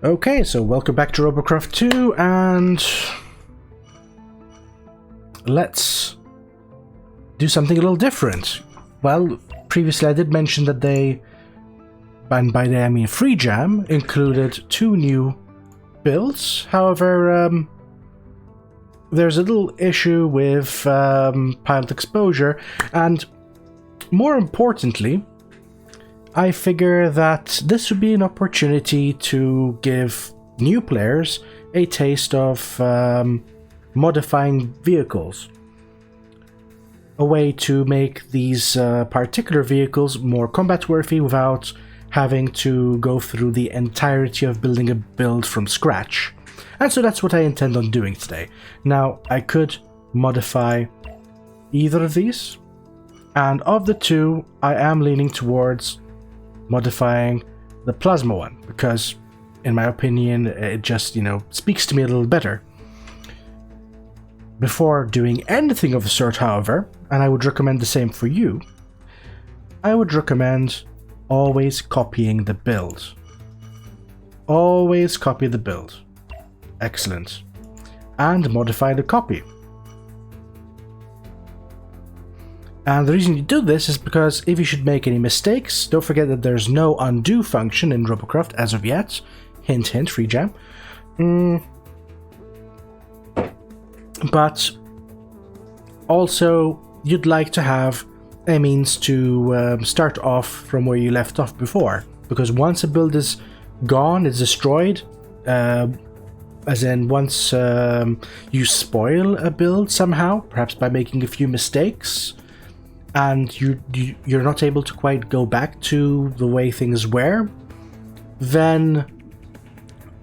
Okay, so welcome back to Robocraft 2, and let's do something a little different. Well, previously I did mention that they, and by that I mean Free Jam, included 2 new builds. However, there's a little issue with pilot exposure, and more importantly, I figure that this would be an opportunity to give new players a taste of modifying vehicles. A way to make these particular vehicles more combat-worthy without having to go through the entirety of building a build from scratch. And so that's what I intend on doing today. Now, I could modify either of these, and of the 2, I am leaning towards modifying the plasma one, because in my opinion it just, speaks to me a little better. Before doing anything of the sort, however, and I would recommend the same for you, I would recommend always copying the build. Always copy the build. Excellent. And modify the copy. And the reason you do this is because if you should make any mistakes, don't forget that there's no undo function in Robocraft as of yet. Hint, hint, free jam. But also, you'd like to have a means to start off from where you left off before. Because once a build is gone, it's destroyed, as in once you spoil a build somehow, perhaps by making a few mistakes, and you're not able to quite go back to the way things were, then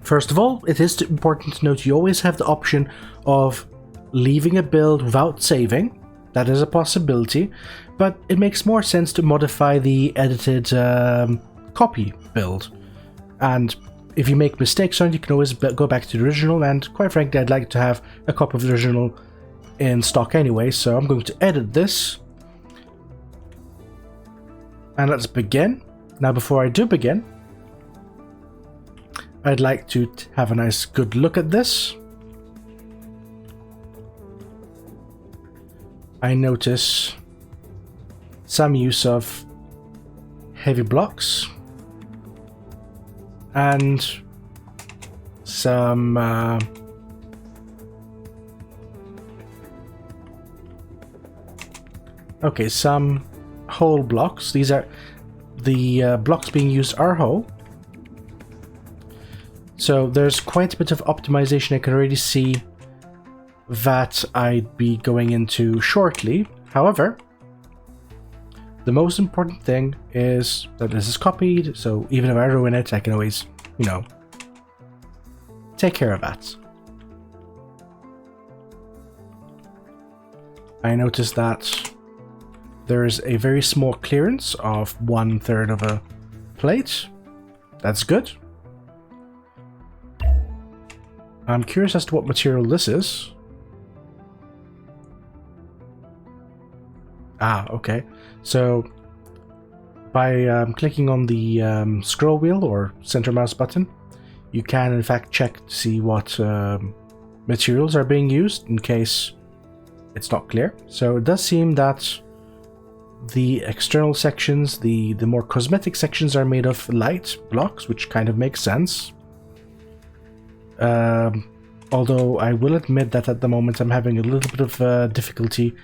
first of all, it is important to note you always have the option of leaving a build without saving. That is a possibility, but it makes more sense to modify the edited copy build. And if you make mistakes on it, you can always go back to the original, and quite frankly, I'd like to have a copy of the original in stock anyway, so I'm going to edit this. And let's begin. Now, before I do begin, I'd like to have a nice good look at this. I notice some use of heavy blocks and some some whole blocks. These are the blocks being used are whole. So there's quite a bit of optimization I can already see that I'd be going into shortly. However, the most important thing is that this is copied, so even if I ruin it, I can always, take care of that. I noticed that there's a very small clearance of 1/3 of a plate. That's good. I'm curious as to what material this is. Ah, okay. So by clicking on the scroll wheel or center mouse button, you can in fact check to see what materials are being used in case it's not clear. So it does seem that the external sections, the more cosmetic sections, are made of light blocks, which kind of makes sense. Although I will admit that at the moment I'm having a little bit of difficulty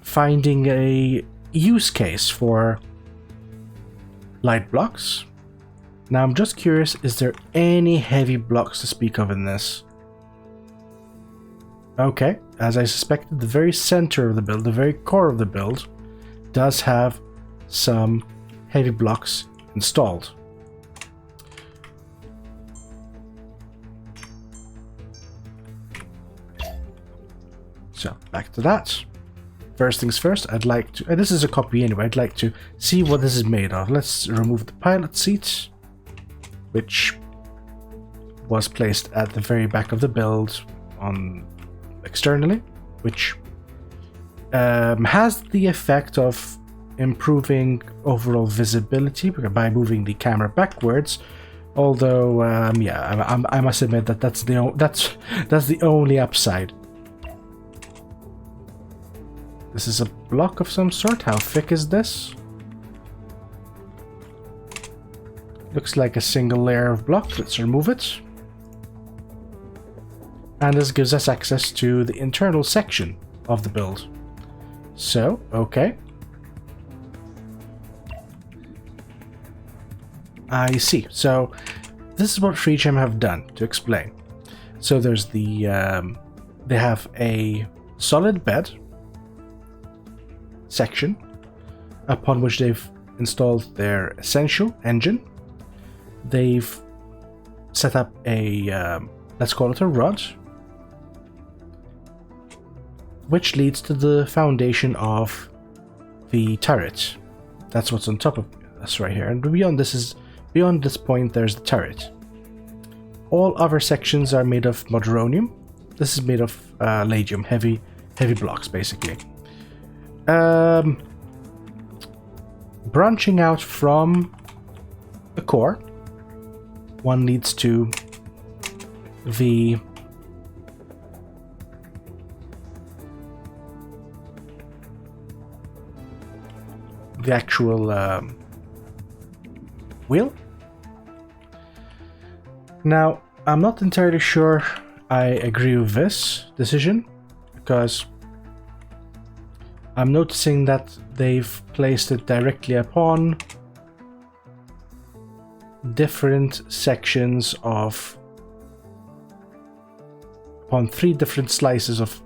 finding a use case for light blocks. Now I'm just curious, is there any heavy blocks to speak of in this? Okay, as I suspected, the very center of the build, the very core of the build, does have some heavy blocks installed. So back to that. First things first, I'd like to, and this is a copy anyway, I'd like to see what this is made of. Let's remove the pilot seat, which was placed at the very back of the build on externally, which has the effect of improving overall visibility by moving the camera backwards, Although, yeah, I must admit that that's the only upside. This is a block of some sort. How thick is this? Looks like a single layer of block. Let's remove it. And this gives us access to the internal section of the build. So, okay. I see. So, this is what FreeGem have done, to explain. So there's the... they have a solid bed section, upon which they've installed their Essential engine. They've set up a, let's call it a rod, which leads to the foundation of the turret. That's what's on top of us right here. And beyond this point, there's the turret. All other sections are made of Modronium. This is made of Ladium, heavy blocks, basically. Branching out from the core, one leads to the actual wheel. Now, I'm not entirely sure I agree with this decision, because I'm noticing that they've placed it directly upon different sections upon 3 different slices of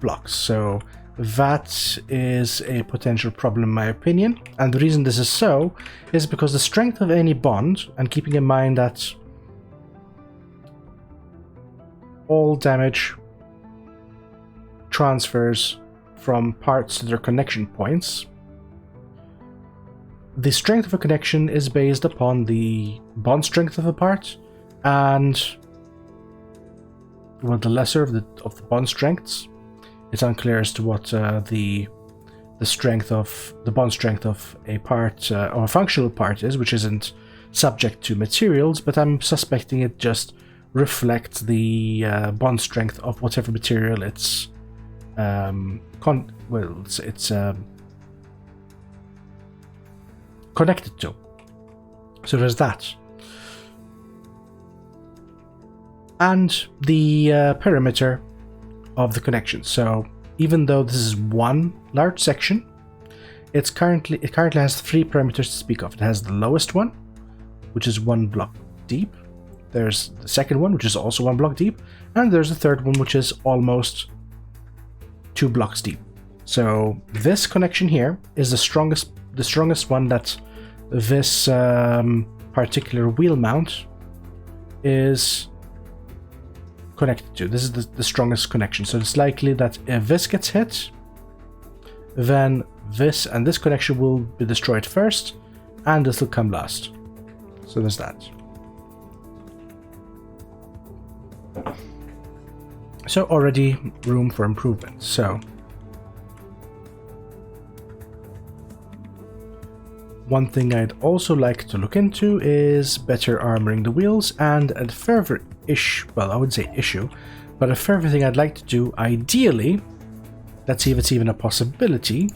blocks. So that is a potential problem in my opinion. And the reason this is so is because the strength of any bond, and keeping in mind that all damage transfers from parts to their connection points, the strength of a connection is based upon the bond strength of a part, and well, the lesser of the bond strengths, it's unclear as to what the bond strength of a part or a functional part is, which isn't subject to materials, but I'm suspecting it just reflects the bond strength of whatever material it's connected to. So there's that. And the perimeter of the connection. So even though this is one large section, it currently has 3 perimeters to speak of. It has the lowest one, which is 1 block deep. There's the second one, which is also 1 block deep, and there's the third one, which is almost 2 blocks deep. So this connection here is the strongest one that this particular wheel mount is connected to. This is the strongest connection. So it's likely that if this gets hit, then this and this connection will be destroyed first, and this will come last. So there's that. So already room for improvement. So one thing I'd also like to look into is better armoring the wheels, and a further well, I wouldn't say issue, but a further thing I'd like to do, ideally, let's see if it's even a possibility,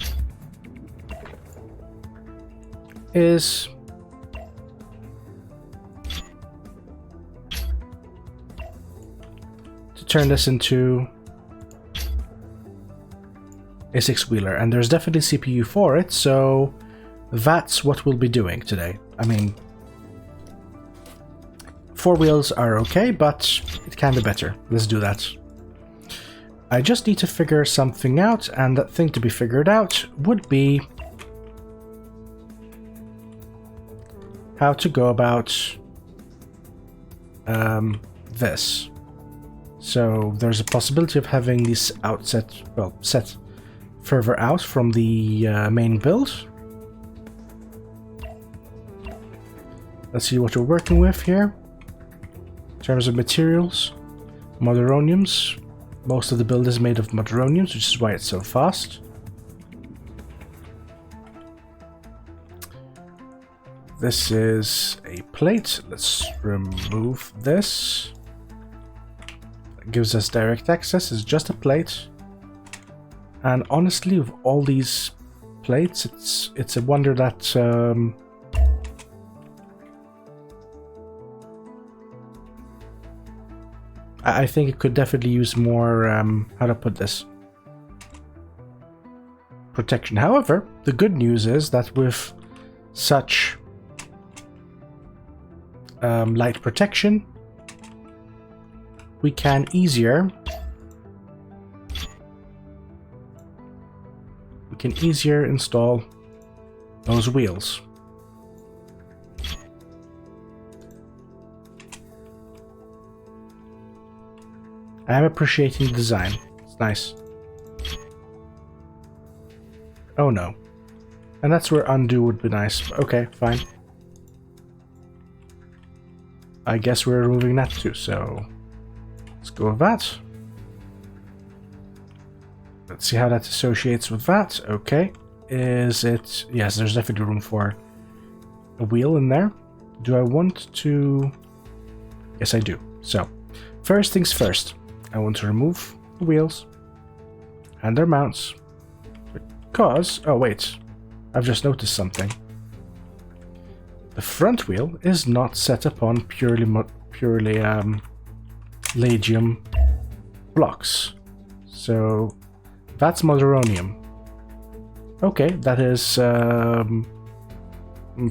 is to turn this into a 6-wheeler, and there's definitely CPU for it, so that's what we'll be doing today. I mean, 4 wheels are okay, but it can be better. Let's do that. I just need to figure something out, and that thing to be figured out would be how to go about this. So there's a possibility of having these set further out from the main build. Let's see what we're working with here. In terms of materials, Modroniums. Most of the build is made of Modroniums, which is why it's so fast. this is a plate. Let's remove this. It gives us direct access. It's just a plate. And honestly, with all these plates, it's a wonder that I think it could definitely use more, how to put this, protection. However, the good news is that with such light protection, we can easier install those wheels. I'm appreciating the design. It's nice. Oh no. And that's where undo would be nice. Okay, fine. I guess we're removing that too, so let's go with that. Let's see how that associates with that. Okay. Is it... Yes, there's definitely room for a wheel in there. Do I want to... Yes, I do. So, first things first. I want to remove the wheels and their mounts because... Oh, wait. I've just noticed something. The front wheel is not set upon purely Ladium blocks. So that's Moderonium. Okay, that is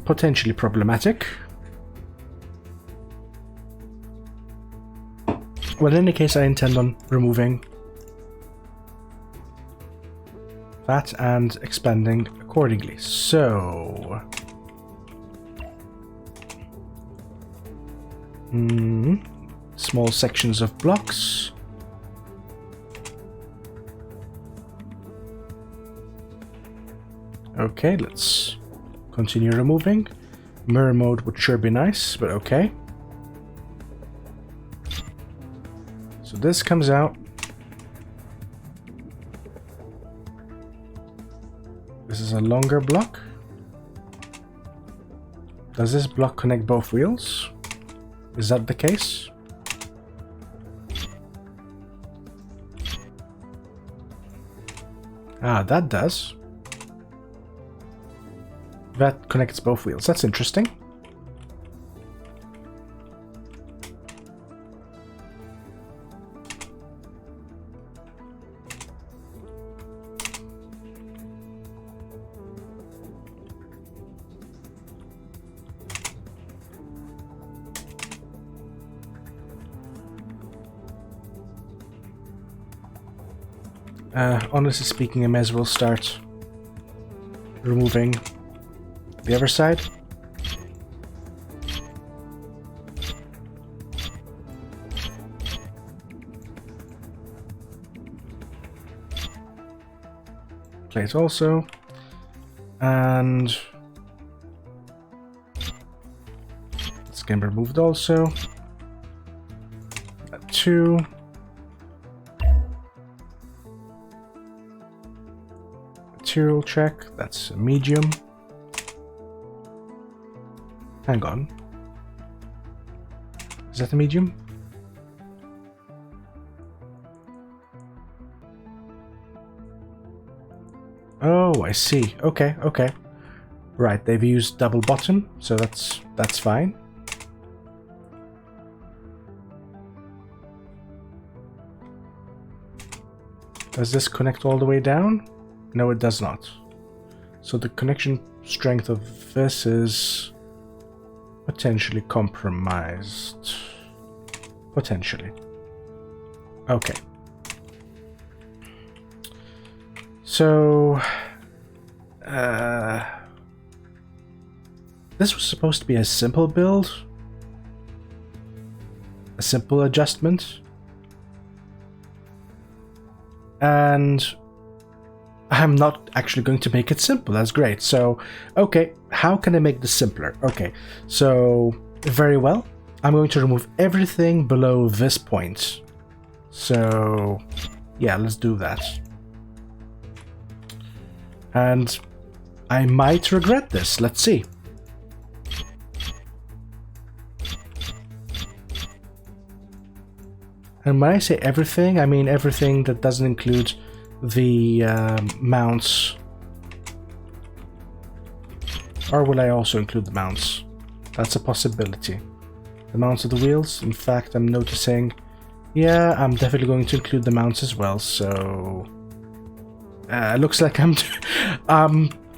potentially problematic. Well, in any case, I intend on removing that and expanding accordingly. So... small sections of blocks. Okay, let's continue removing. Mirror mode would sure be nice, but okay. So this comes out. This is a longer block. Does this block connect both wheels? Is that the case? Ah, that does. That connects both wheels. That's interesting. Honestly speaking, I may as well start removing the other side. Plate also. And this can be removed also. That too. Material check, that's a medium. Hang on. Is that a medium? Oh, I see. Okay, okay. Right, they've used double bottom, so that's fine. Does this connect all the way down? No, it does not. So the connection strength of this is potentially compromised. Potentially. Okay. So... this was supposed to be a simple build. A simple adjustment. And... I'm not actually going to make it simple. That's great. So, okay, how can I make this simpler? Okay, so very well. I'm going to remove everything below this point. So, yeah, let's do that. And I might regret this. Let's see. And when I say everything, I mean everything that doesn't include the mounts. Or will I also include the mounts? That's a possibility. The mounts of the wheels, in fact, I'm noticing... Yeah, I'm definitely going to include the mounts as well, so... looks like I'm...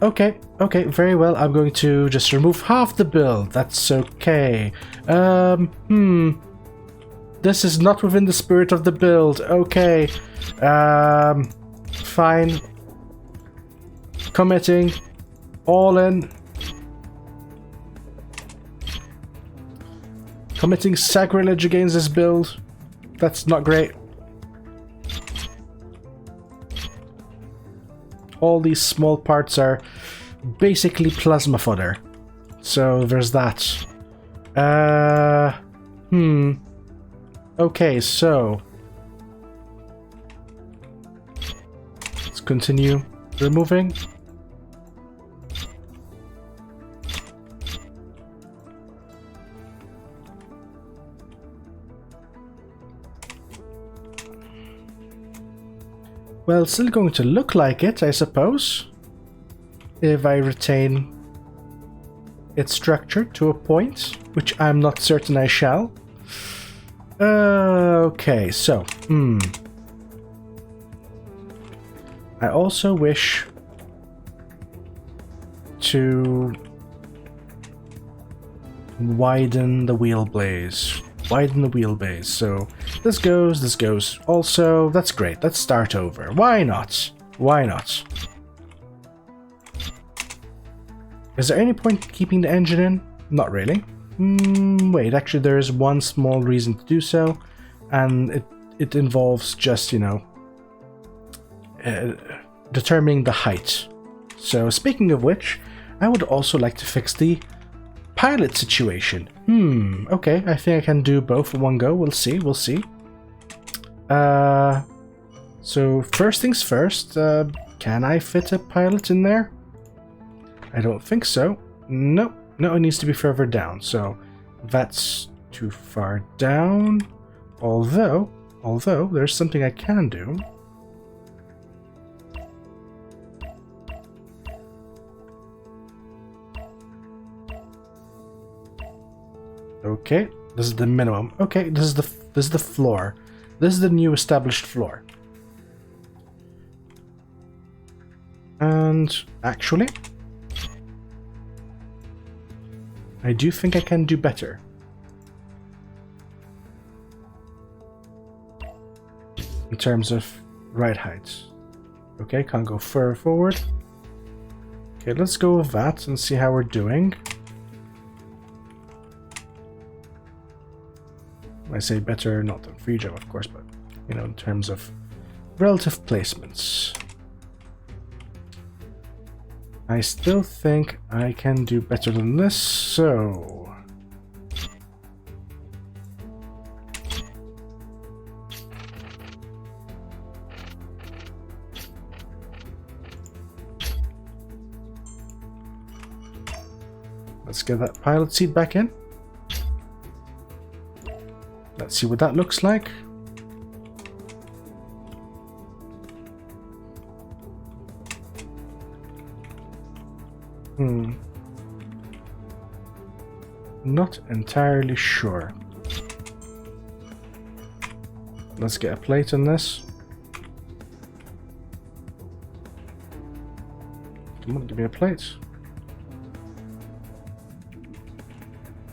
okay, very well. I'm going to just remove half the build. That's okay. This is not within the spirit of the build. Okay. Fine. Committing. All in. Committing sacrilege against this build. That's not great. All these small parts are basically plasma fodder. So there's that. Okay, so... let's continue removing. Well, it's still going to look like it, I suppose, if I retain its structure to a point, which I'm not certain I shall. Okay, so, I also wish to widen the wheelbase. Widen the wheelbase. So this goes. Also, that's great. Let's start over. Why not? Why not? Is there any point keeping the engine in? Not really. Wait, actually there is one small reason to do so, and it involves just, you know, determining the height. So speaking of which, I would also like to fix the pilot situation. Okay, I think I can do both in one go. We'll see. So first things first, can I fit a pilot in there? I don't think so. No, it needs to be further down. So that's too far down. Although there's something I can do. Okay, this is the minimum. Okay, this is the floor. This is the new established floor. And actually, I do think I can do better. In terms of ride height. Okay, can't go further forward. Okay, let's go with that and see how we're doing. I say better, not on free jump, of course, but, you know, in terms of relative placements. I still think I can do better than this, so... let's get that pilot seat back in. Let's see what that looks like. Not entirely sure. Let's get a plate on this. Come on, give me a plate.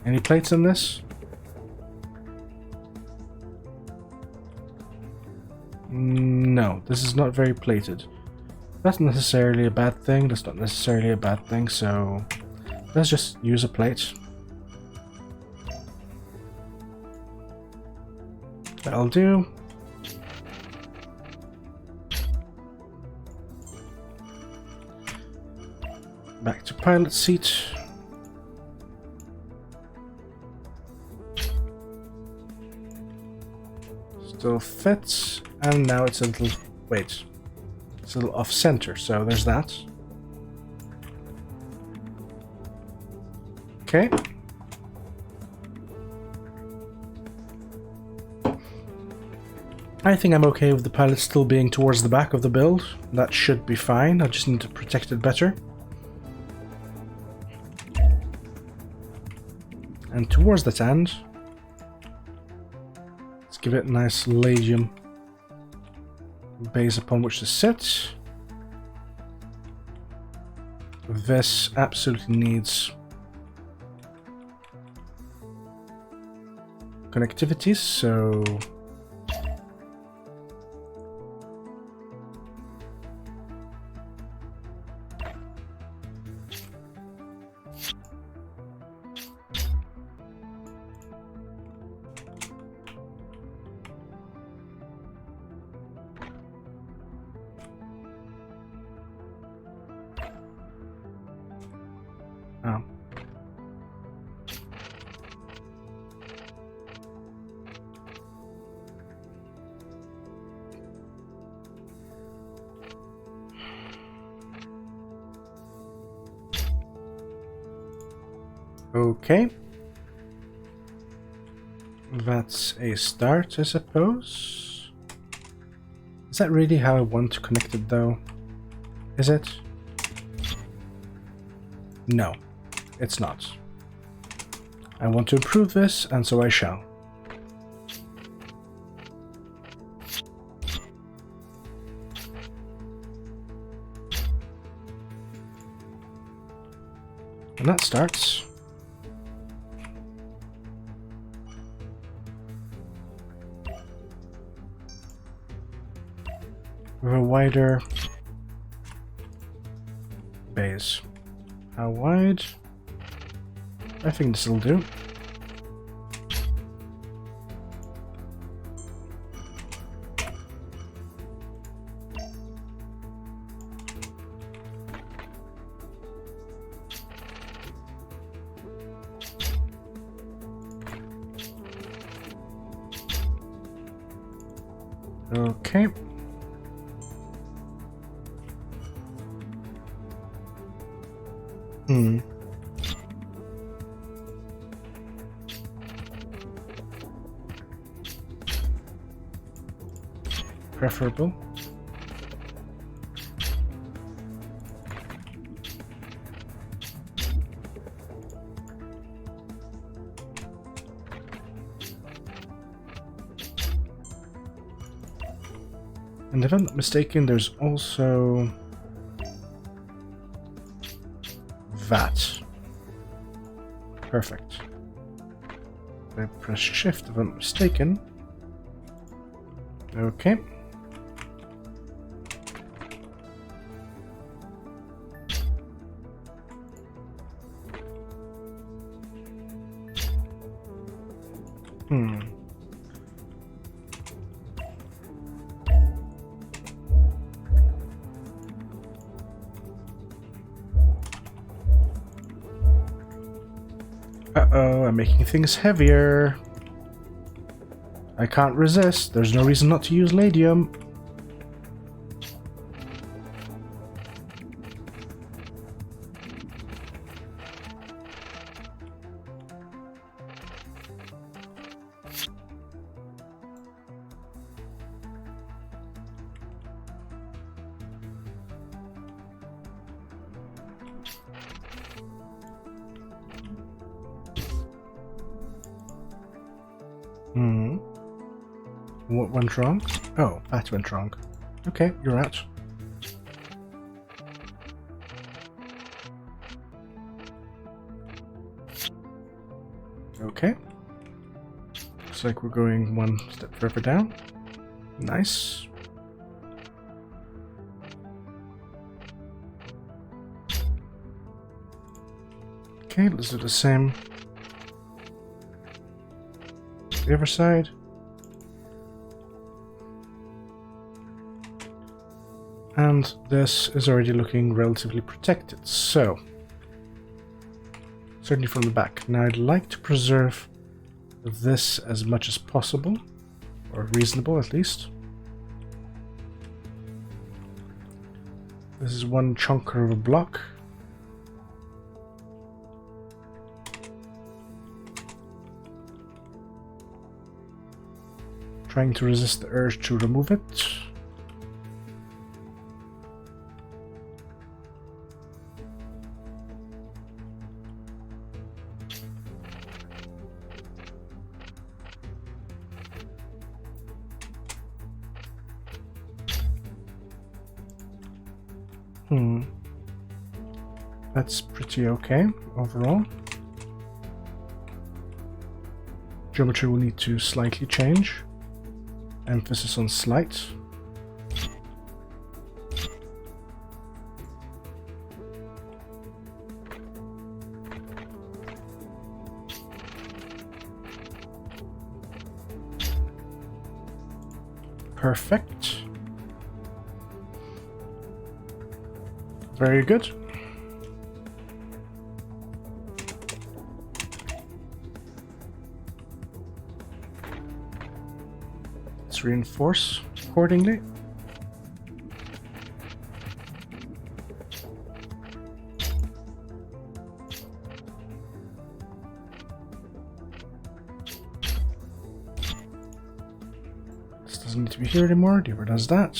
Any plates on this? No, this is not very plated. That's necessarily a bad thing. That's not necessarily a bad thing, so let's just use a plate. That'll do. Back to pilot seat. Still fits, and now it's a little... wait. It's a little off-center, so there's that. Okay. I think I'm okay with the pilot still being towards the back of the build. That should be fine. I just need to protect it better. And towards that end, let's give it a nice Ladium base upon which to sit. This absolutely needs connectivity, so oh. Okay. That's a start, I suppose. Is that really how I want to connect it, though? Is it? No, it's not. I want to improve this, and so I shall. And that starts. With a wider base. How wide? I think this will do. Okay. Preferable. And if I'm not mistaken, there's also that. Perfect. If I press shift if I'm not mistaken. Okay. Uh-oh, I'm making things heavier. I can't resist. There's no reason not to use Ladium. What went wrong? Oh, that went wrong. Okay, you're out. Okay. Looks like we're going one step further down. Nice. Okay, let's do the same. The other side. And this is already looking relatively protected, so certainly from the back. Now I'd like to preserve this as much as possible, or reasonable at least. This is one chunker of a block. trying to resist the urge to remove it. That's pretty okay overall. Geometry will need to slightly change. Emphasis on slight. Perfect. Very good. Let's reinforce accordingly. This doesn't need to be here anymore. Never does that.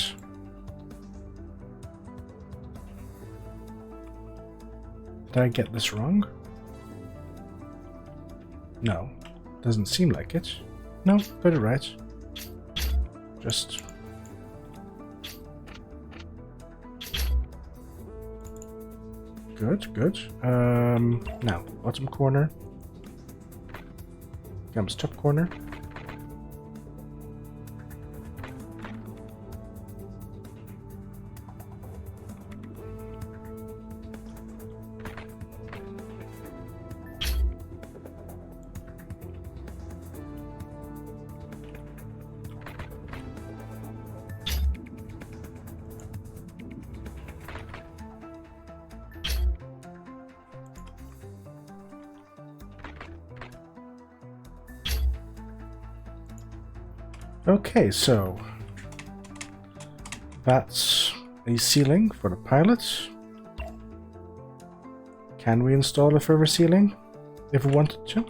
Did I get this wrong? No. Doesn't seem like it. No, got it right. Just... Good, good. Now, bottom corner. Comes top corner. Okay, so that's a ceiling for the pilot. Can we install a further ceiling if we wanted to?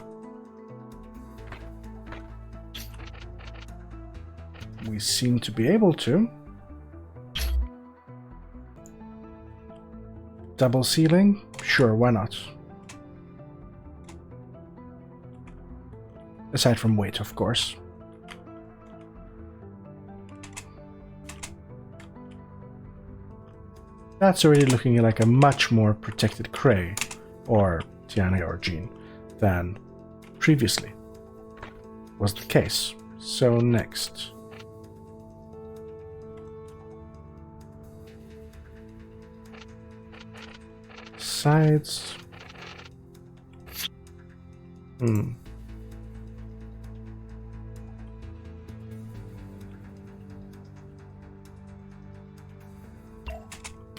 We seem to be able to. Double ceiling? Sure, why not? Aside from weight, of course. That's already looking like a much more protected Cray, or Tiana or Jean, than previously was the case. So next. Sides.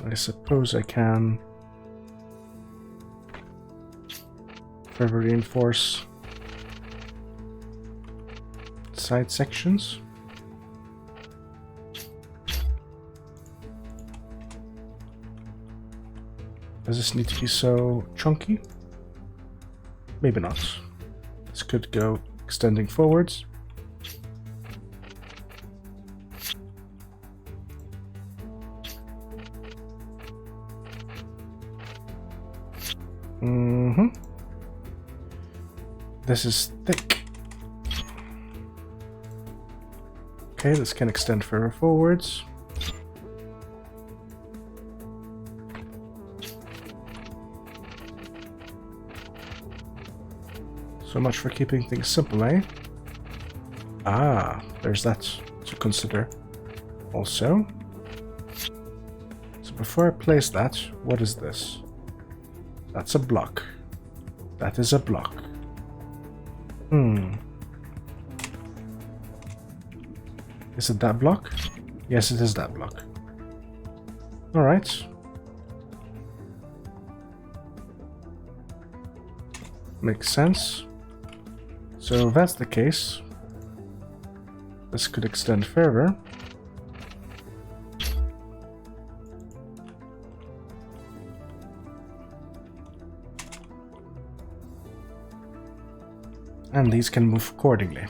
I suppose I can further reinforce side sections. Does this need to be so chunky? Maybe not. This could go extending forwards. This is thick. Okay, this can extend further forwards. So much for keeping things simple, eh? Ah, there's that to consider also. So before I place that, what is this? That's a block. That is a block. Is it that block? Yes, it is that block. Alright. Makes sense. So if that's the case, this could extend further. And these can move accordingly.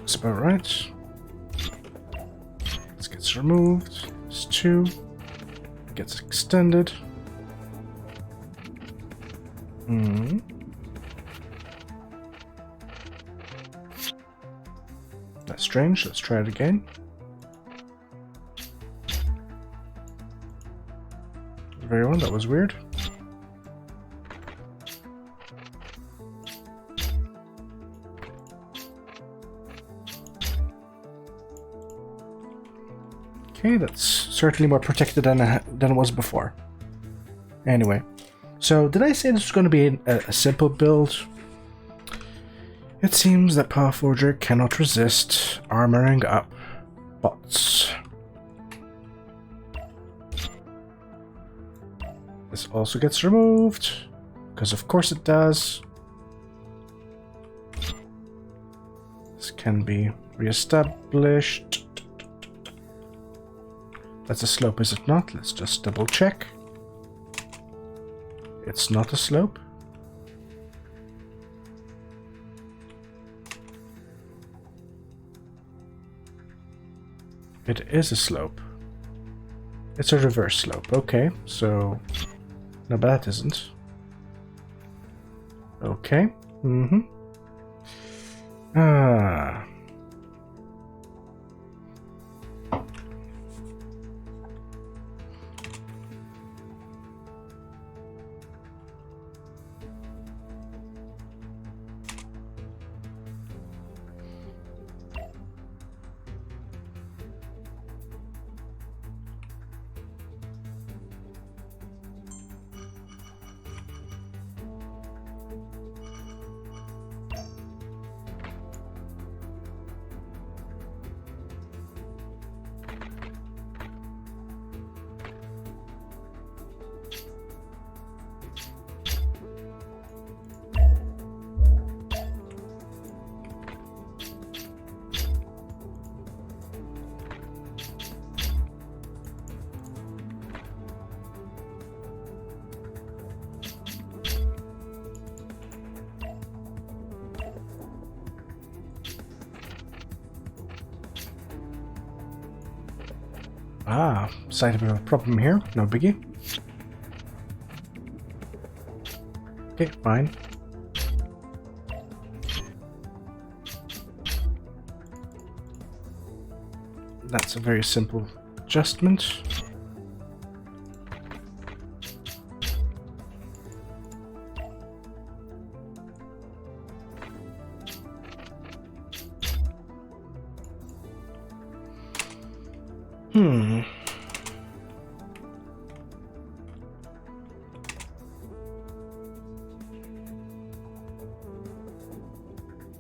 That's about right. This gets removed. This 2 gets extended. That's strange. Let's try it again. Very well, that was weird. Okay, that's certainly more protected than it was before. Anyway, so did I say this was going to be a simple build? It seems that PathForger cannot resist armoring up bots. This also gets removed, because of course it does. This can be re-established. That's a slope, is it not? Let's just double check. It's not a slope. It is a slope. It's a reverse slope. Okay, so... No, but that isn't. Okay. Ah... Ah, slight bit of a problem here. No biggie. Okay, fine. That's a very simple adjustment.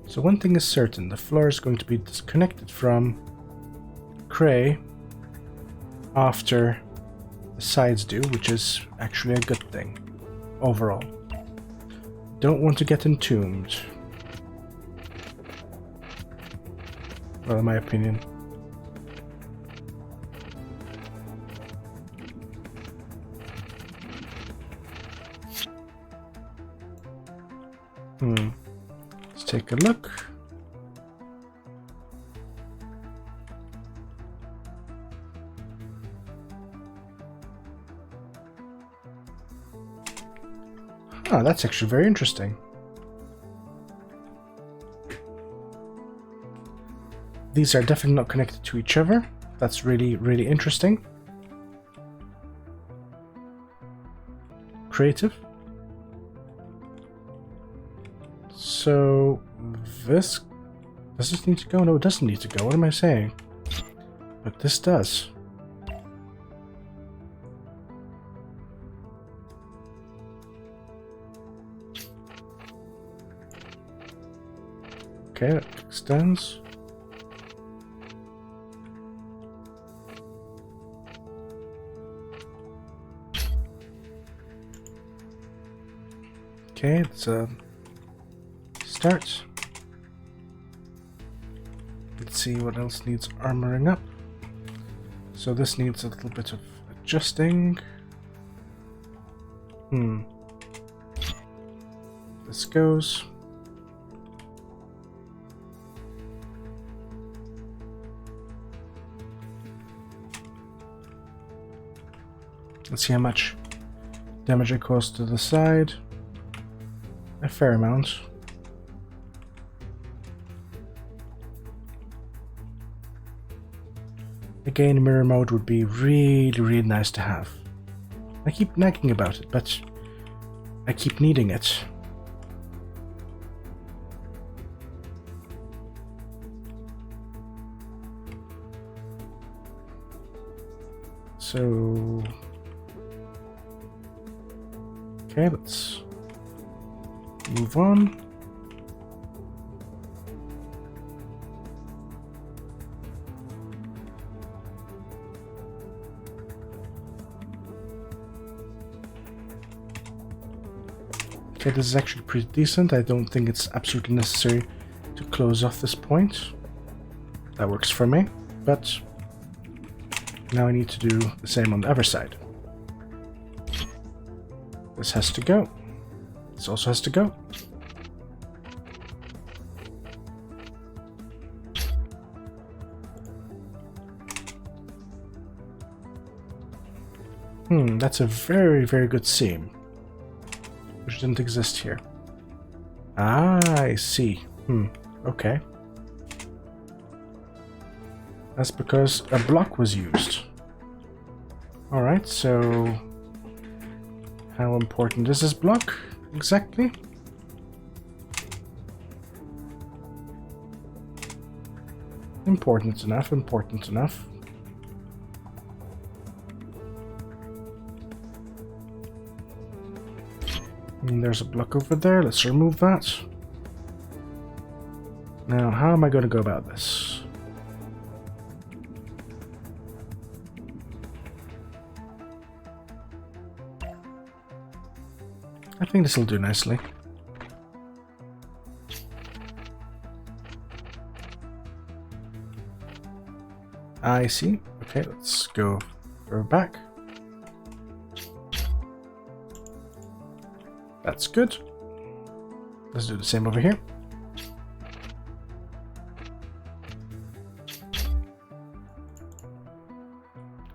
So one thing is certain, the floor is going to be disconnected from Cray after the sides do, which is actually a good thing overall. Don't want to get entombed. Well, in my opinion. Let's take a look. Ah, that's actually very interesting. These are definitely not connected to each other. That's really, really interesting. Creative. So, this... Does this need to go? No, it doesn't need to go. What am I saying? But this does. Okay, that extends. Okay, it's a start. Let's see what else needs armoring up. So this needs a little bit of adjusting. This goes. Let's see how much damage it caused to the side. A fair amount. Again, mirror mode would be really nice to have. I keep nagging about it, but I keep needing it. So... okay, let's move on. Okay, this is actually pretty decent. I don't think it's absolutely necessary to close off this point. That works for me, but now I need to do the same on the other side. This has to go. This also has to go. That's a very good seam, which didn't exist here. Ah, I see. Okay. That's because a block was used. Alright, so... how important is this block exactly? Important enough, important enough. And there's a block over there, let's remove that. Now, how am I going to go about this? I think this will do nicely. I see. Okay, let's go back. That's good. Let's do the same over here.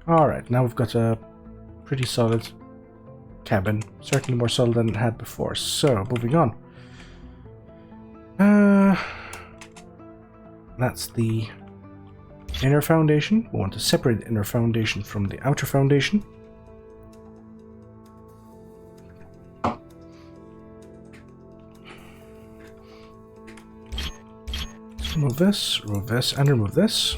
Alright, now we've got a pretty solid cabin. Certainly more solid than it had before. So, moving on. That's the inner foundation. We want to separate the inner foundation from the outer foundation. Remove this, and remove this.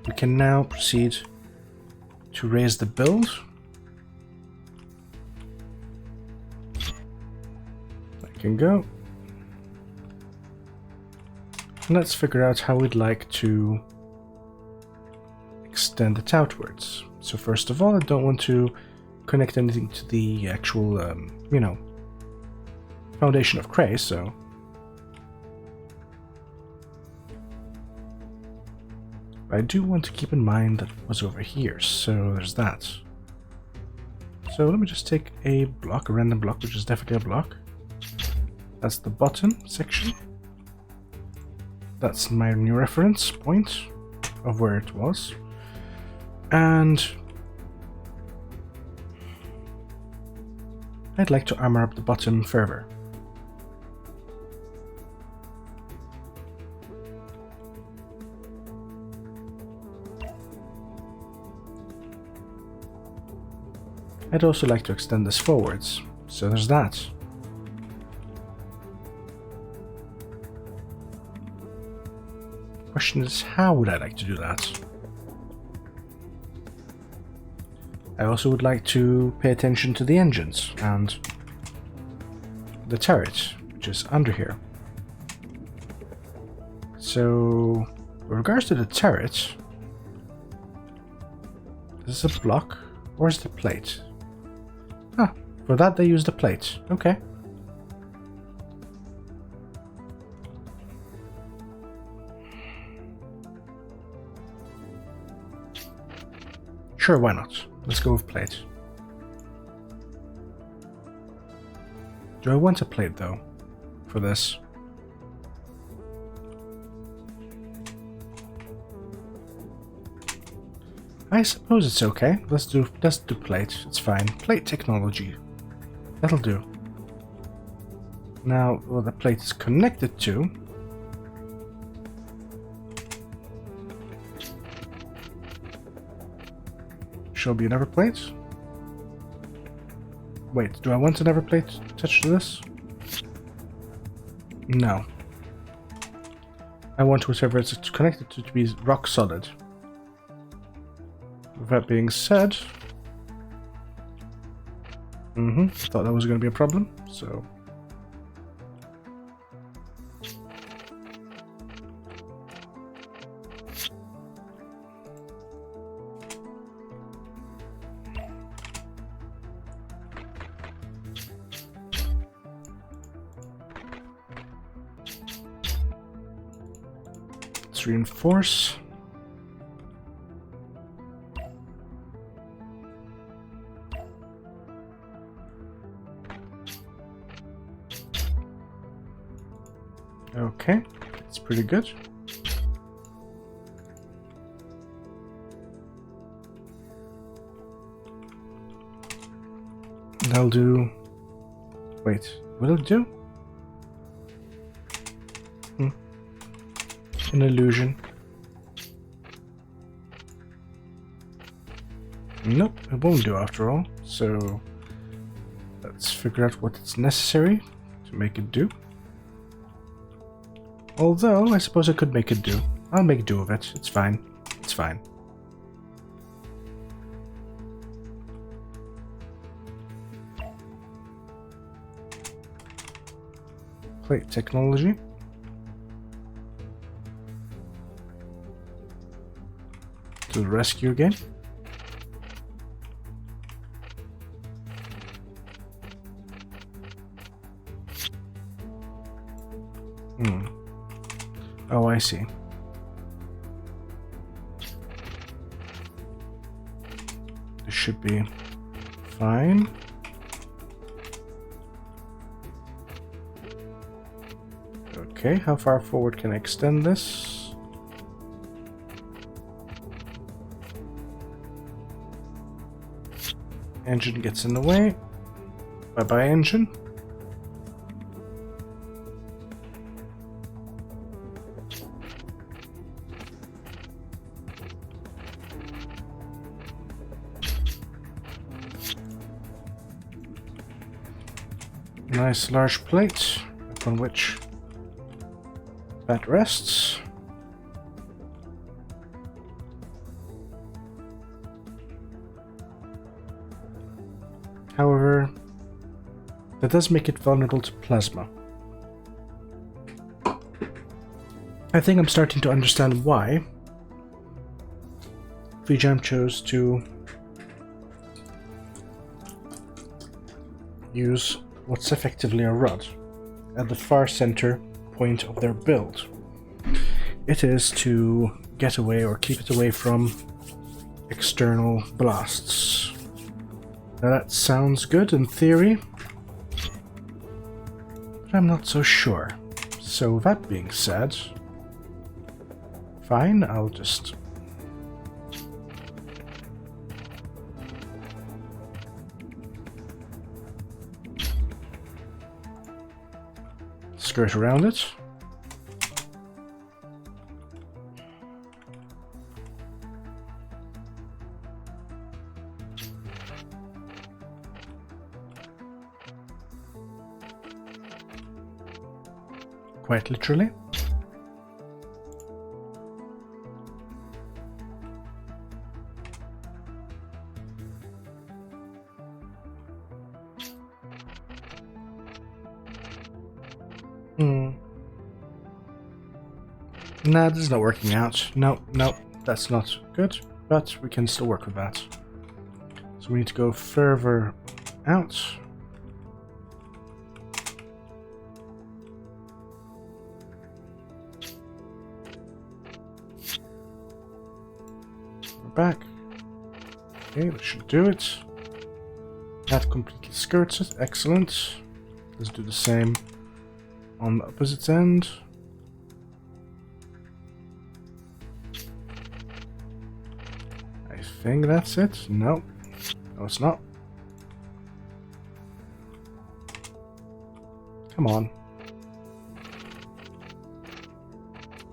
We can now proceed to raise the build. That can go. And let's figure out how we'd like to extend it outwards. So first of all, I don't want to connect anything to the actual, you know, foundation of Cray, so I do want to keep in mind that it was over here, so there's that. So let me just take a block, a random block, which is definitely a block. That's the bottom section. That's my new reference point of where it was. And I'd like to armor up the bottom further. I'd also like to extend this forwards, so there's that. Question is, how would I like to do that? I also would like to pay attention to the engines and the turret, which is under here. So, with regards to the turret, is this a block or is it a plate? Ah, for that they used a plate. Okay. Sure, why not? Let's go with plate. Do I want a plate though for this? I suppose it's okay. Let's do plate. It's fine. Plate technology. That'll do. Now, what the plate is connected to. Should be another plate. Wait, do I want another plate attached to this? No. I want whatever it's connected to be rock solid. With that being said, thought that was going to be a problem, so. Let's reinforce. Okay, that's pretty good. That'll do. Wait, will it do? An illusion. Nope, it won't do after all. So let's figure out what's necessary to make it do. Although, I suppose I could make it do. I'll make do of it. It's fine. It's fine. Plate technology. To the rescue again. Oh, I see. This should be fine. Okay, how far forward can I extend this? Engine gets in the way. Bye-bye, engine. Nice large plate upon which that rests. However, that does make it vulnerable to plasma. I think I'm starting to understand why VJam chose to use what's effectively a rod at the far center point of their build. It is to get away or keep it away from external blasts. Now that sounds good in theory, but I'm not so sure. So that being said, fine, I'll just skirt around it. Quite literally. Nah, this is not working out. No, that's not good, but we can still work with that. So we need to go further out. We're back. Okay, that should do it. That completely skirts it. Excellent. Let's do the same on the opposite end. I think that's it. No. No, it's not. Come on.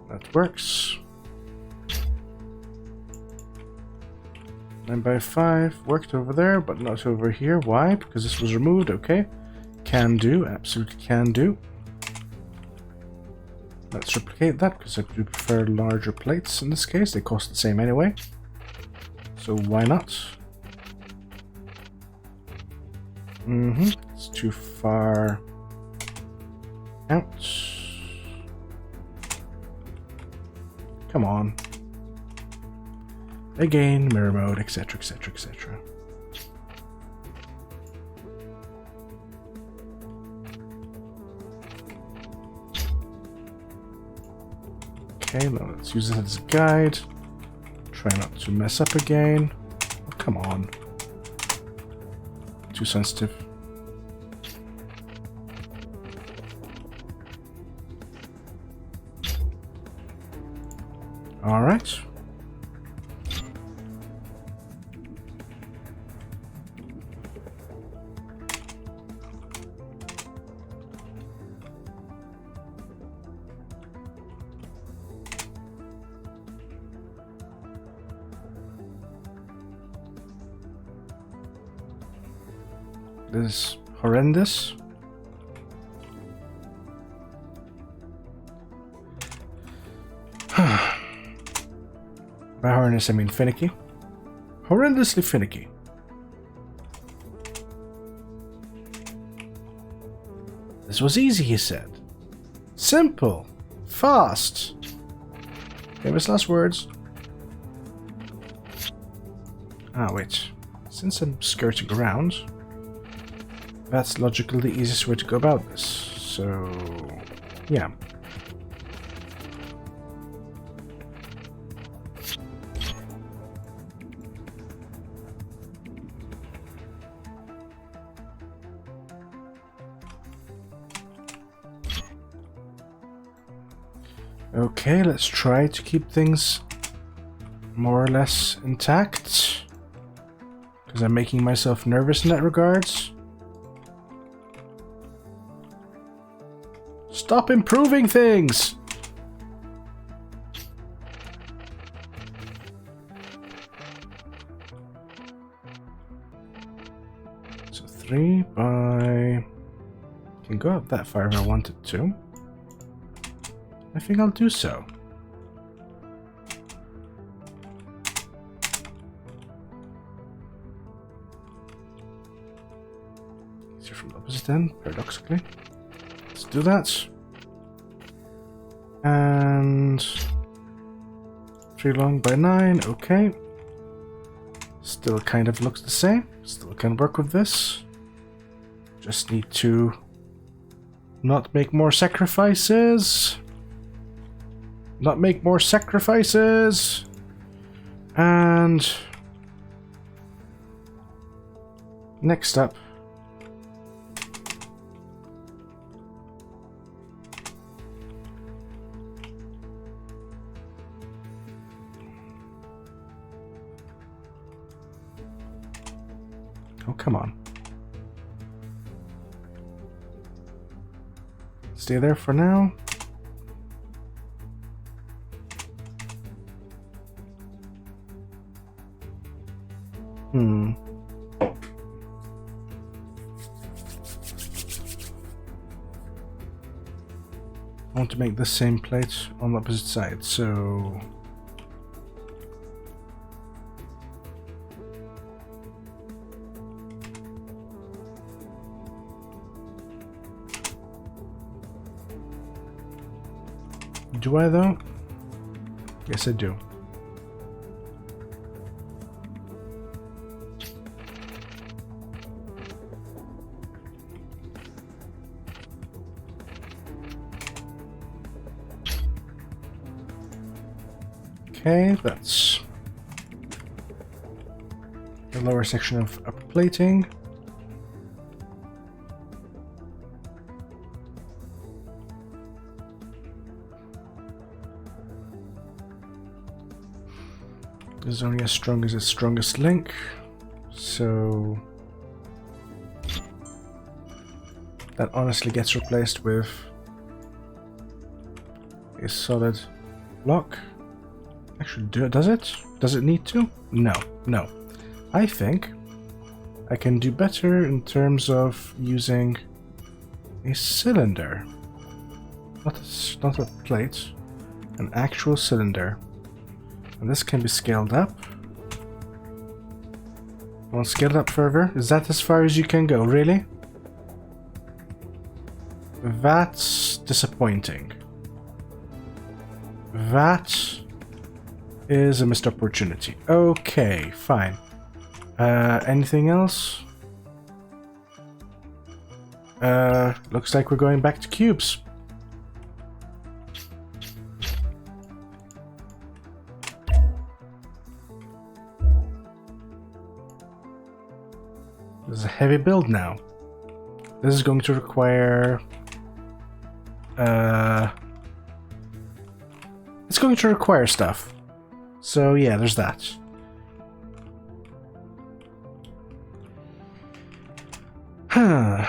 That works. 9x5 worked over there, but not over here. Why? Because this was removed. Okay. Can do. Absolutely can do. Let's replicate that, because I do prefer larger plates in this case. They cost the same anyway. So why not? It's too far out. Come on. Again, mirror mode, etc, etc, etc. Okay, now let's use it as a guide. Try not to mess up again. Oh, come on. Too sensitive. All right. This is horrendous. By horrendous, I mean finicky. Horrendously finicky. This was easy, he said. Simple. Fast. Famous last words. Ah, wait. Since I'm skirting around, that's logically the easiest way to go about this. So, yeah. Okay, let's try to keep things more or less intact, because I'm making myself nervous in that regards. Stop improving things! So 3 by... can go up that far if I wanted to. I think I'll do so. Easier from the opposite end, paradoxically. Let's do that. And 3 long by 9, okay. Still kind of looks the same. Still can work with this. Just need to not make more sacrifices. Not make more sacrifices. And next up, oh, come on. Stay there for now. I want to make the same plate on the opposite side, so do I though? Yes, I do. Okay, that's the lower section of upper plating. is only as strong as its strongest link, so that honestly gets replaced with a solid block. Actually, does it? Does it need to? No, no. I think I can do better in terms of using a cylinder. Not a plate, an actual cylinder. And this can be scaled up. Want to scale it up further? Is that as far as you can go, really? That's disappointing. That is a missed opportunity. Okay, fine. Anything else? Looks like we're going back to cubes. This is a heavy build now. This is going to require... it's going to require stuff. So yeah, there's that. Huh.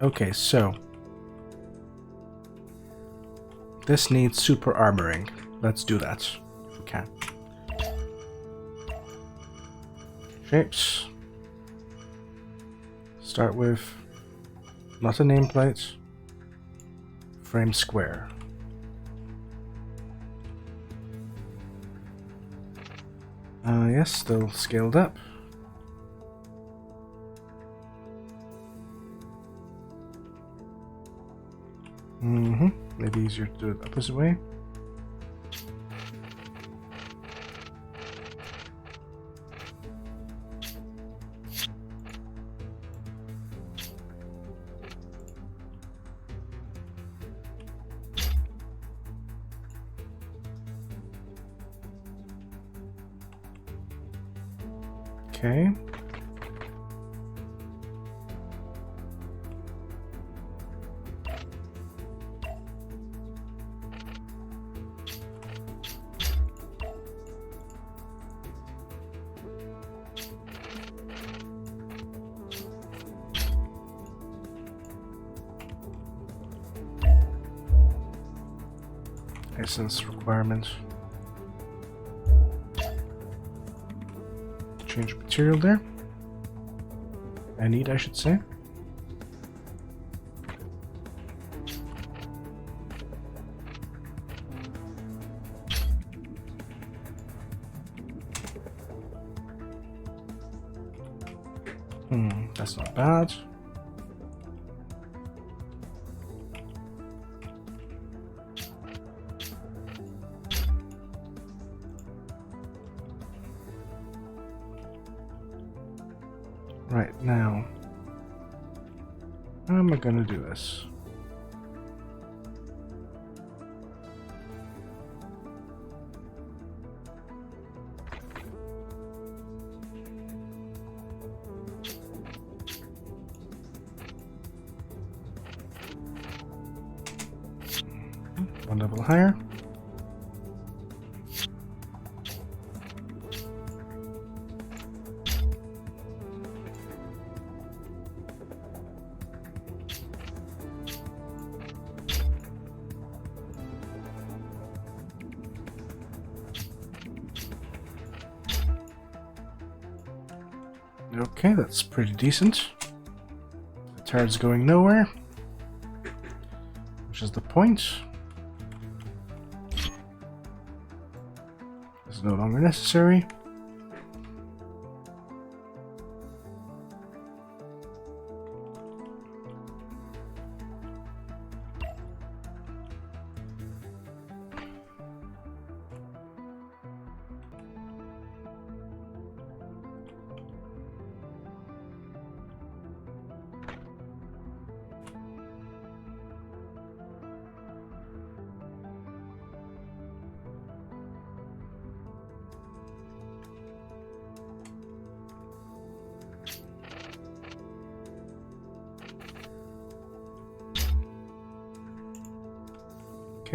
Okay, so this needs super armoring. Let's do that if we can. Shapes. Start with not a nameplate. Frame square. Yes, still scaled up. Maybe easier to do it the opposite way. Okay. License requirement. Change material there. I need, I should say. That's not bad. Right, now, how am I gonna do this? One level higher. Okay, that's pretty decent. The tard's going nowhere, which is the point. It's no longer necessary.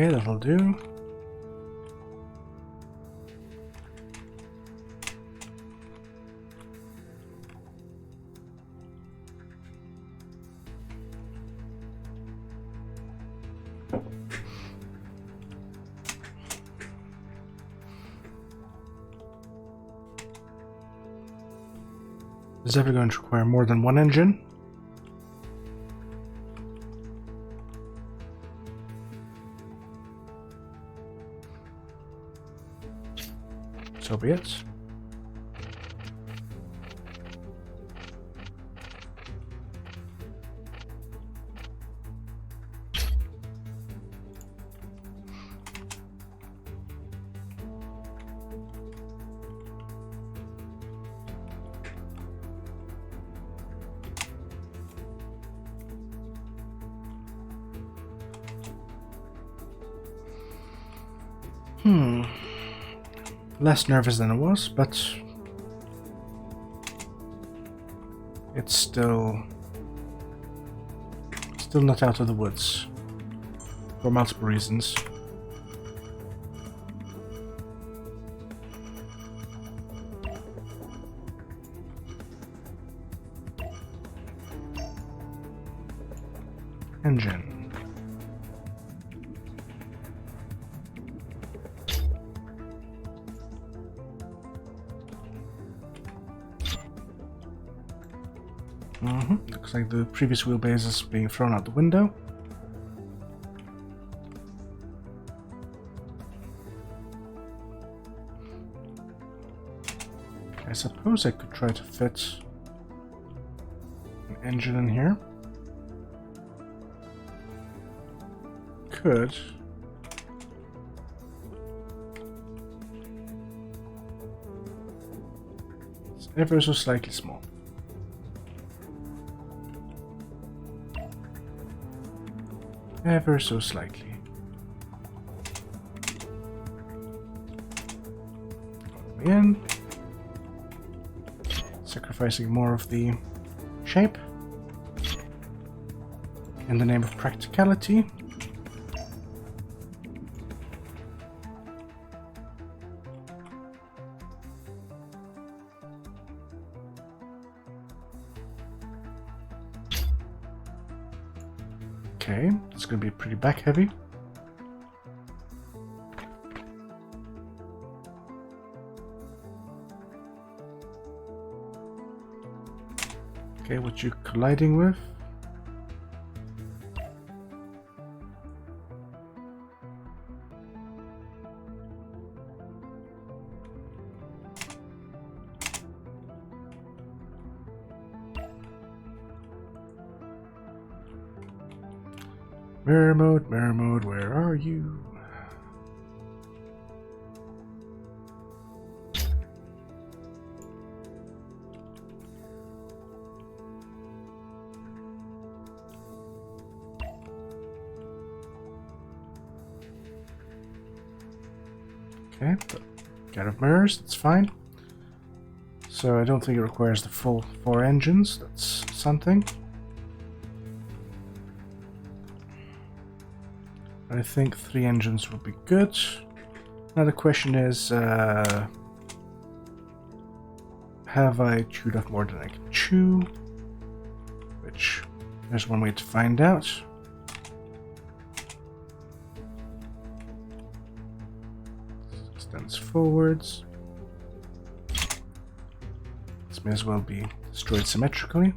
Okay, that'll do. Is ever going to require more than one engine? So be it. Less nervous than I was, but it's still not out of the woods for multiple reasons. Engine. Looks like the previous wheelbase is being thrown out the window. I suppose I could try to fit an engine in here. Could. It's ever so slightly small. Ever so slightly. In. Sacrificing more of the shape in the name of practicality. Okay, it's going to be pretty back heavy. Okay, what you colliding with? Mirror mode, where are you? Okay, get rid of mirrors, that's fine. So I don't think it requires the full 4 engines, that's something. I think 3 engines will be good. Now the question is, have I chewed off more than I can chew? Which, there's one way to find out. Extends forwards. This may as well be destroyed symmetrically.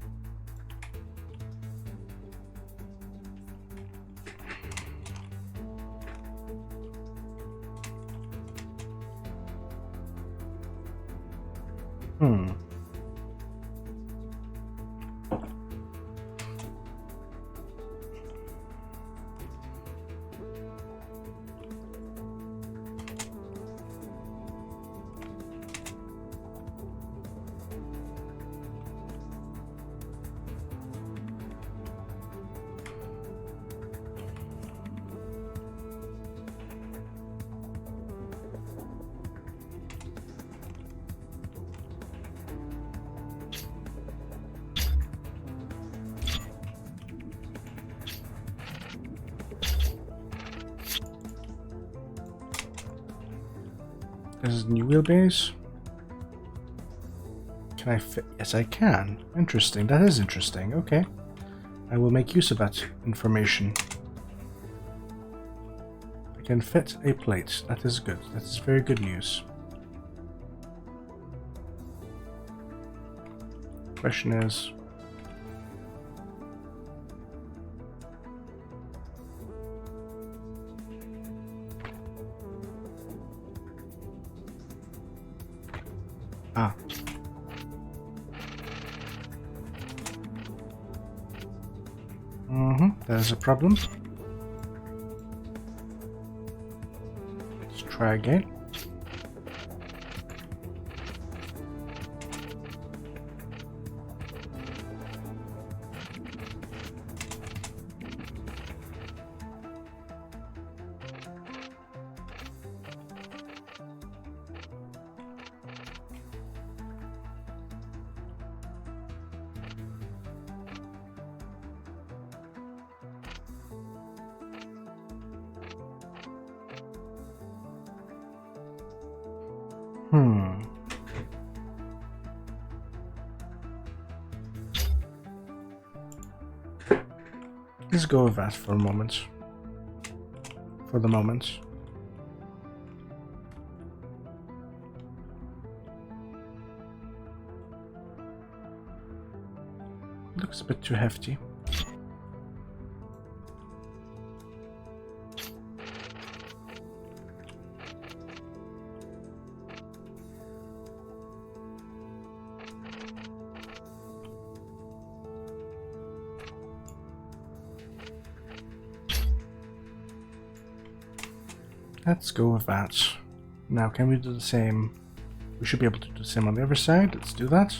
This is the new wheelbase. Can I fit? Yes, I can. Interesting. That is interesting. Okay. I will make use of that information. I can fit a plate. That is good. That is very good news. Question is... Ah. There's a problem. Let's try again. Let's go with that for a moment. For the moment. Looks a bit too hefty. Let's go with that. Now, can we do the same? We should be able to do the same on the other side. Let's do that.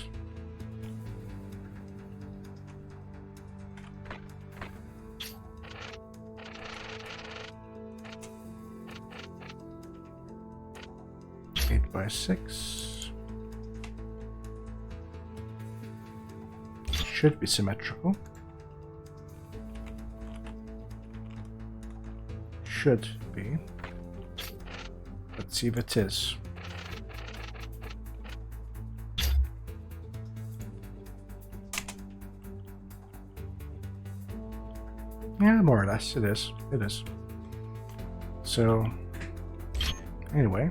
Eight by 6. Should be symmetrical. Should be. Let's see if it is. Yeah, more or less, it is. It is. So, anyway.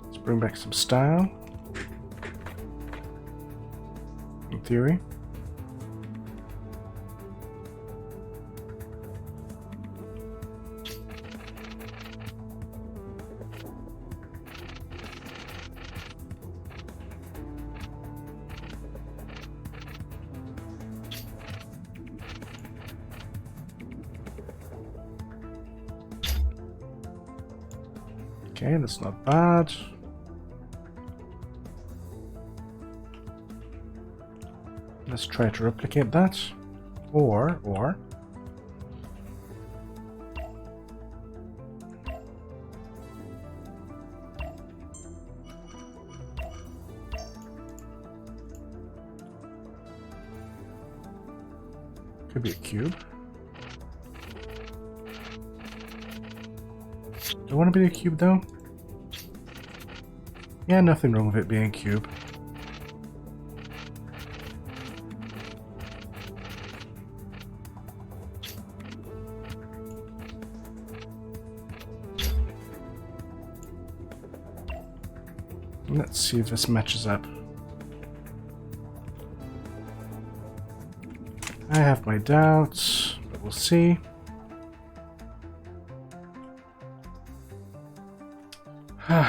Let's bring back some style. In theory. Okay, that's not bad. Let's try to replicate that. Or could be a cube. Do I want to be a cube though? Yeah, nothing wrong with it being a cube. Let's see if this matches up. I have my doubts, but we'll see.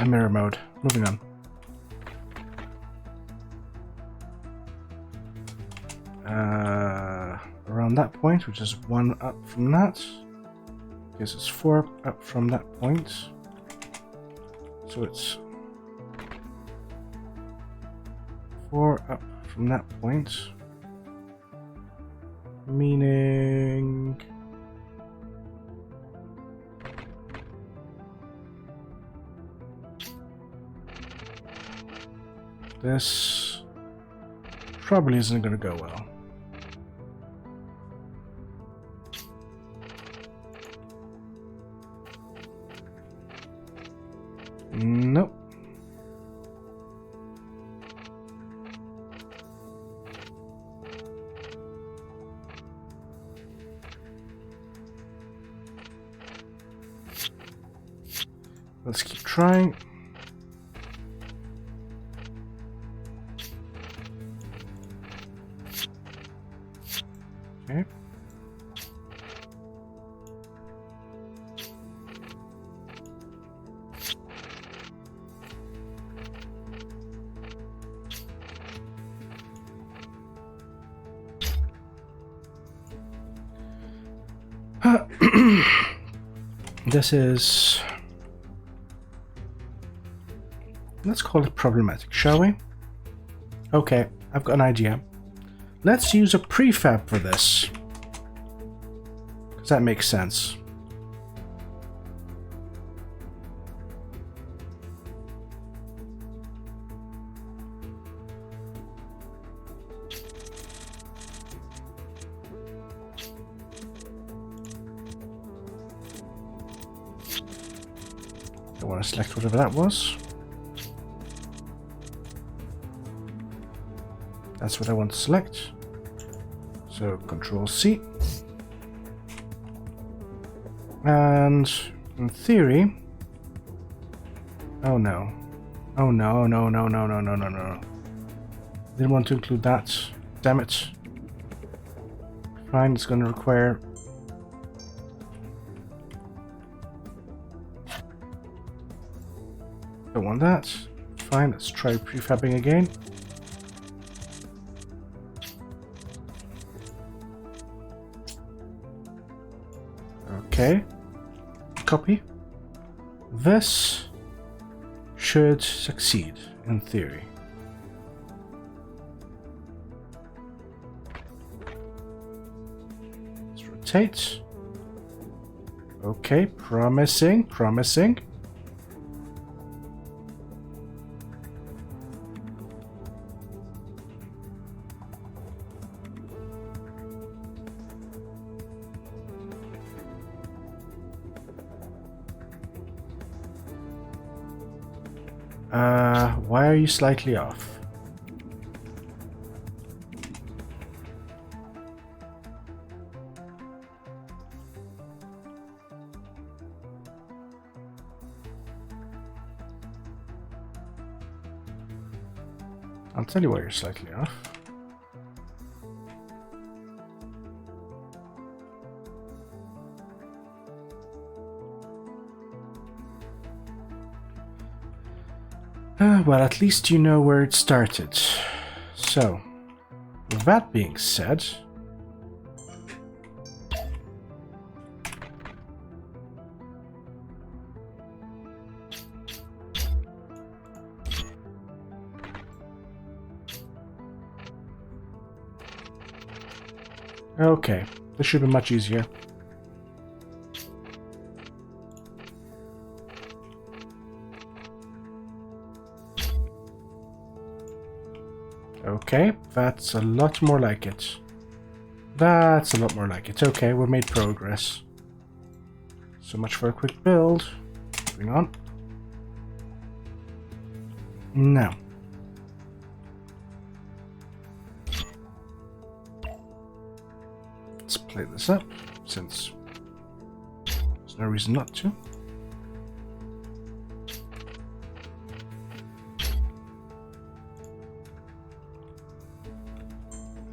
Mirror mode. Moving on. Around that point, which is 1 up from that. Guess it's 4 up from that point. So it's 4 up from that point. Meaning... This probably isn't going to go well. Nope. Let's keep trying. Okay. This is... let's call it problematic, shall we? Okay, I've got an idea. Let's use a prefab for this. Because that makes sense. I want to select whatever that was. That's what I want to select. So Control C. And in theory, oh no. Oh no, no, no, no, no, no, no, no. Didn't want to include that. Damn it. Fine, it's going to require... don't want that. Fine, let's try prefabbing again. Okay. Copy. This should succeed, in theory. Let's rotate. Okay, promising, promising. Why are you slightly off? I'll tell you why you're slightly off. Well, at least you know where it started. So, with that being said... okay, this should be much easier. Okay, that's a lot more like it. That's a lot more like it. Okay, we've made progress. So much for a quick build. Moving on. Now. Let's play this up, since there's no reason not to.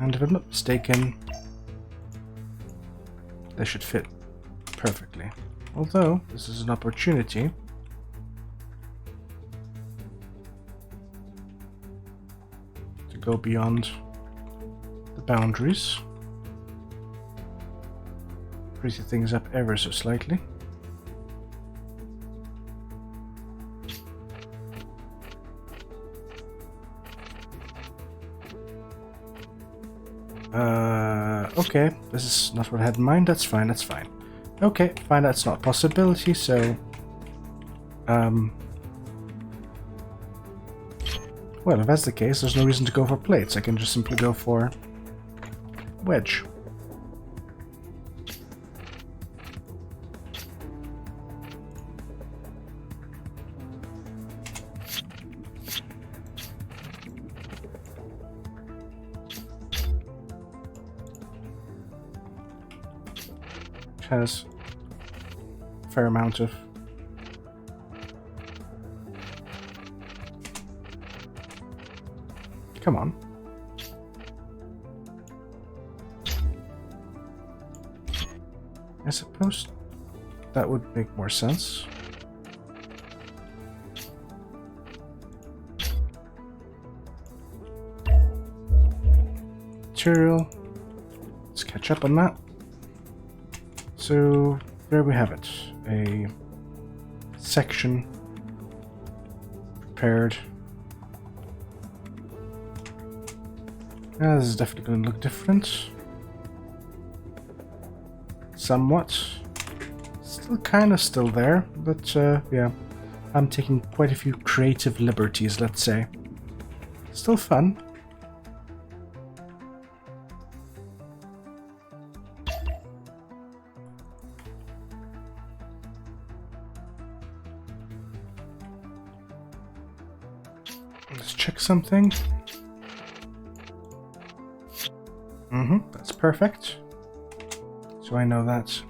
And if I'm not mistaken, they should fit perfectly. Although, this is an opportunity to go beyond the boundaries. Pretty things up ever so slightly. Okay, this is not what I had in mind. That's fine, that's fine. Okay, fine, that's not a possibility, so... Well, if that's the case, there's no reason to go for plates. I can just simply go for wedge. Has a fair amount of come on. I suppose that would make more sense. Material. Let's catch up on that. So there we have it. A section prepared. This is definitely going to look different. Somewhat. Still kind of still there, but yeah. I'm taking quite a few creative liberties, let's say. Still fun. Let's check something. That's perfect. So I know that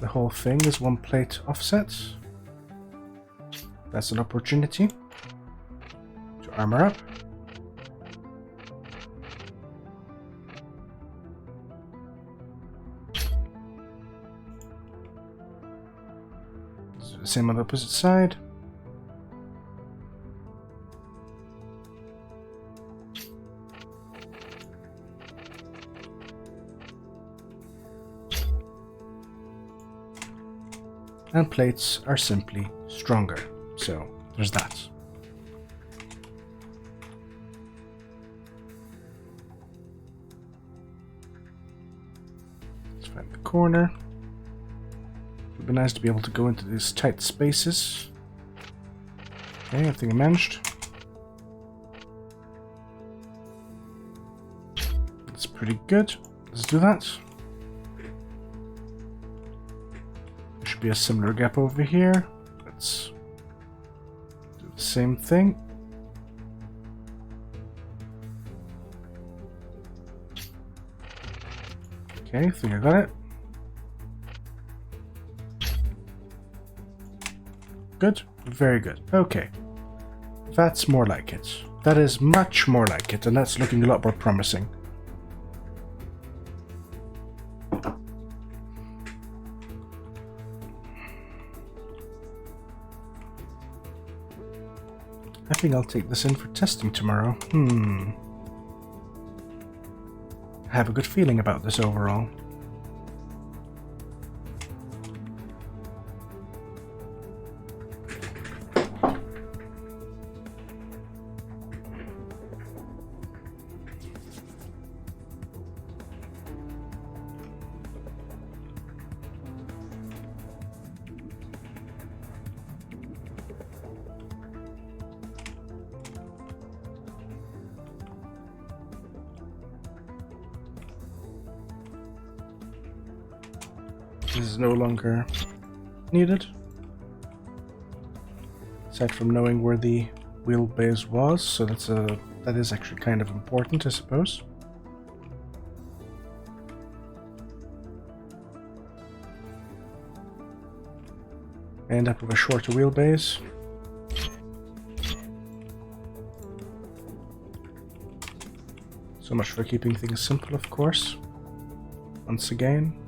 the whole thing is one plate offset. That's an opportunity to armor up. So the same on the opposite side. And plates are simply stronger. So there's that. Let's find the corner. It would be nice to be able to go into these tight spaces. Okay, I think I managed. That's pretty good. Let's do that. Be a similar gap over here. Let's do the same thing. Okay, I think I got it. Good, very good. Okay, that's more like it. That is much more like it, and that's looking a lot more promising. I think I'll take this in for testing tomorrow. I have a good feeling about this overall. This is no longer needed. Aside from knowing where the wheelbase was, so that is actually kind of important, I suppose. End up with a shorter wheelbase. So much for keeping things simple, of course. Once again.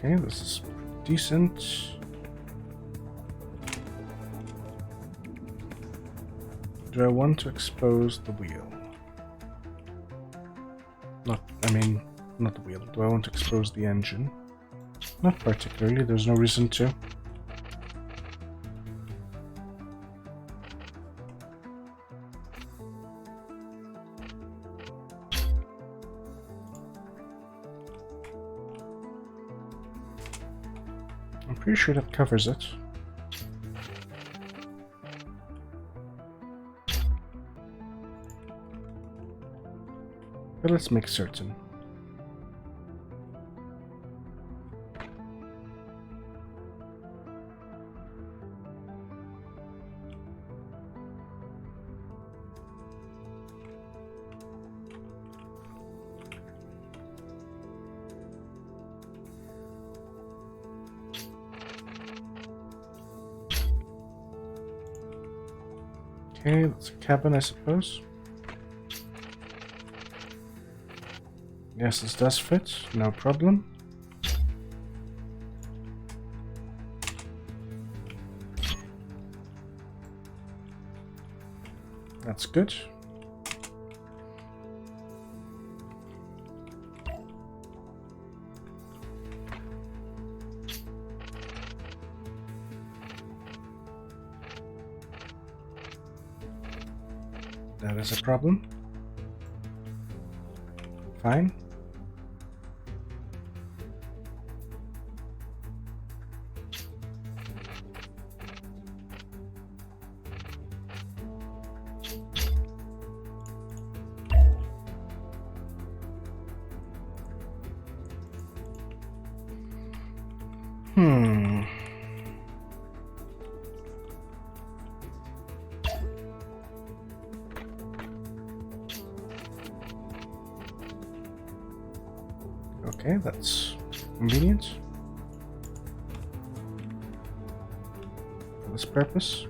Okay, this is decent. Do I want to expose the wheel? Not the wheel. Do I want to expose the engine? Not particularly, there's no reason to. I'm pretty sure that covers it. But let's make certain. Okay, that's a cabin, I suppose. Yes, this does fit, no problem. That's good. That is a problem. Fine. Okay, that's convenient for this purpose.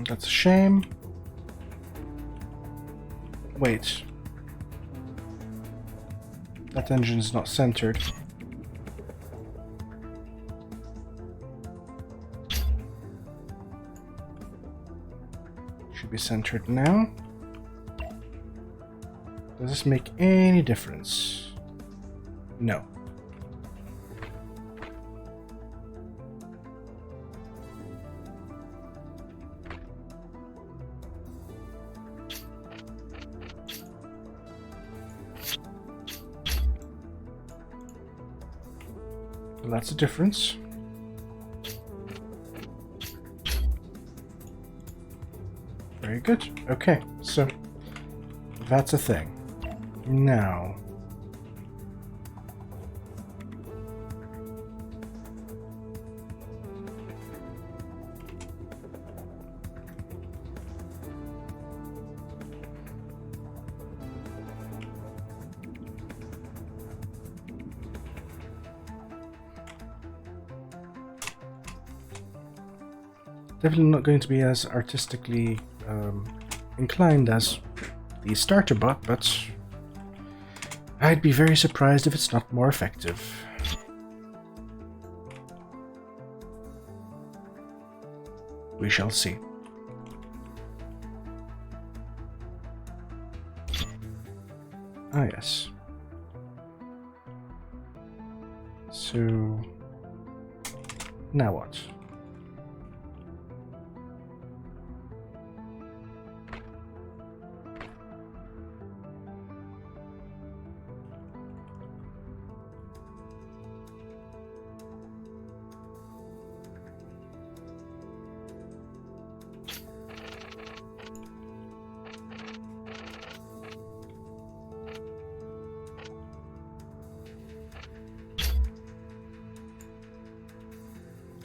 That's a shame. Wait. That engine's not centered. Should be centered now. Does this make any difference? No. Well, that's a difference. Very good. Okay, so that's a thing. Now, definitely not going to be as artistically inclined as the starter bot, but I'd be very surprised if it's not more effective. We shall see. Ah, yes. So, now what?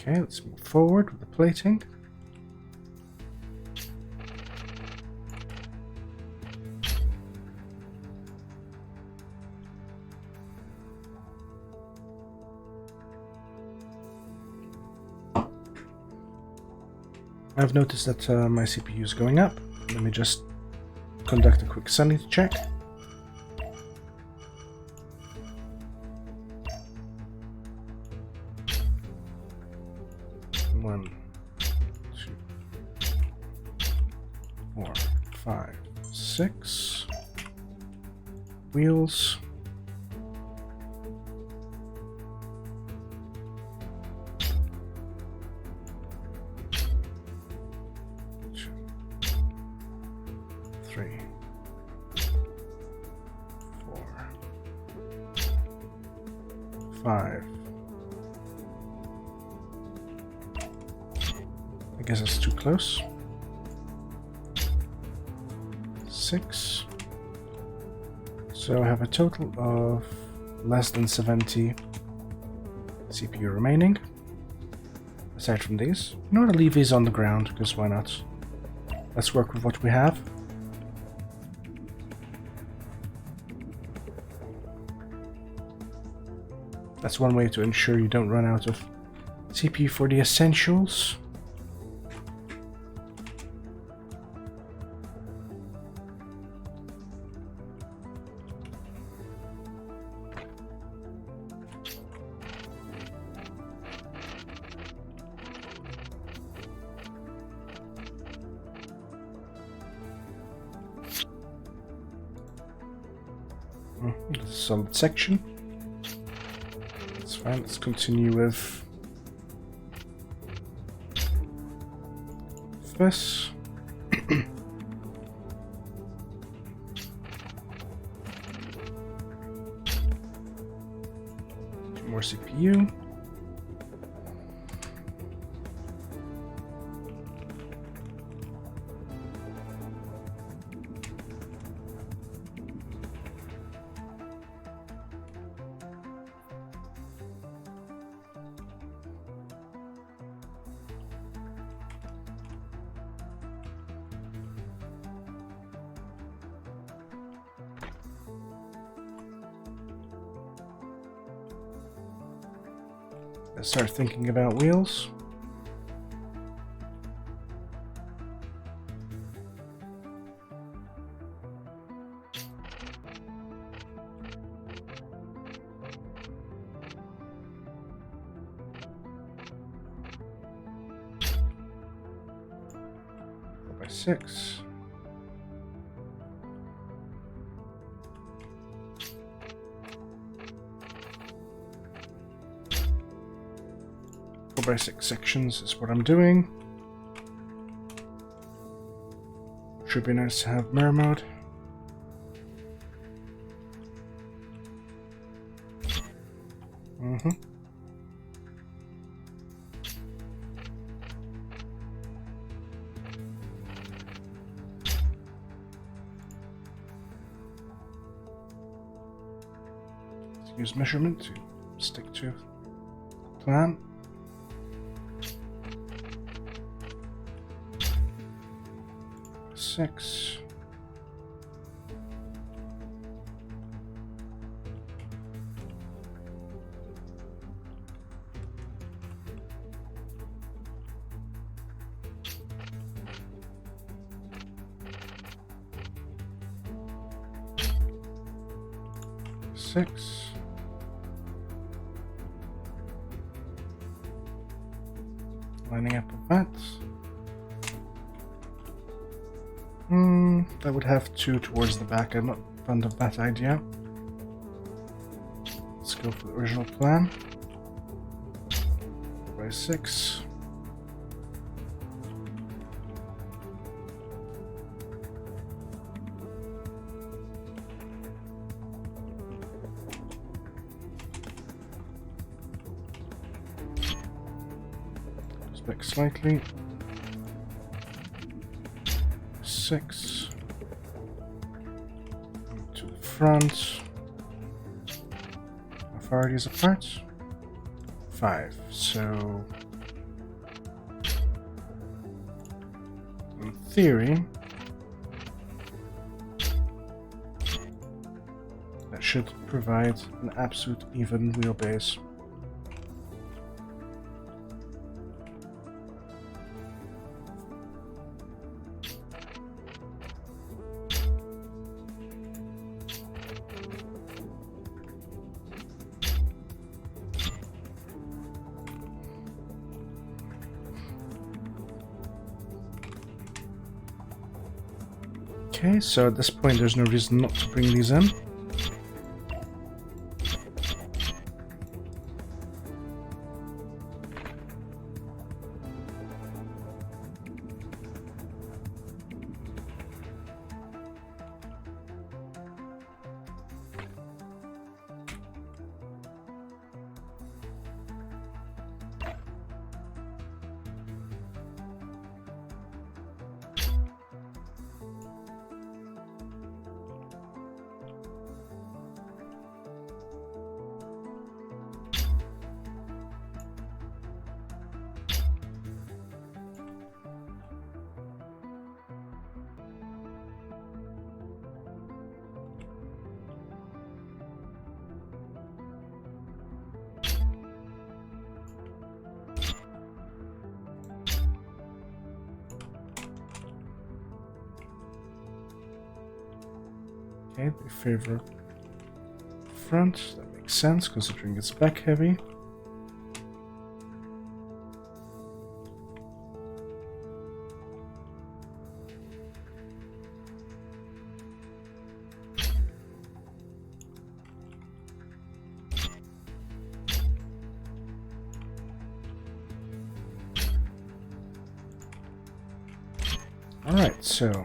Okay, let's move forward with the plating. I've noticed that my CPU is going up. Let me just conduct a quick sanity check. One, two, 4, 5, 6 wheels. Three, 4, 5. I guess that's too close. 6. So I have a total of less than 70 CPU remaining. Aside from these. You know what, I'll leave these on the ground, because why not? Let's work with what we have. That's one way to ensure you don't run out of CPU for the essentials. That's a solid section. That's fine, let's continue with this. Two more CPU. Let's start thinking about wheels. By 6. By 6 sections is what I'm doing. Should be nice to have mirror mode. Let's use measurement to stick to plan. 6. Lining up with that. I would have 2 towards the back. I'm not fond of that idea. Let's go for the original plan. By 6. Goes back slightly. 6. To the front. How far are these apart? 5. So, in theory, that should provide an absolute even wheelbase. Okay, so at this point there's no reason not to bring these in. Okay, they favor front. That makes sense considering it's back heavy. Alright, so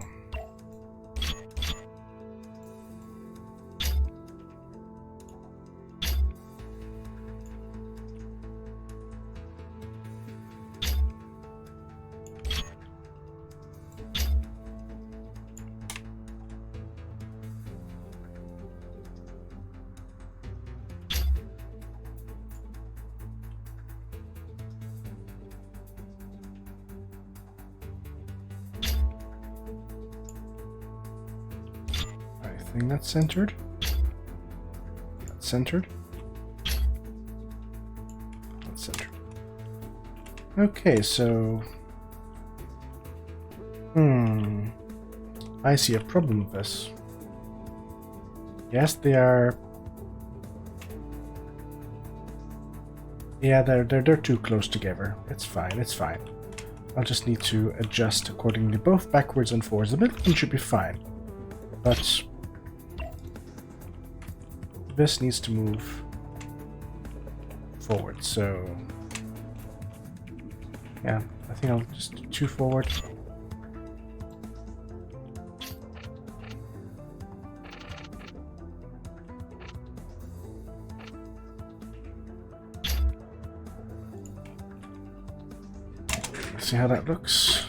I think that's centered. That's centered. That's centered. Okay, so I see a problem with this. Yes, they are. Yeah, they're too close together. It's fine. It's fine. I'll just need to adjust accordingly, both backwards and forwards. The middle one should be fine, but this needs to move forward. So yeah, I think I'll just do 2 forward. See how that looks.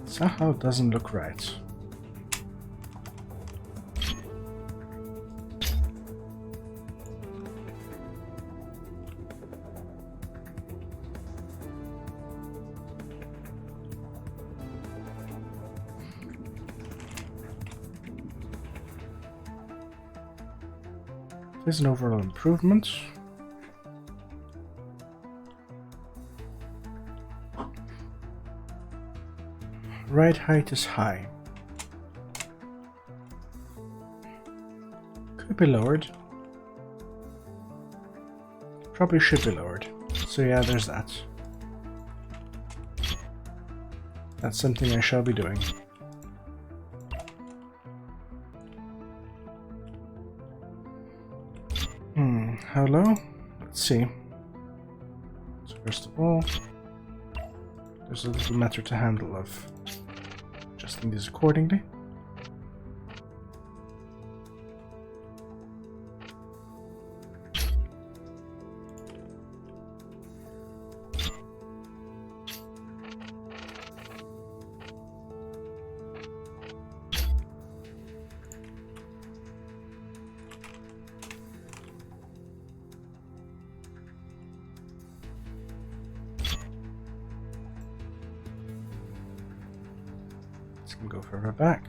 Somehow it doesn't look right. There's an overall improvement. Ride height is high. Could be lowered. Probably should be lowered. So yeah, there's that. That's something I shall be doing. How low? Let's see. So first of all, there's a little matter to handle of adjusting these accordingly. Can go further back.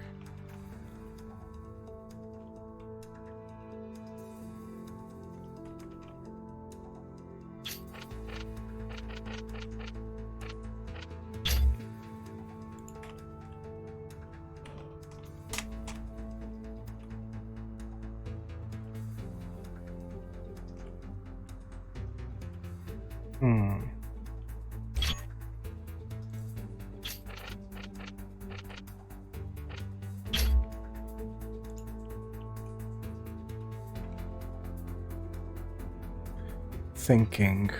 Thinking.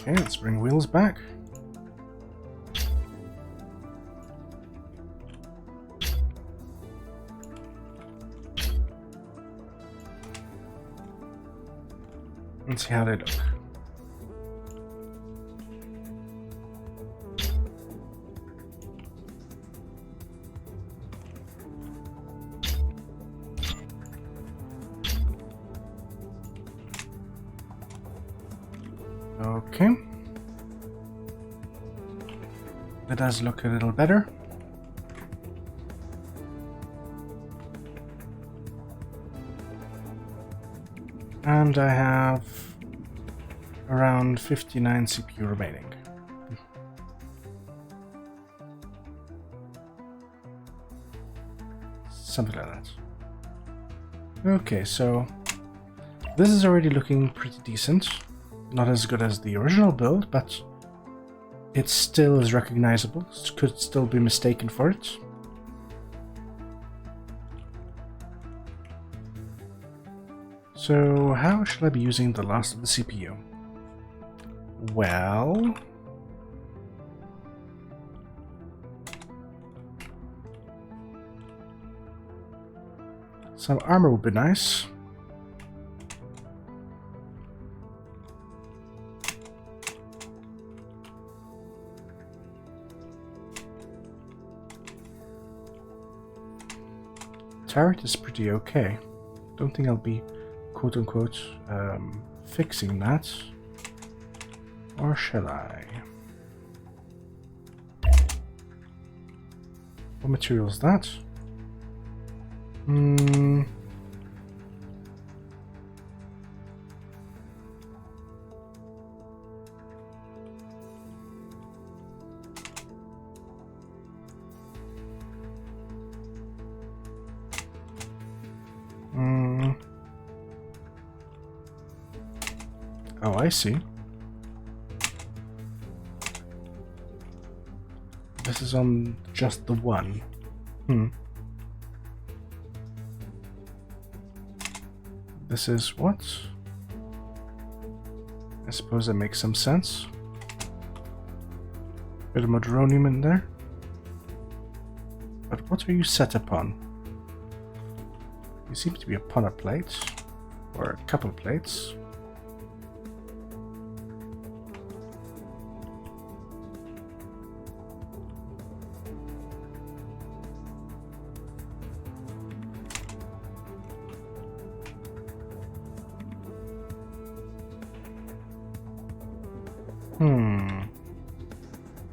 Okay, let's bring wheels back. Let's see how they look. Okay. That does look a little better. And I have around 59 CPU remaining. Something like that. Okay, so this is already looking pretty decent. Not as good as the original build, but it still is recognizable. It could still be mistaken for it. So how should I be using the last of the CPU? Well, some armor would be nice. Turret is pretty okay. Don't think I'll be quote-unquote fixing that. Or shall I? What material is that? Oh, I see. This is on just the one. This is what? I suppose that makes some sense. Bit of modronium in there. But what are you set upon? You seem to be upon a plate. Or a couple plates.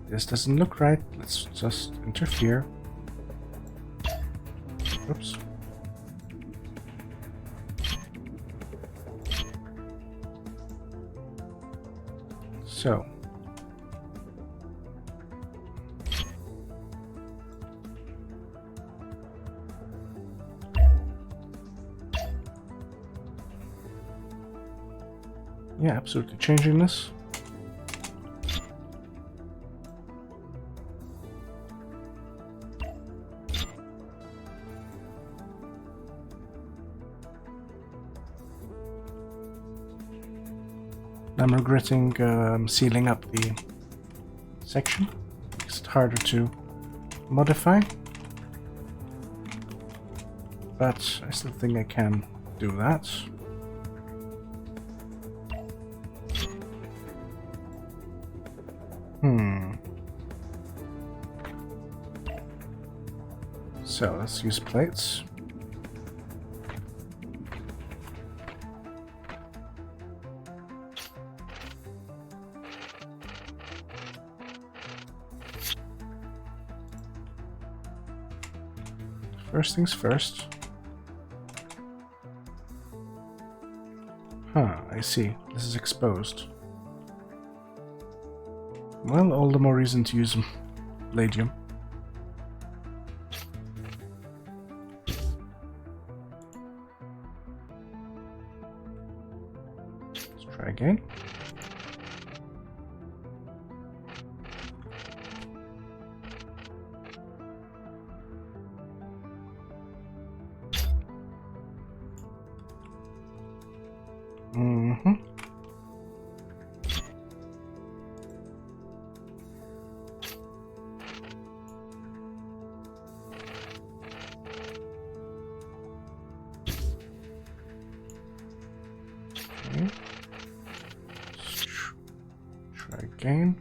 This doesn't look right. Let's just interfere. Oops. So. Yeah, absolutely changing this. I'm regretting sealing up the section. Makes it harder to modify. But I still think I can do that. So let's use plates. First things first. Huh, I see. This is exposed. Well, all the more reason to use Ladium. Let's try again. again.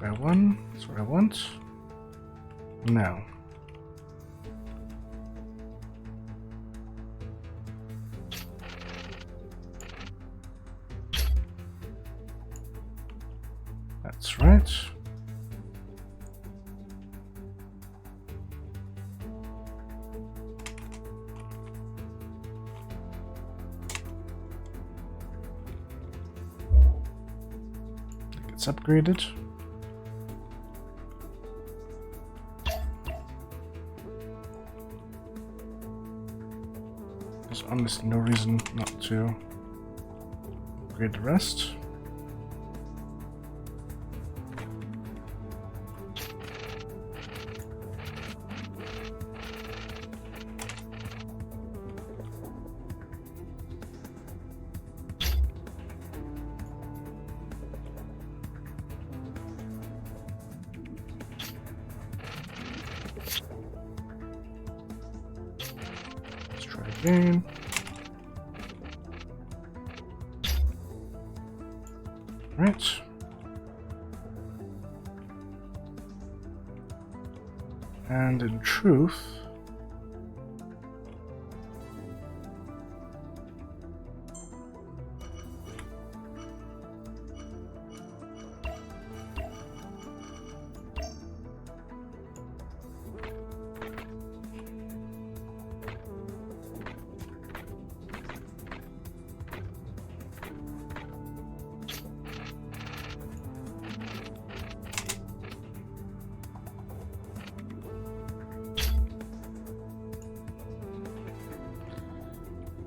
By 1, that's what I want. No. That's right. It gets upgraded. There's honestly no reason not to upgrade the rest. Again. Right. And in truth,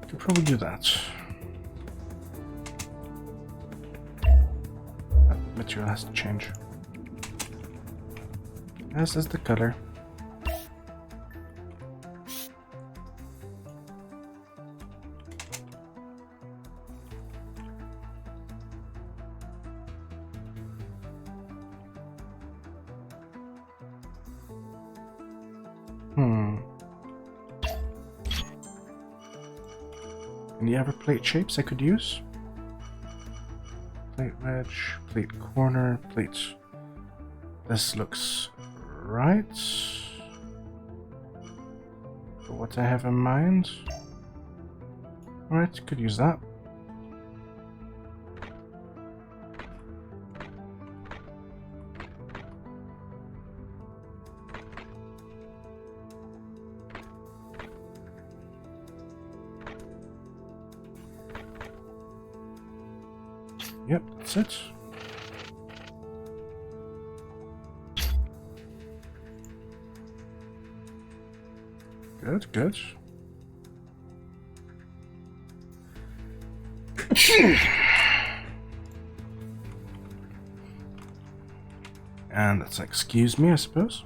could probably do that. That material has to change. As does the color. Any other plate shapes I could use? Plate wedge, plate corner, plate. This looks right. For what I have in mind. Alright, could use that. Yep, that's it. Good, good. And that's like, excuse me, I suppose.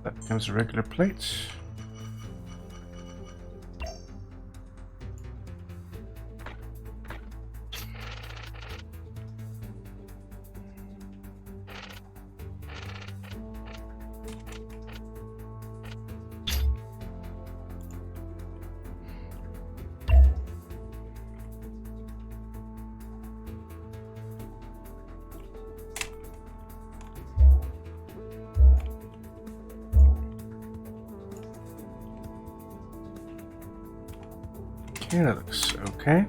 That becomes a regular plate. Okay, that looks okay.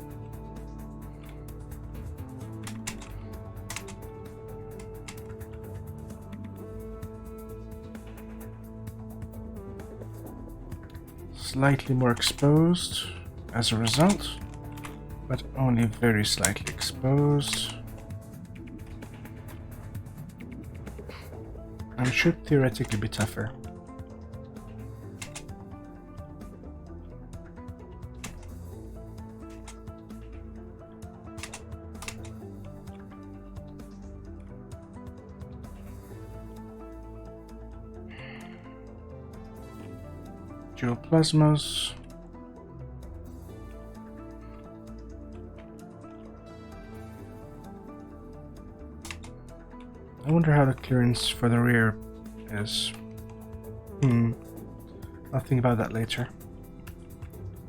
Slightly more exposed as a result, but only very slightly exposed. And should theoretically be tougher. Dual plasmas. I wonder how the clearance for the rear is. I'll think about that later.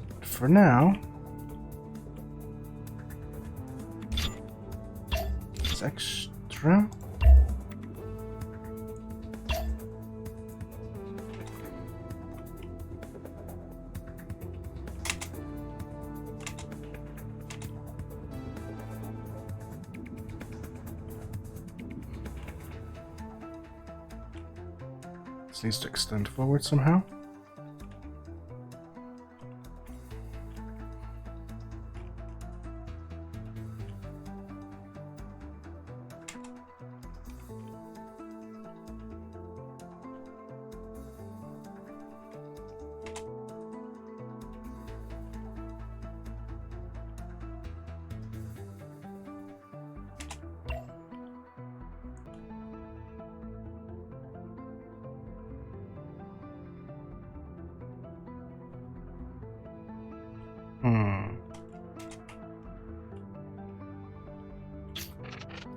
But for now, it's extra. This needs to extend forward somehow.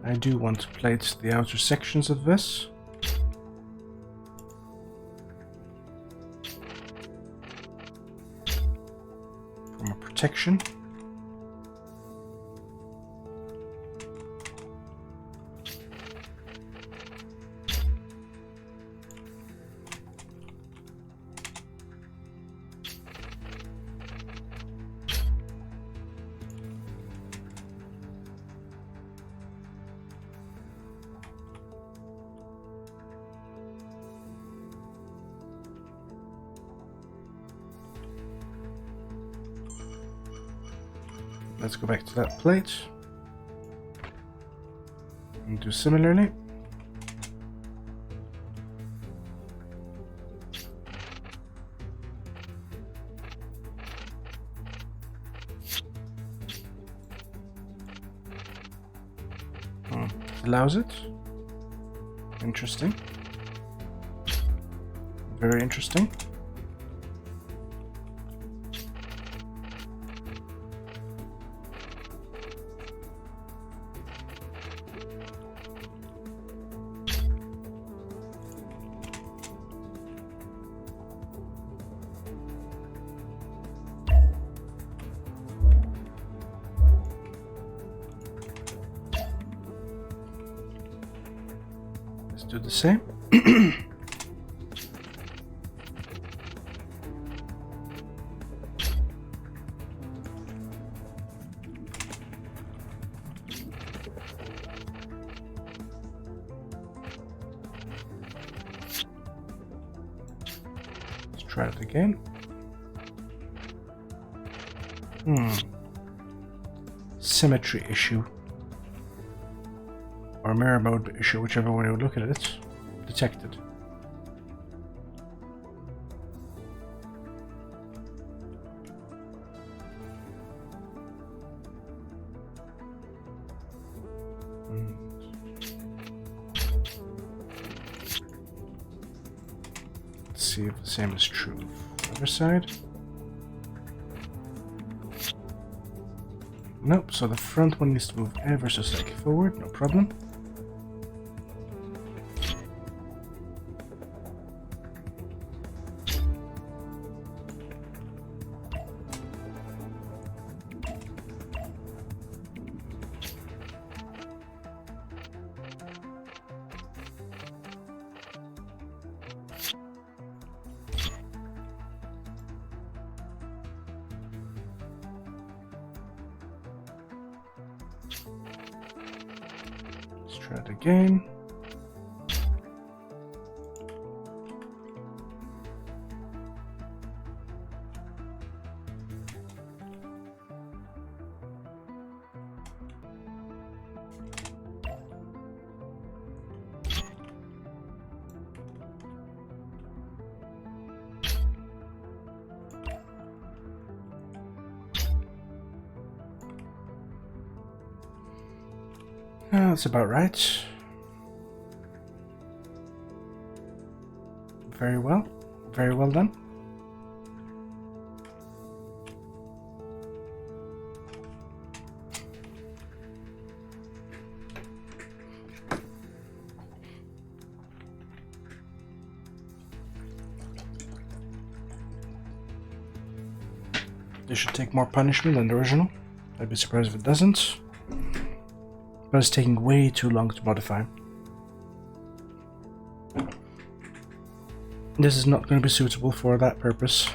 I do want to plate the outer sections of this. From a protection. Let's go back to that plate and do similarly. Allows it. Interesting. Very interesting. Do the same. Let's try it again. Symmetry issue. Or mirror mode issue, whichever way you look at it, detected. Let's see if the same is true of the other side. Nope, so the front one needs to move ever so slightly forward, no problem. Let's try it again. That's about right. Very well. Very well done. This should take more punishment than the original. I'd be surprised if it doesn't. But it's taking way too long to modify. This is not going to be suitable for that purpose.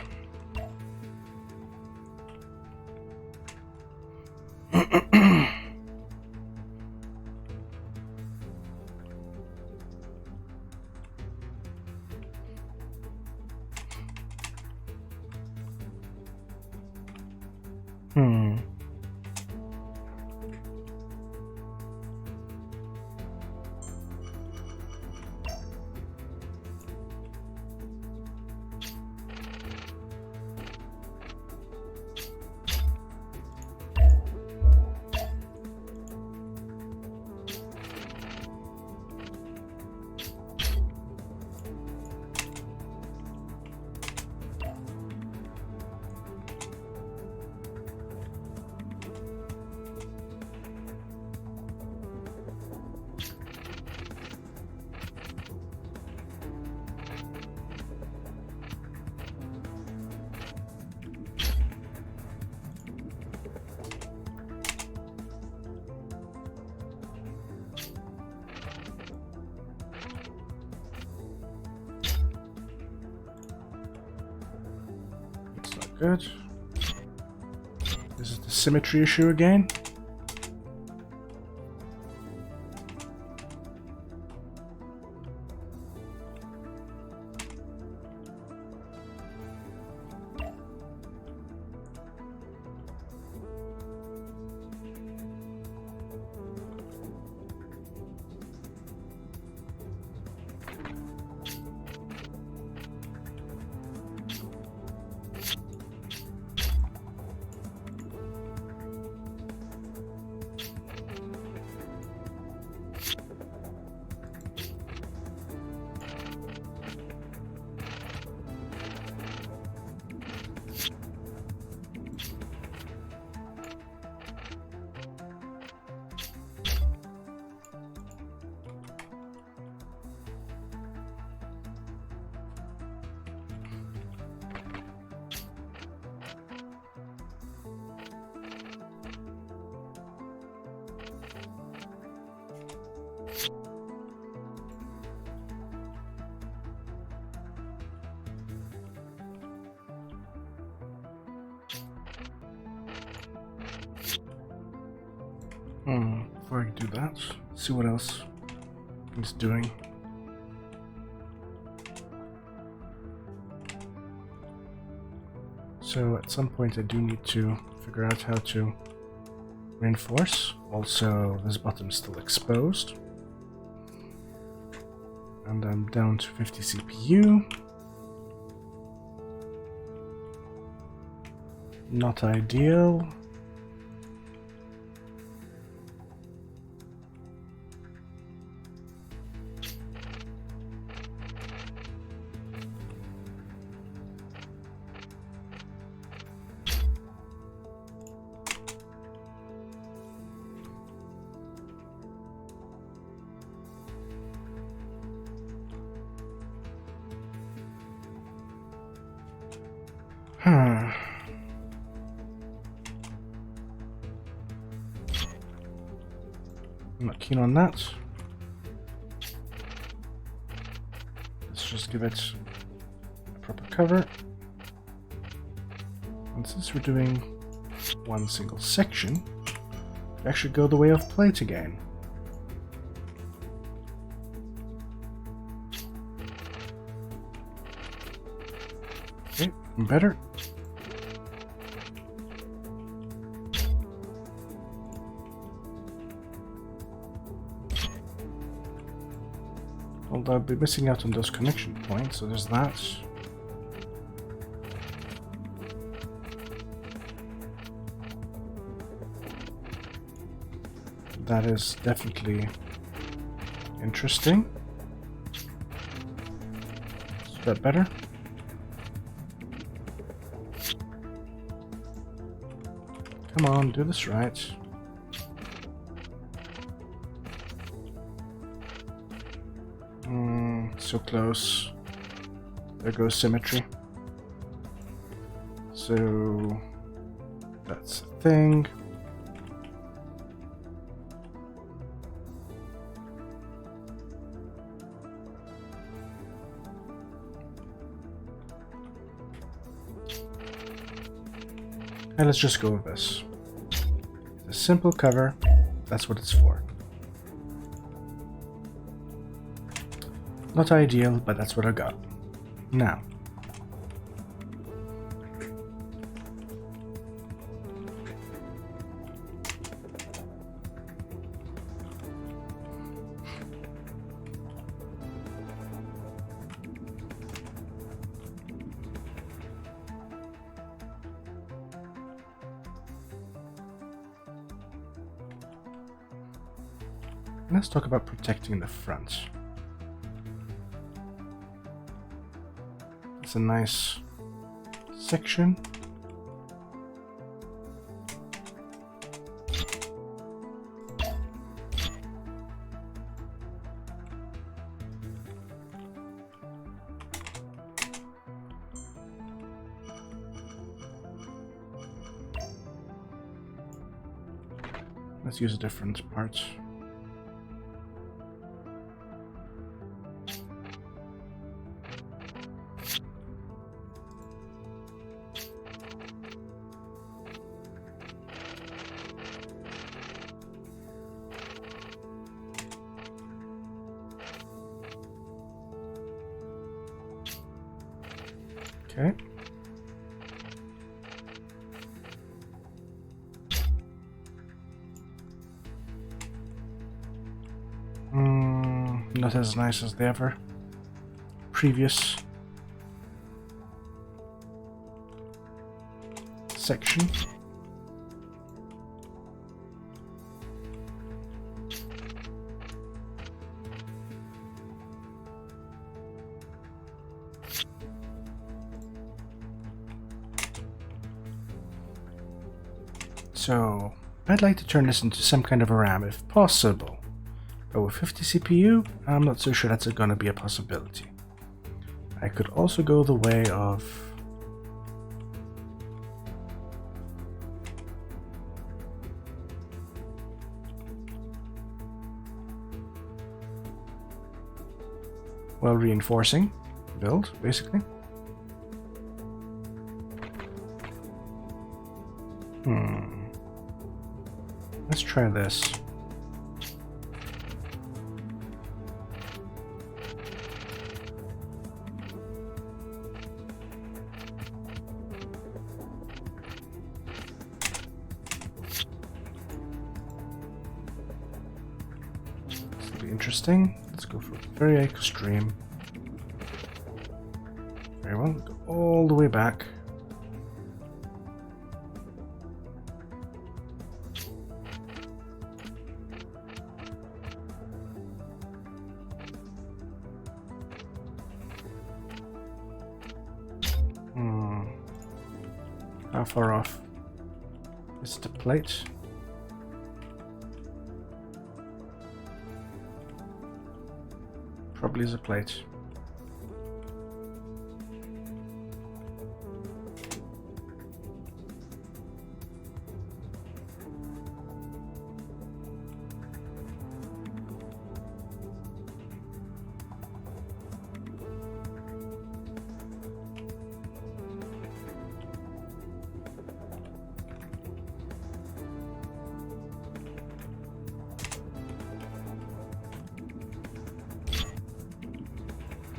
Good. This is the symmetry issue again. Before I do that, see what else he's doing. So at some point I do need to figure out how to reinforce. Also, this bottom's still exposed. And I'm down to 50 CPU. Not ideal. I'm not keen on that. Let's just give it a proper cover. And since we're doing one single section, we actually go the way of plate again. Okay, better. Although I'll be missing out on those connection points, so there's that. That is definitely interesting. Is that better? Come on, do this right. So close. There goes symmetry. So That's the thing. And let's just go with this. It's a simple cover. That's what it's for. Not ideal, but that's what I got. Now. Let's talk about protecting the front. It's a nice section. Let's use a different part. Okay. Not as nice as the ever previous section. So I'd like to turn this into some kind of a RAM if possible. But with 50 CPU, I'm not so sure that's gonna be a possibility. I could also go the way of well, reinforcing build, basically. Let's try this. This will be interesting. Let's go for very extreme. Very well, go all the way back. How far off is the plate? Probably is a plate.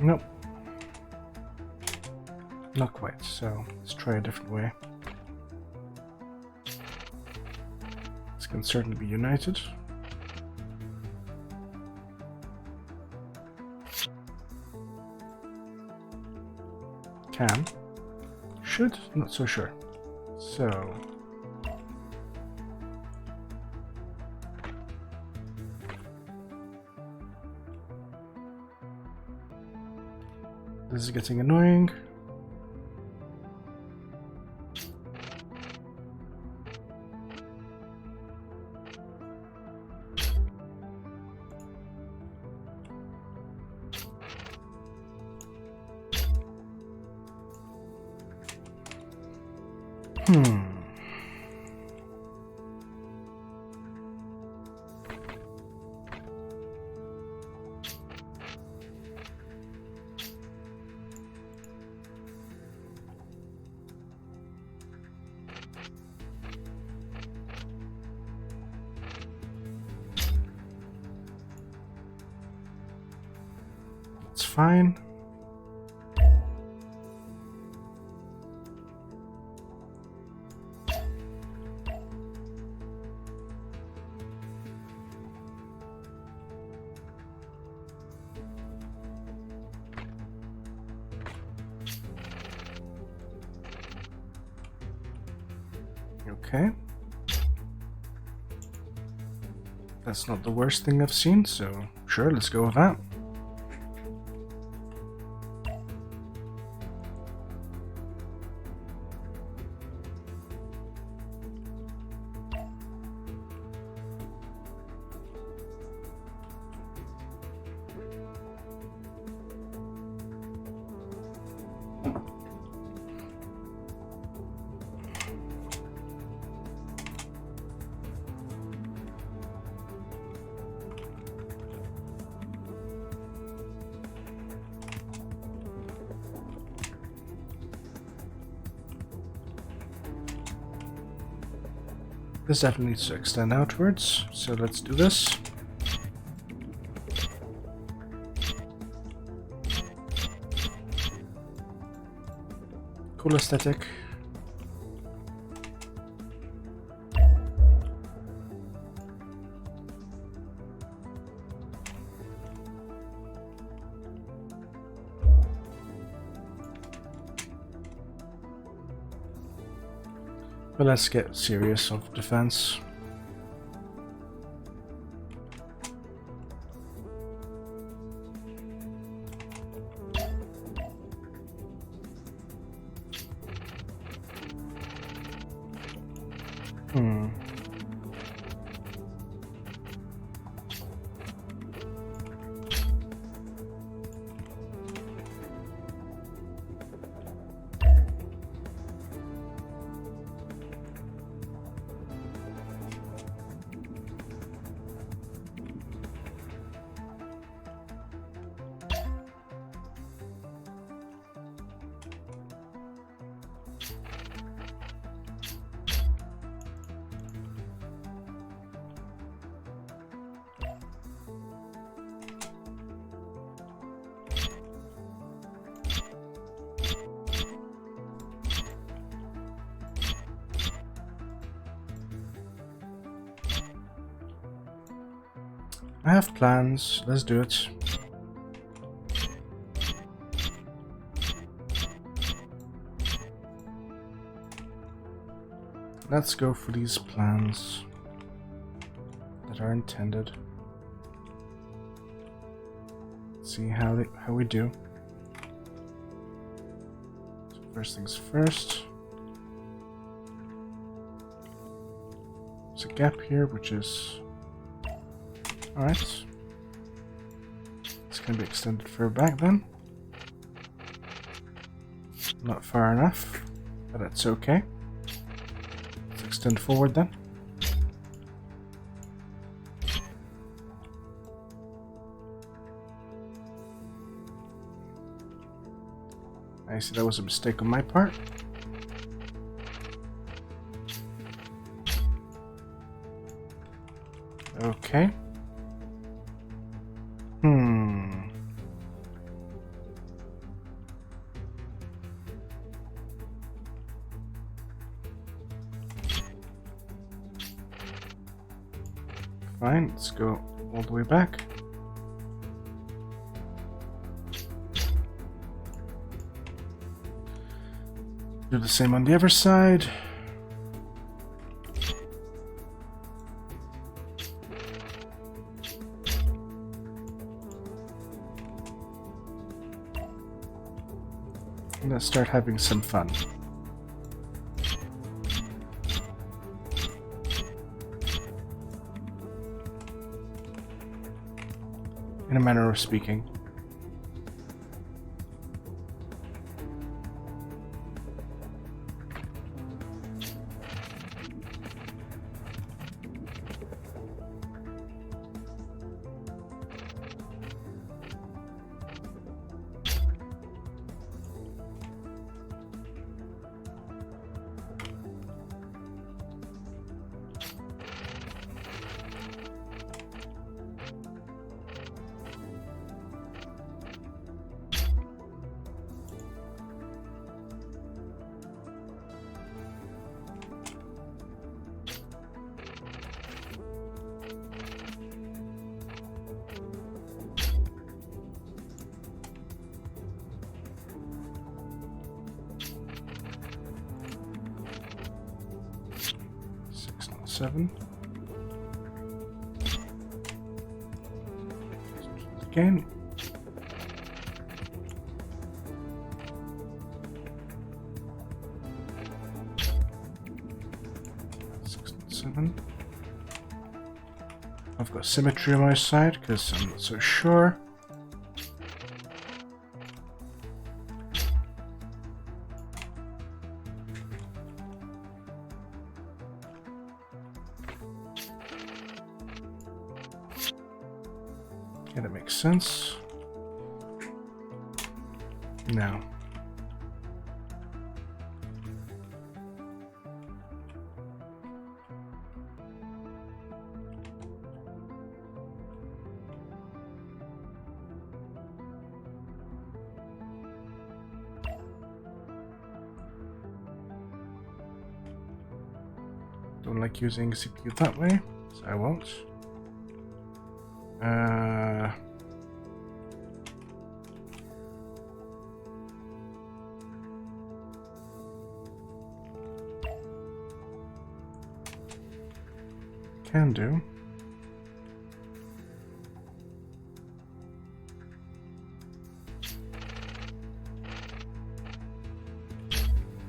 Nope. Not quite, so let's try a different way. This can certainly be united. Can. Should. Not so sure. So... this is getting annoying. It's fine. Okay. That's not the worst thing I've seen, so sure, let's go with that. This definitely needs to extend outwards, so let's do this. Cool aesthetic. But let's get serious of defense. I have plans, let's do it. Let's go for these plans that are intended. See how we do. So first things first. There's a gap here, which is alright. It's gonna be extended further back then. Not far enough, but that's okay. Let's extend forward then. I see that was a mistake on my part. Okay. Fine, let's go all the way back. Do the same on the other side. Let's start having some fun. In a manner of speaking. 7. Again. 7. I've got symmetry on my side because I'm not so sure. Okay, that makes sense. Now. Don't like using CPU that way, so I won't. Can do.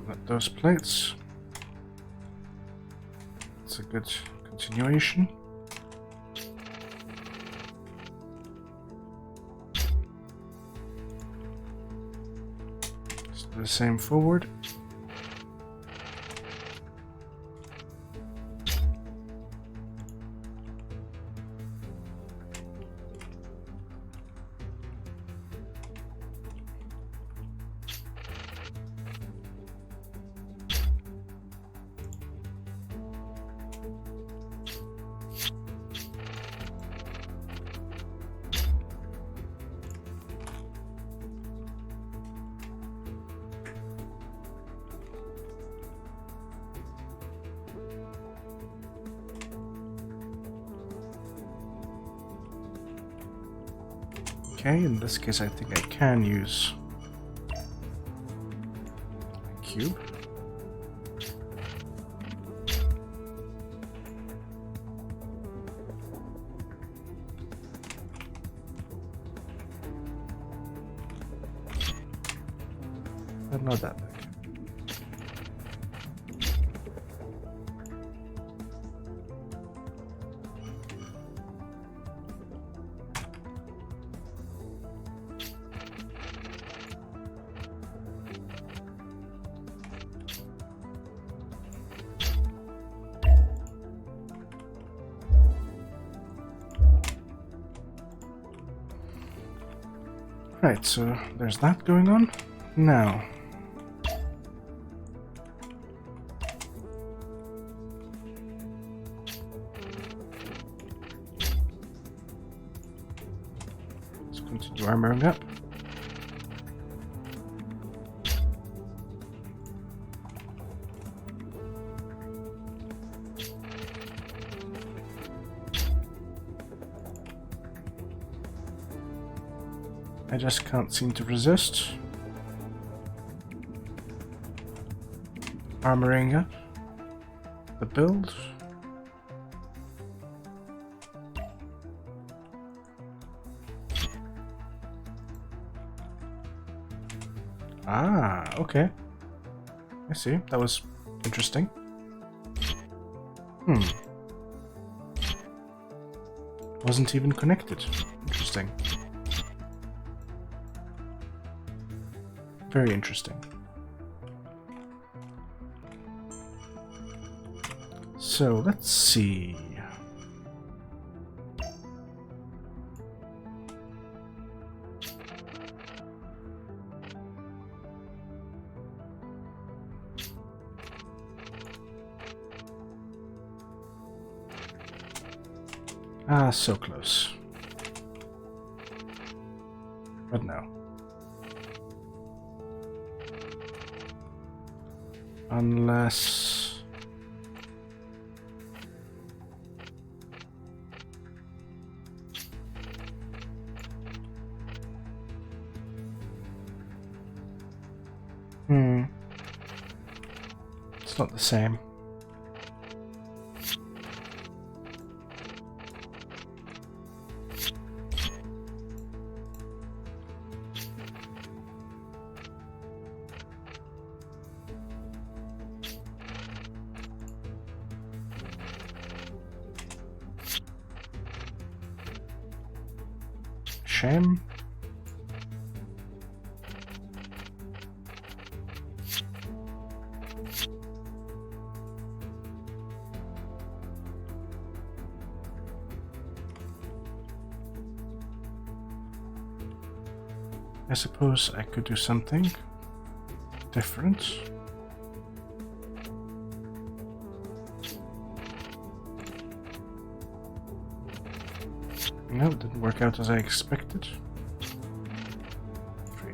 Let those plates. It's a good continuation. Just do the same forward. Okay, in this case I think I can use a cube. But not that big. Right, so there's that going on. Now, let's continue armoring up. I just can't seem to resist. Armoring up the build. Ah, okay. I see. That was interesting. Wasn't even connected. Interesting. Very interesting. So let's see. Ah, so close. But no. Unless... It's not the same. shame. I suppose I could do something different. No, it didn't work out as I expected. 3.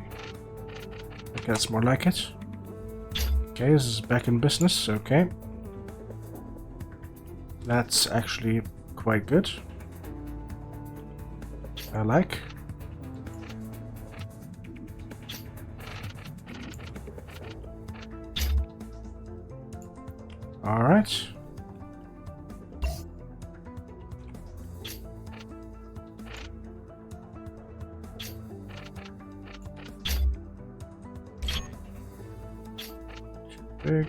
Okay, that's more like it. Okay, this is back in business, okay. That's actually quite good. I like. All right. Too big.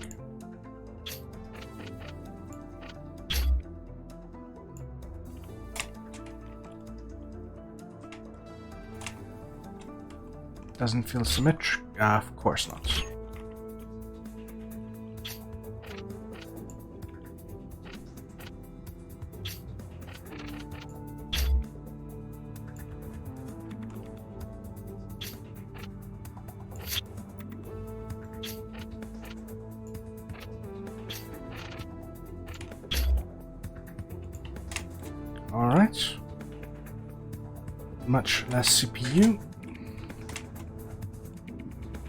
Doesn't feel symmetric. Of course not. Alright. Much less CPU.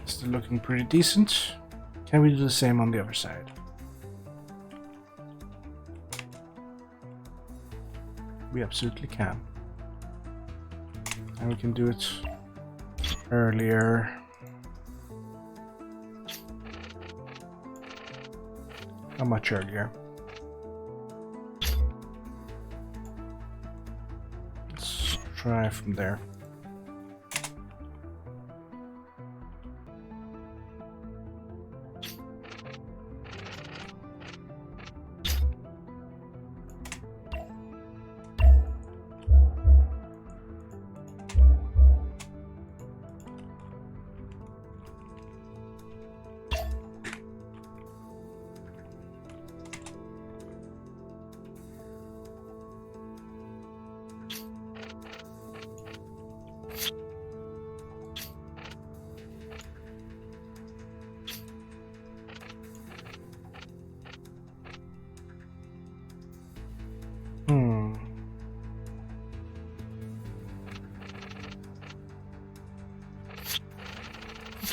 Still looking pretty decent. Can we do the same on the other side? We absolutely can. And we can do it earlier. How much earlier? Let's try from there.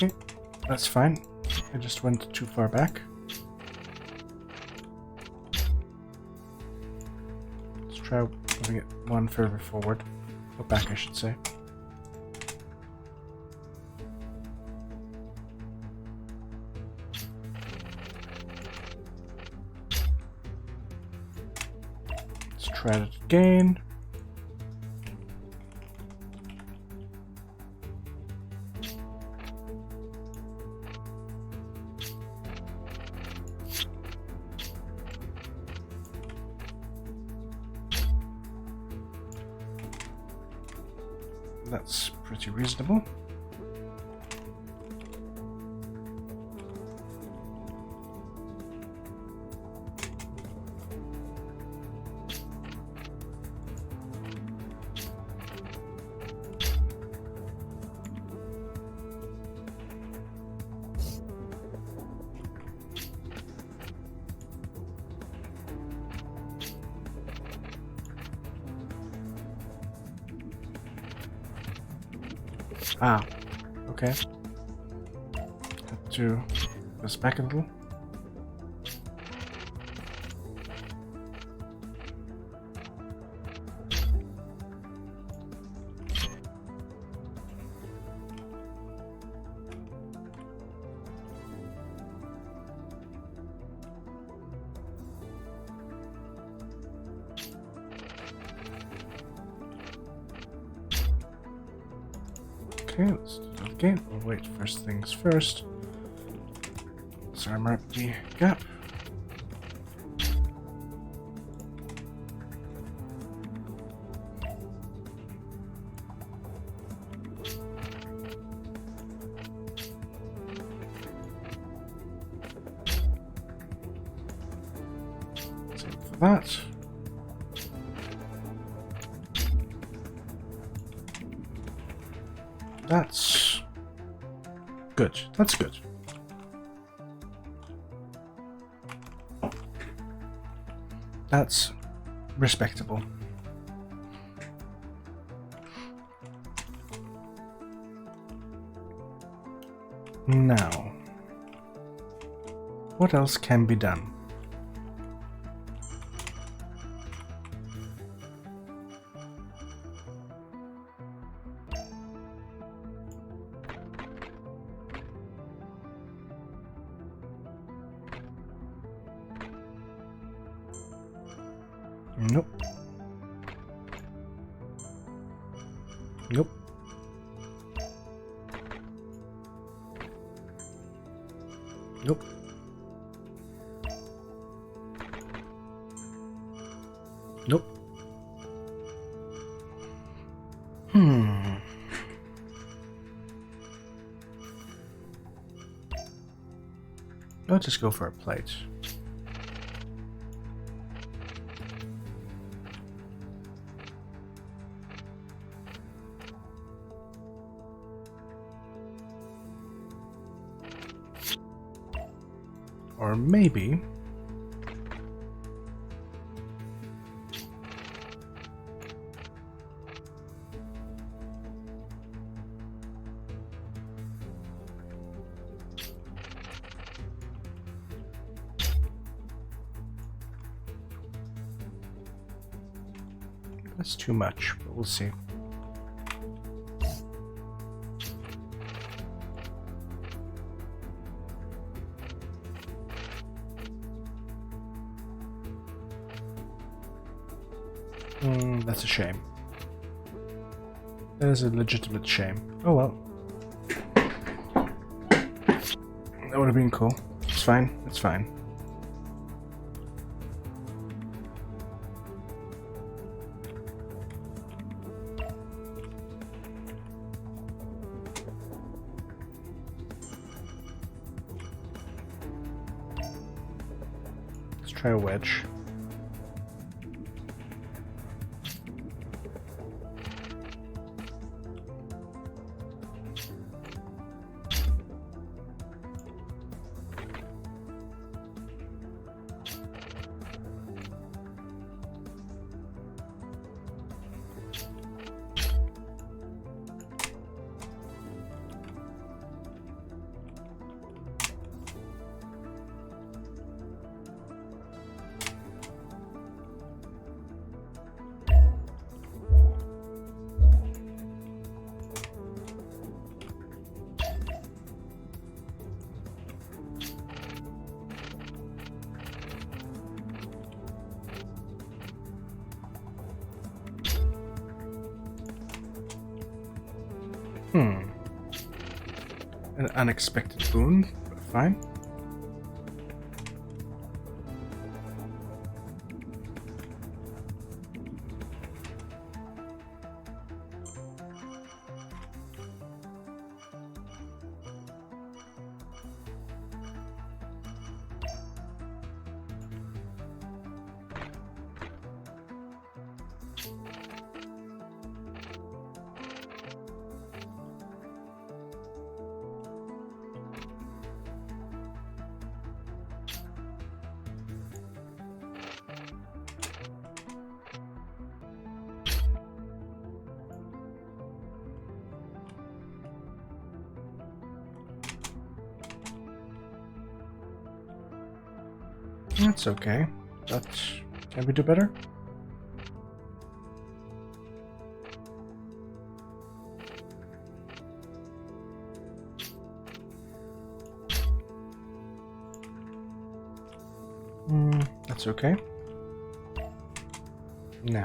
Okay, that's fine. I just went too far back. Let's try moving it one further forward. Or back, I should say. Let's try it again. That's pretty reasonable. Ah, okay. Have to go back a little. Okay, let's do that again. We'll wait, first things first. Let's armor up the gap. that. That's good. That's good. That's respectable. Now, what else can be done? Nope. Nope. Nope. Nope. I'll just go for a plate. Or maybe that's too much, but we'll see. That's a shame. That is a legitimate shame. Oh well. That would have been cool. It's fine. It's fine. Let's try a wedge. An unexpected boon, but fine. That's okay. But can we do better? That's okay. No.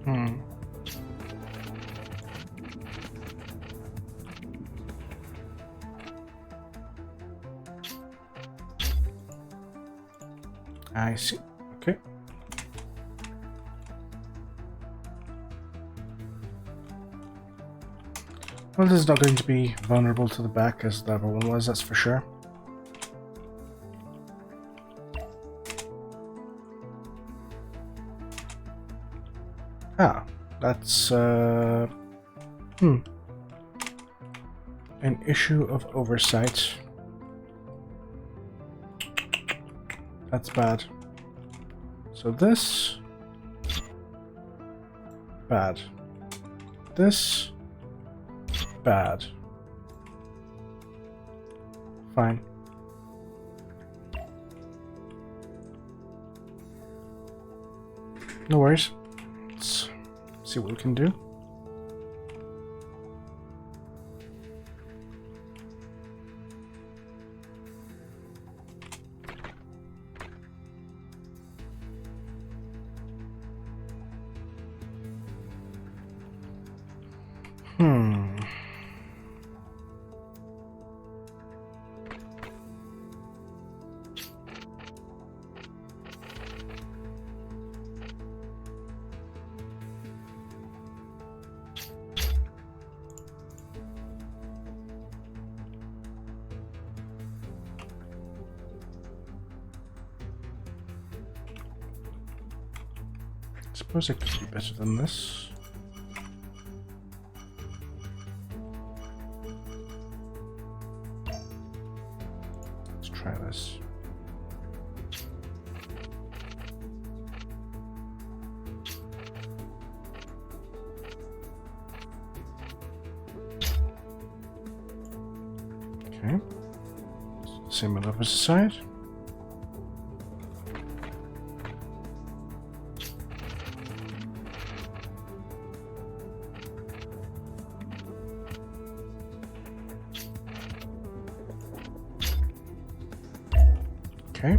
Hmm. I see. Okay. Well, this is not going to be vulnerable to the back as the other one was, that's for sure. Ah, that's an issue of oversight. That's bad. So this, bad. This, bad. Fine. No worries. Let's see what we can do. I suppose I could do better than this. Let's try this. Okay. Same on the opposite side. Okay.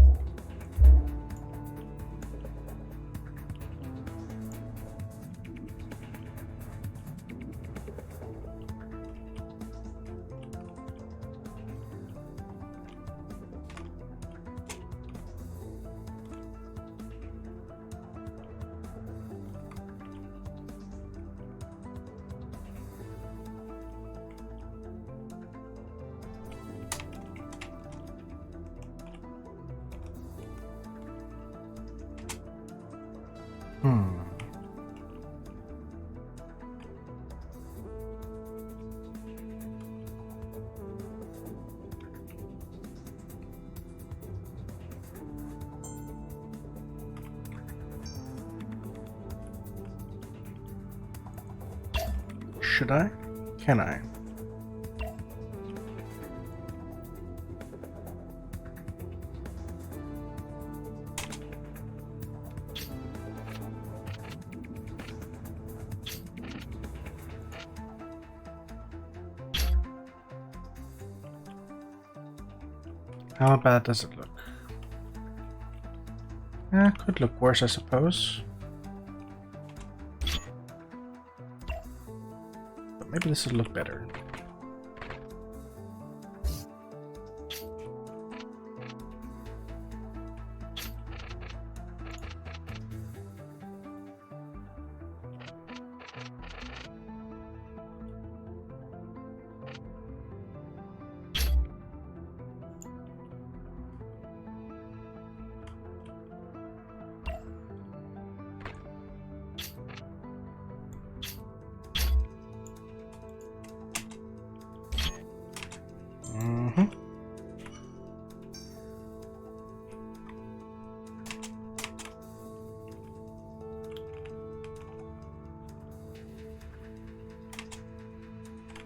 Should I? Can I? How bad does it look? Could look worse, I suppose. But maybe this would look better.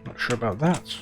Not sure about that.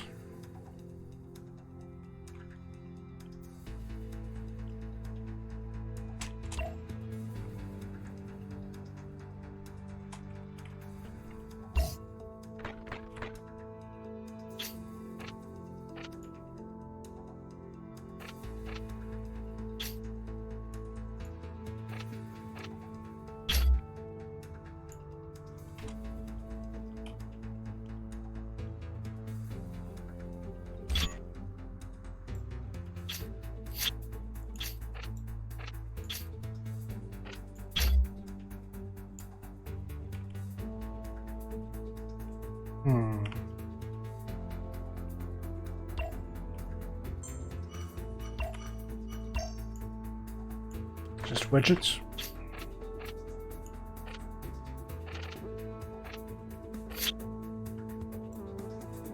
Just widgets.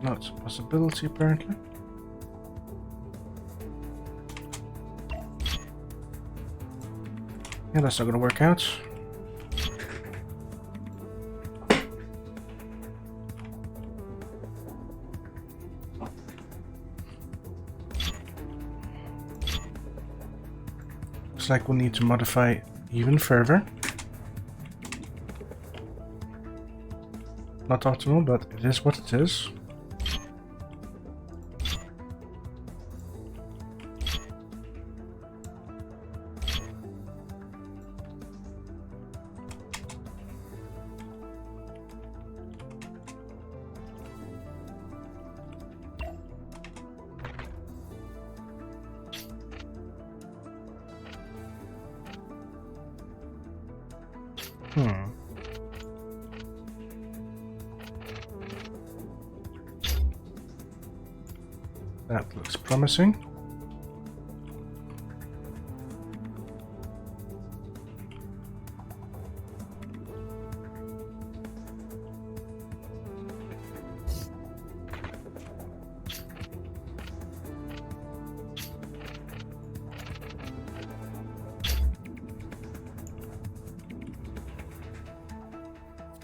Not a possibility, apparently. Yeah, that's not gonna work out. Looks like we'll need to modify even further. Not optimal, but it is what it is. That looks promising.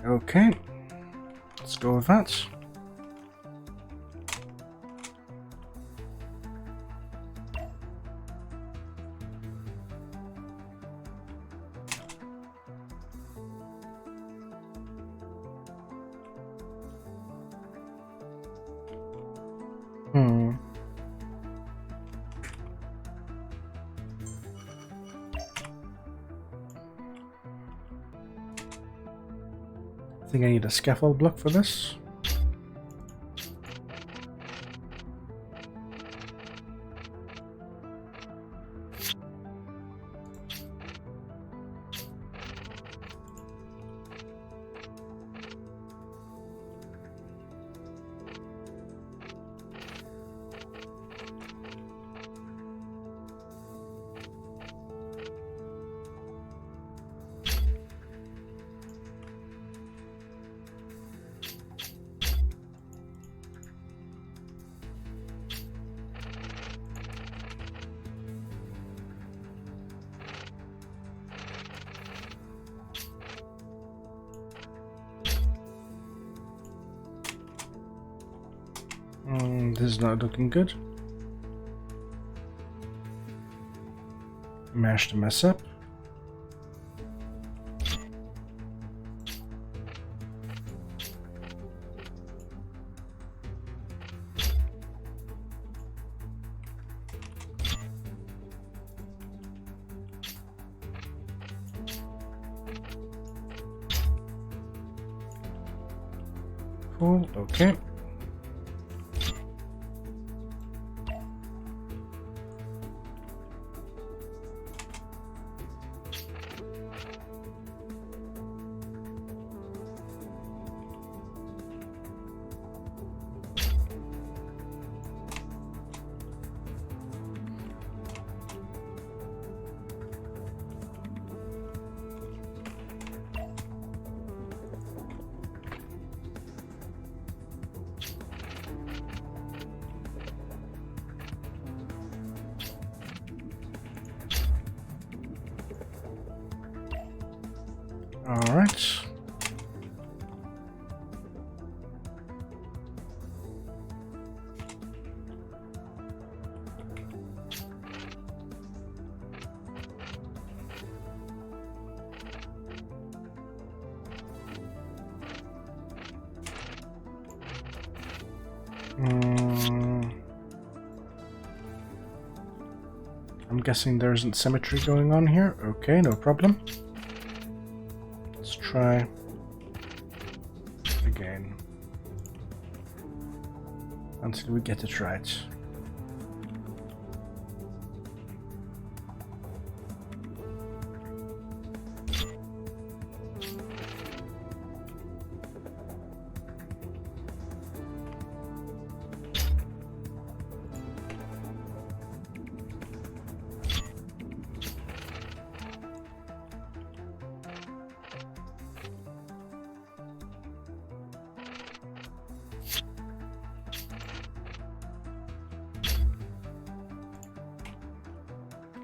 Okay, let's go with that. I think I need a scaffold block for this. This is not looking good. Managed to mess up. Cool, okay. All right. I'm guessing there isn't symmetry going on here. Okay, no problem. Let's try again until we get it right.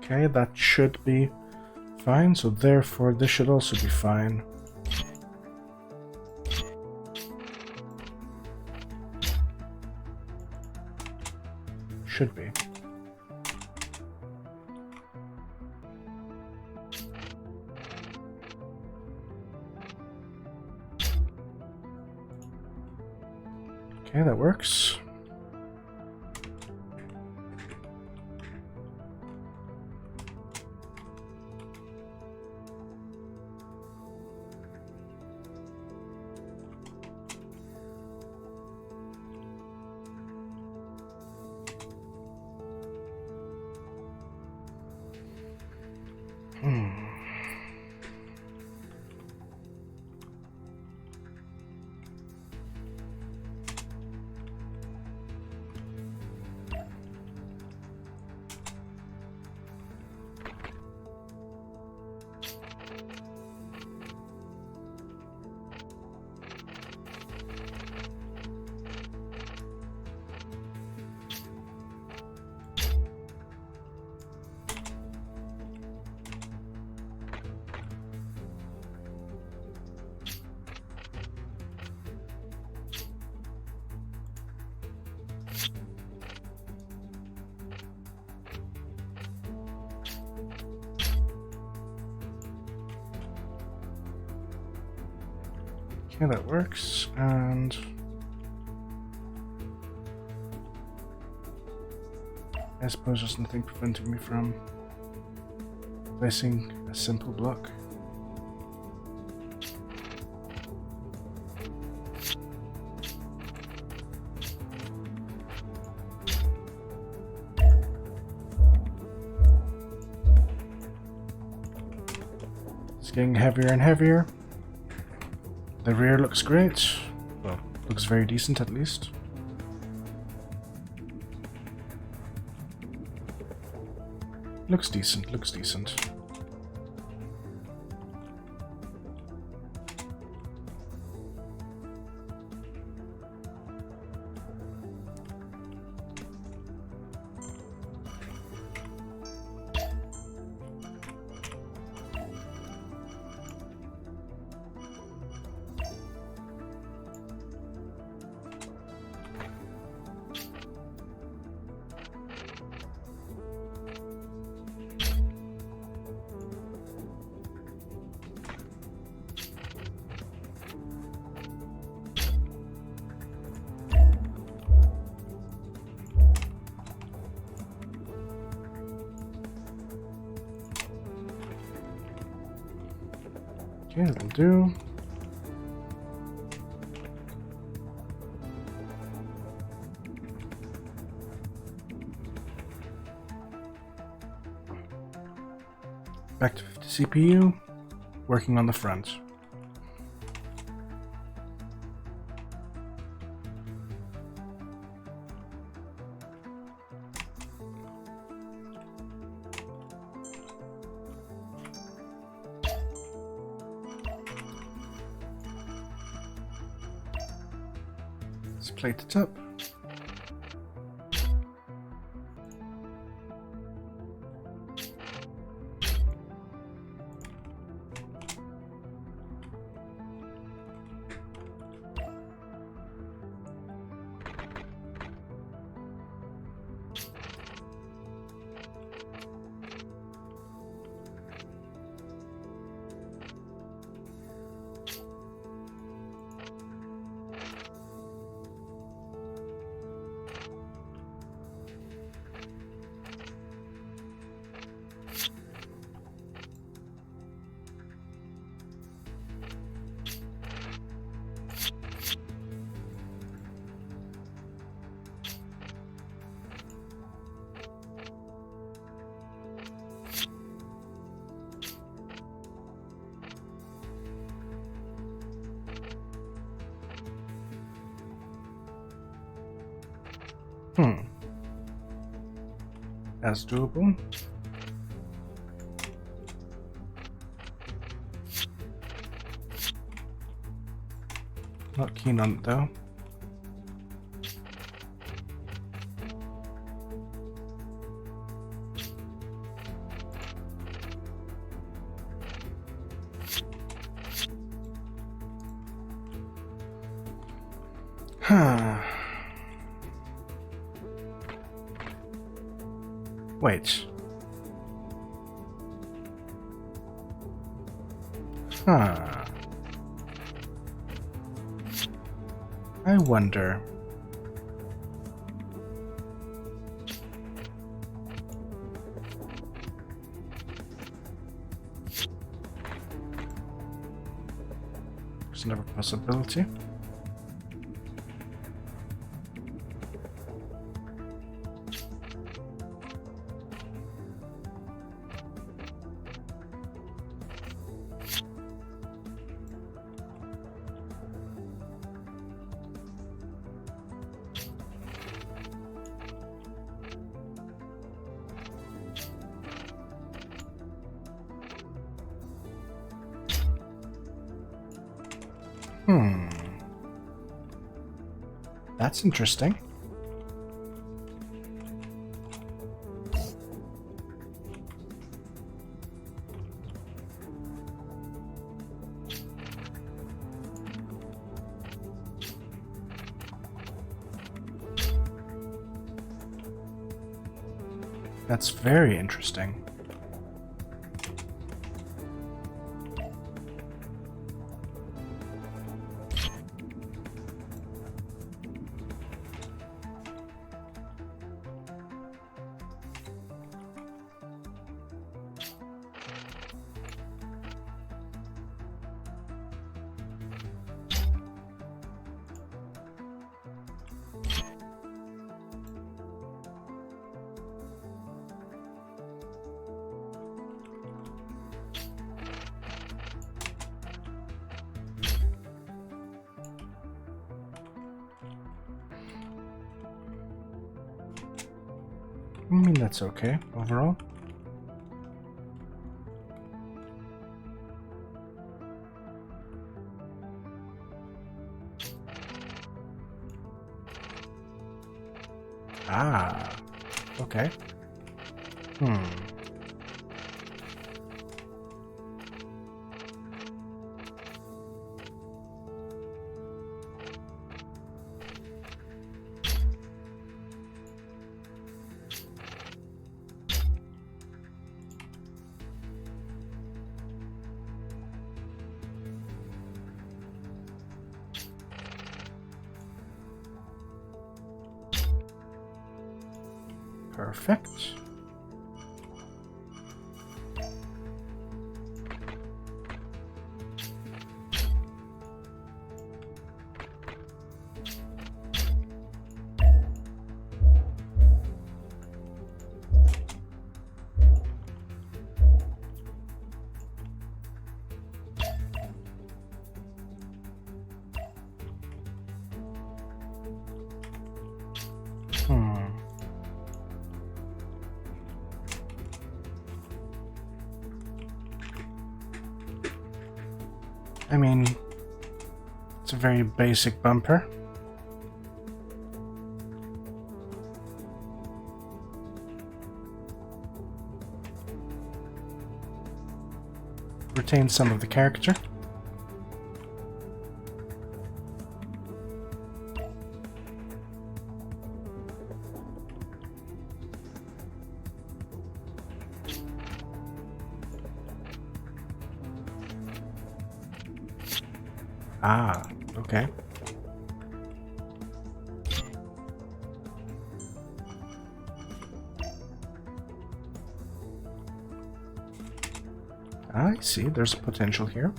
Okay, that should be fine, so therefore this should also be fine. Should be. Okay, that works. Okay, that works, and I suppose there's nothing preventing me from placing a simple block. It's getting heavier and heavier. The rear looks great. Well, looks very decent at least. Looks decent, looks decent. Okay, that'll do. Back to 50 CPU, working on the front. Let's plate it up. That's doable. Not keen on it though. Huh. Wait. Huh. I wonder. There's another possibility. That's interesting. That's very interesting. I mean, that's okay overall. Ah, okay. Perfect. I mean, it's a very basic bumper. Retain some of the character. Ah, okay. I see, there's potential here.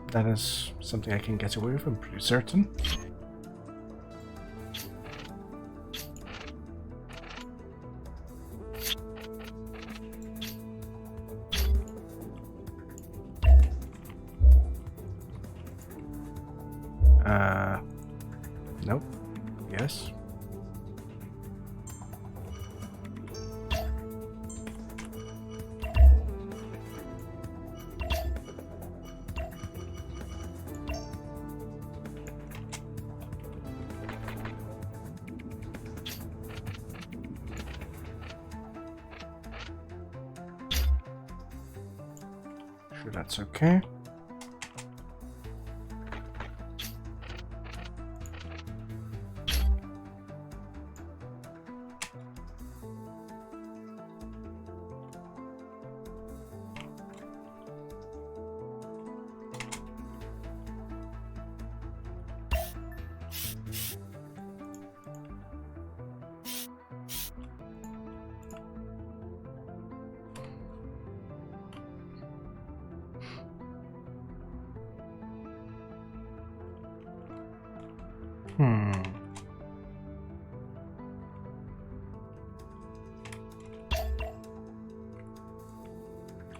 That is something I can get away with, I'm pretty certain. Nope. Yes. Sure, that's okay.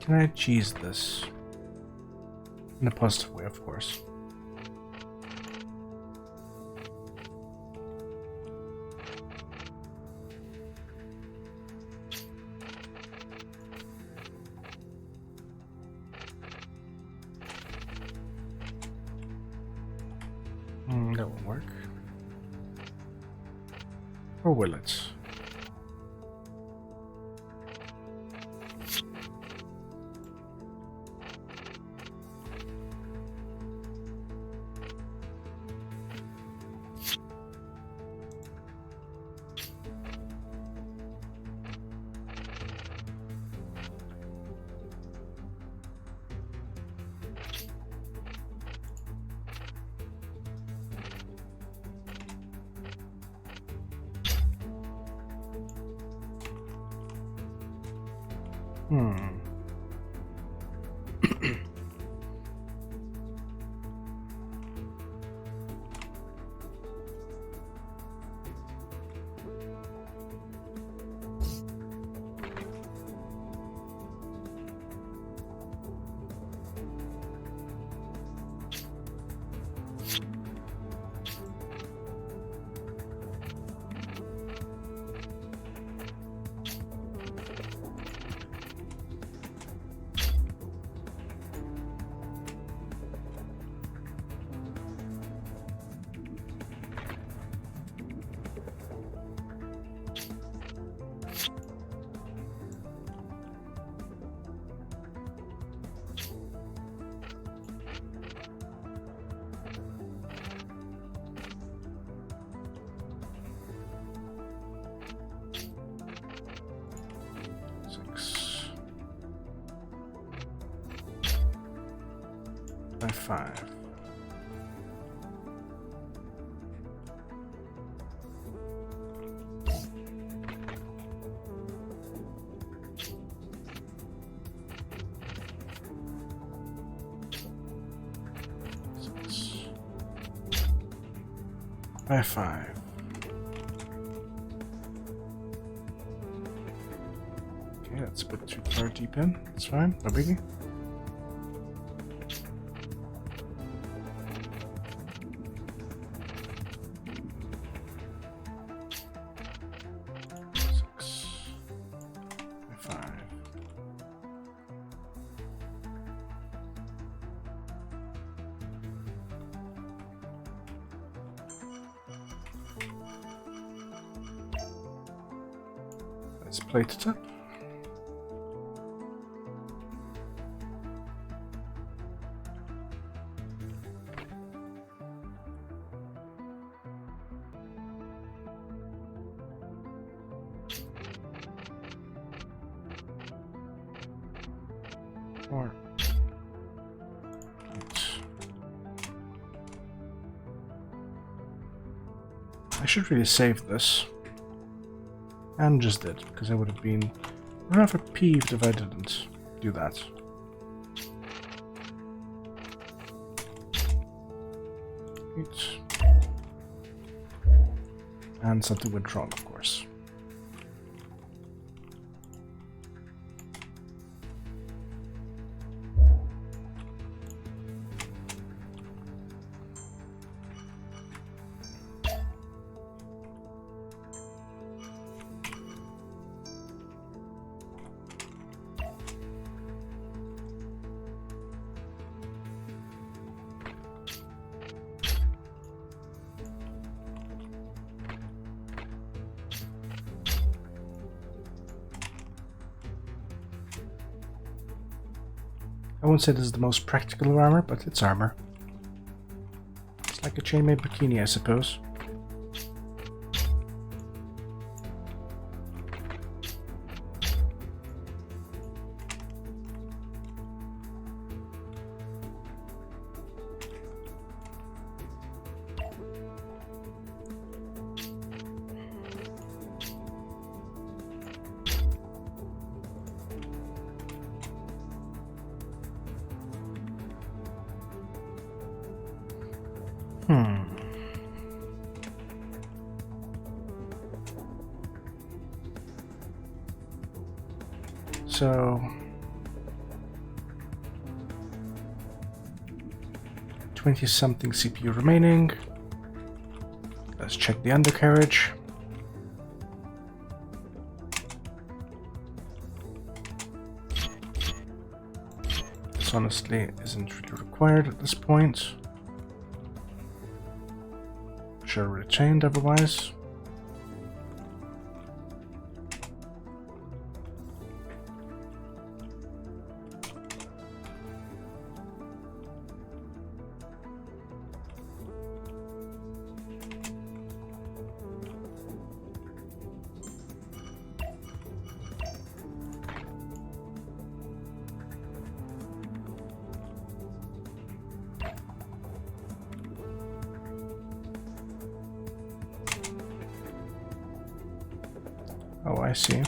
Can I cheese this? In a positive way, of course. That won't work. Or will it? By 5. By 5. Okay, that's a bit too far deep in. That's fine, no biggie. Let's plate it up. Or I should really save this. And just did, because I would have been rather peeved if I didn't do that. And something went wrong, of course. I won't say this is the most practical of armor, but it's armor. It's like a chainmail bikini, I suppose. So 20-something CPU remaining. Let's check the undercarriage. This honestly isn't really required at this point. Sure, retained otherwise. Oh, I see.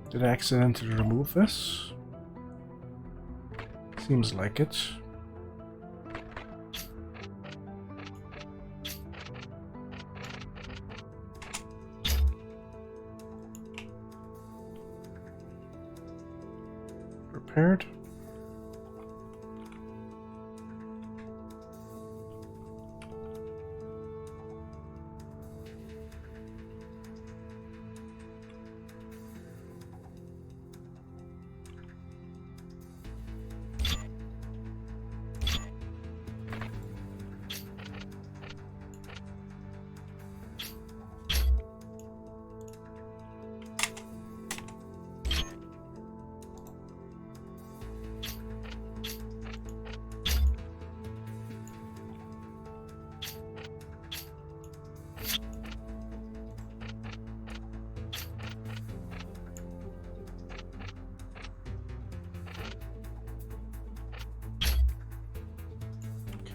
Did I accidentally remove this? Seems like it. Prepared.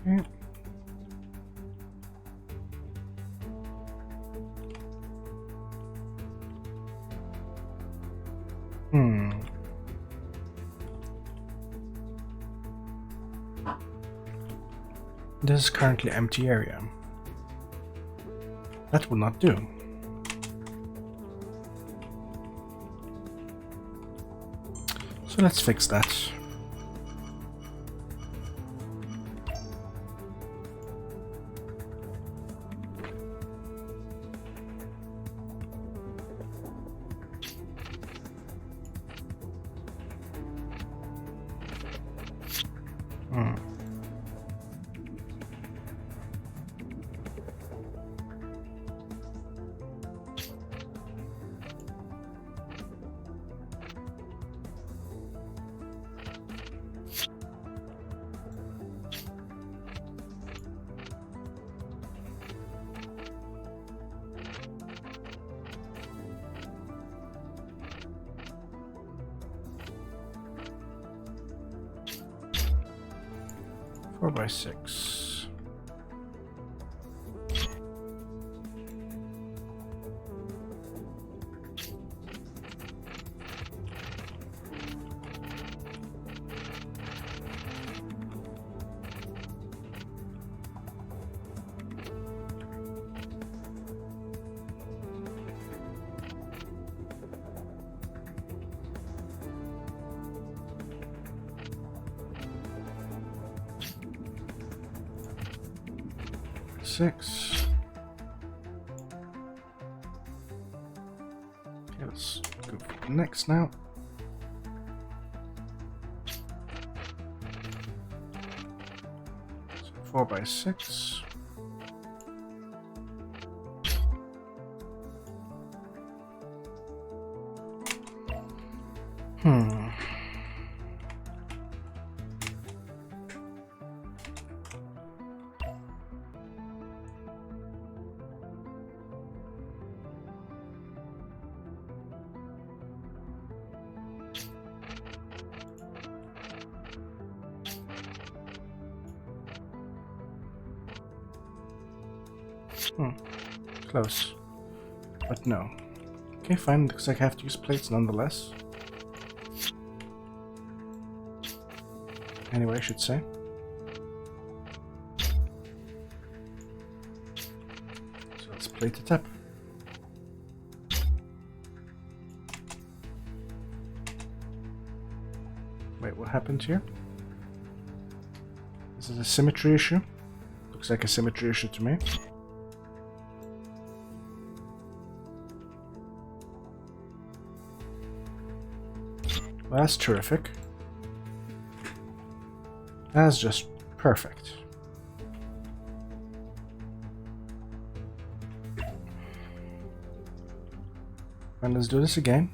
Okay. This is currently an empty area. That will not do. So let's fix that. Four by 6. 4x6. Okay, let's go for the next now. So 4x6. Close. But no. Okay, fine. Looks like I have to use plates nonetheless. Anyway, I should say. So let's plate it up. Wait, what happened here? Is it a symmetry issue? Looks like a symmetry issue to me. Well, that's terrific. That's just perfect. And let's do this again.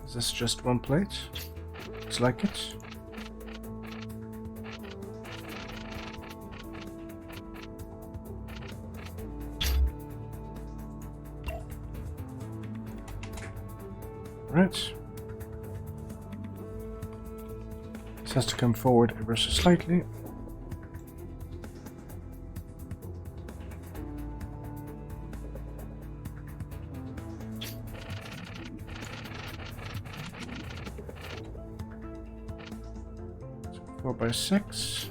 Is this just one plate? Looks like it. Right. This has to come forward ever so slightly. So 4x6.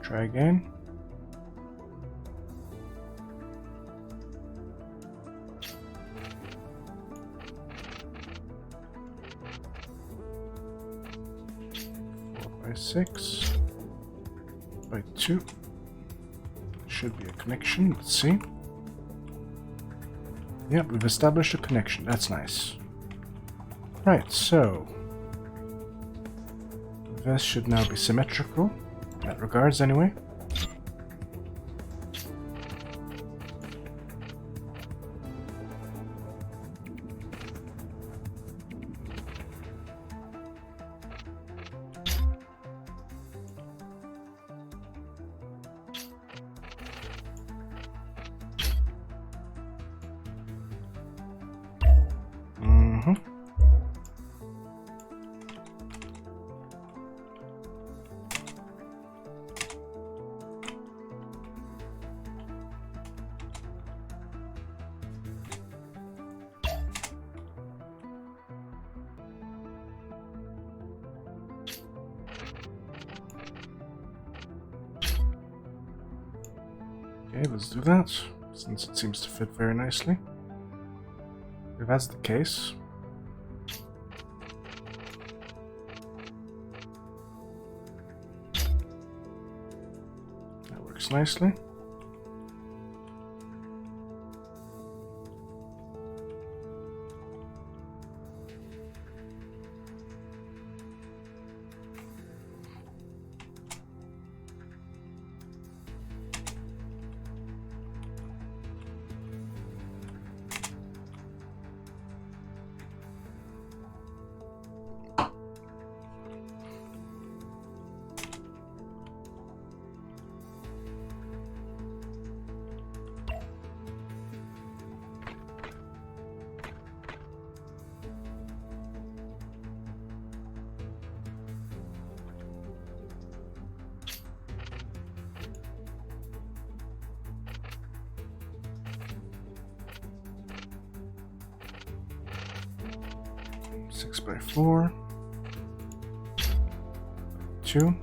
Try again. By 6 by 2. Should be a connection. Let's see. Yep, we've established a connection. That's nice. Right, so this should now be symmetrical. In that regards, anyway. Okay, let's do that, since it seems to fit very nicely. If that's the case, that works nicely. 6x4. 2.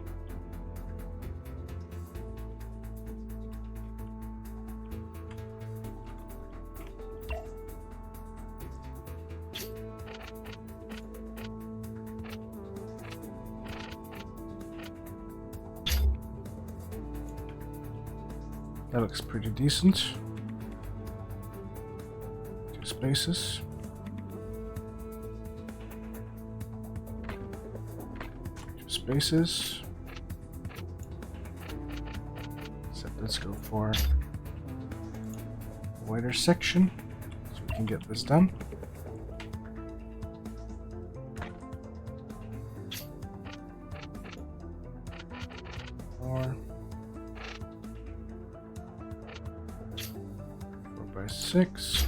That looks pretty decent. 2 spaces. 2 spaces. So let's go for a wider section so we can get this done. By 6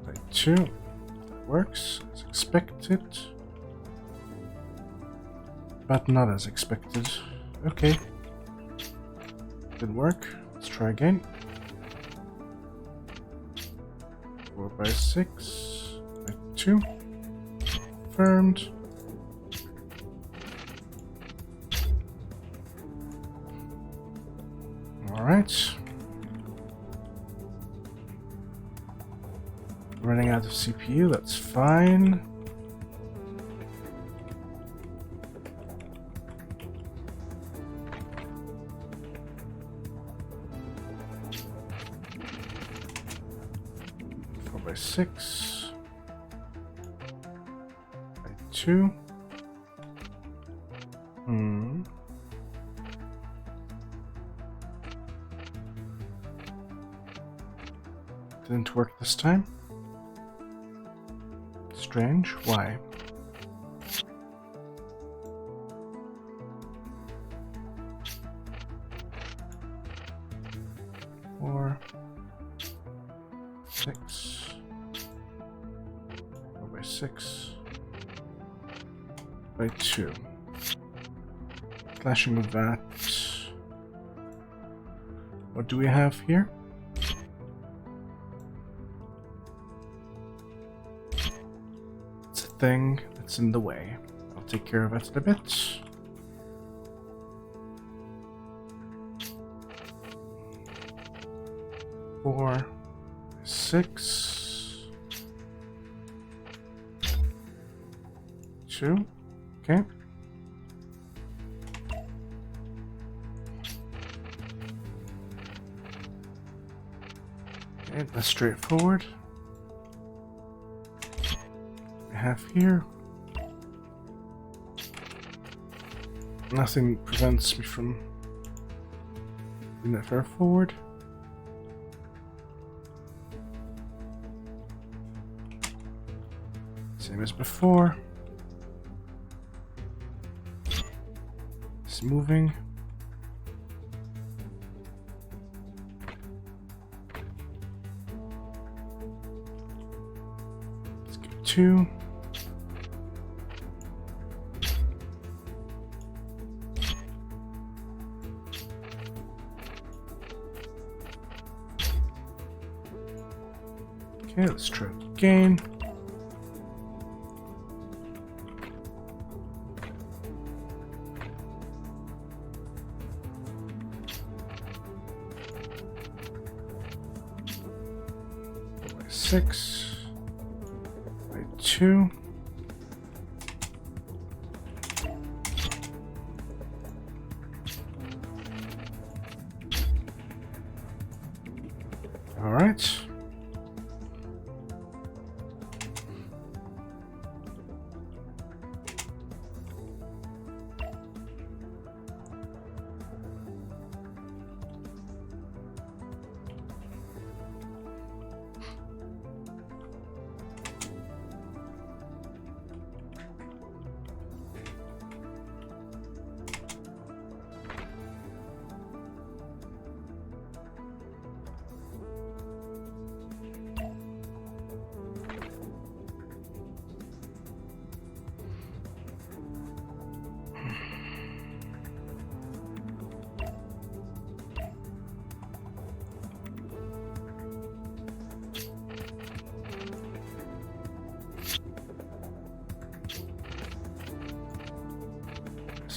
by 2. That works as expected, but not as expected. Okay, didn't work. Let's try again. 4 by 6 by 2. Confirmed. All right. Running out of CPU, that's fine. Four by 6 by 2. Didn't work this time. Strange. Why? Four, 6, 4 by 6 by 2. Clashing with that. What do we have here? Thing that's in the way. I'll take care of it in a bit. Four, 6, 2. Okay. Okay, that's straightforward. Have here. Nothing prevents me from moving that far forward. Same as before. It's moving. Let's go 2. Okay, let's try it again. By 6 by 2. All right.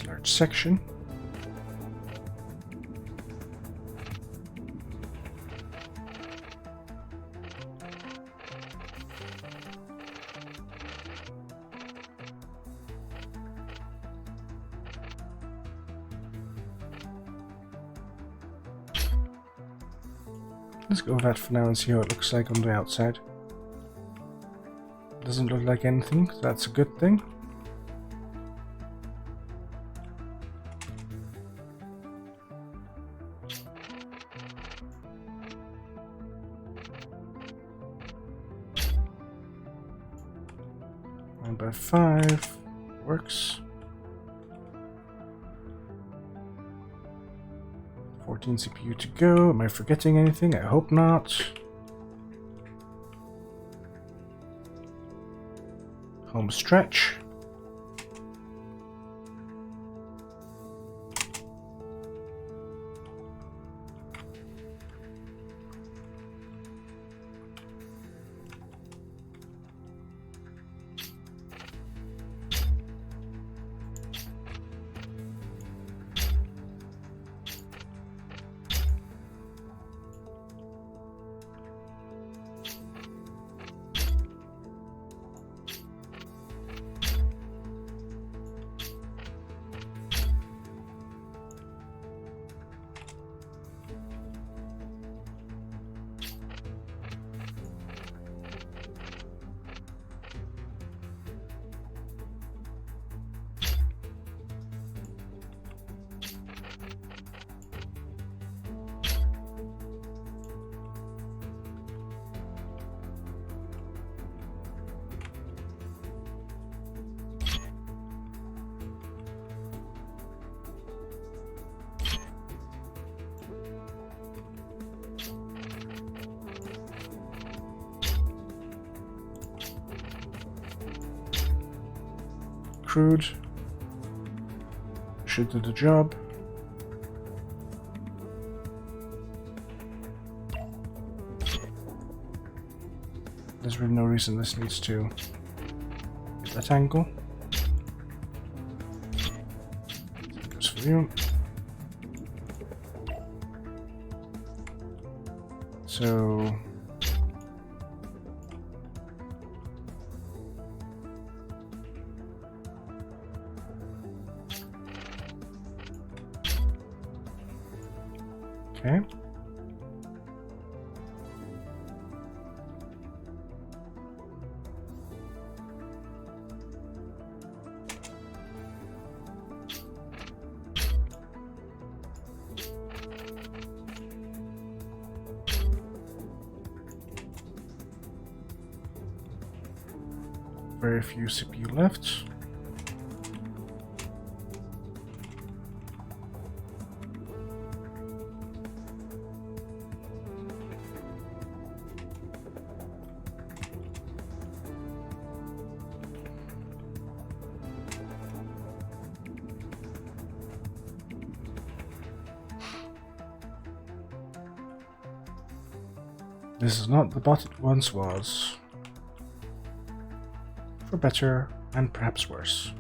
It's a large section. Let's go with that for now and see how it looks like on the outside. Doesn't look like anything, so that's a good thing. One by 5 works. 14 CPU to go. Am I forgetting anything? I hope not. Home stretch. Crude. Should do the job. There's really no reason this needs to get that angle. That goes for you. So okay. Very few CPU left. This is not the bot it once was. For better and perhaps worse.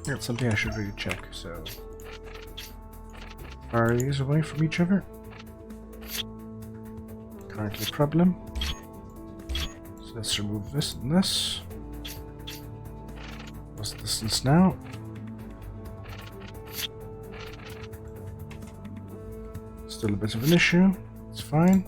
That's something I should really check, so... Far are these away from each other? Currently a problem. So let's remove this and this. What's the distance now? Still a bit of an issue. It's fine.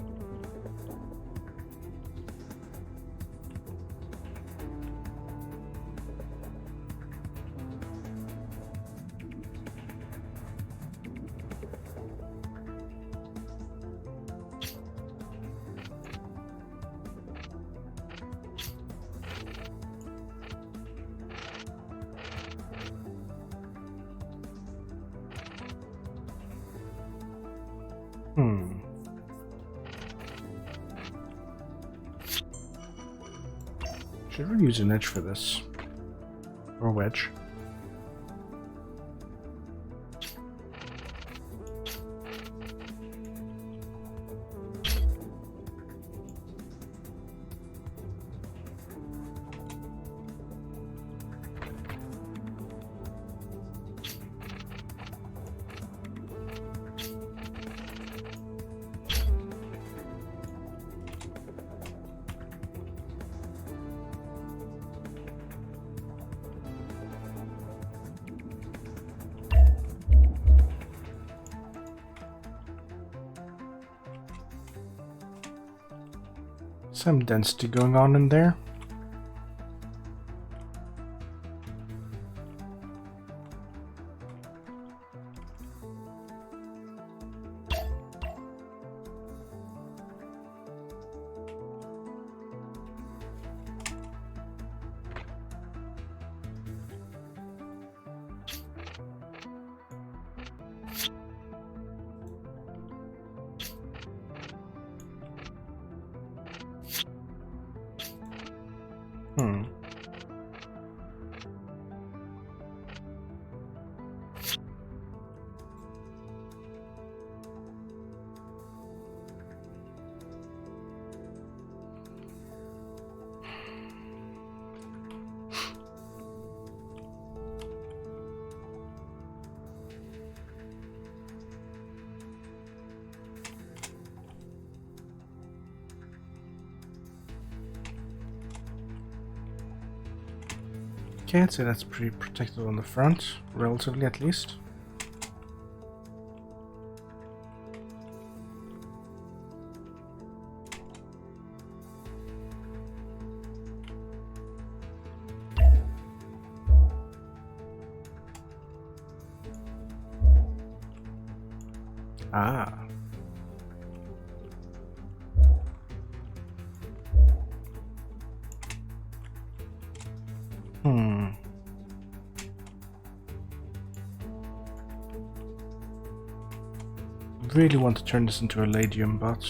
Should we use an edge for this? Or a wedge? Some density going on in there. Okay, I'd say that's pretty protected on the front, relatively at least. Ah. Really want to turn this into a Ladium, but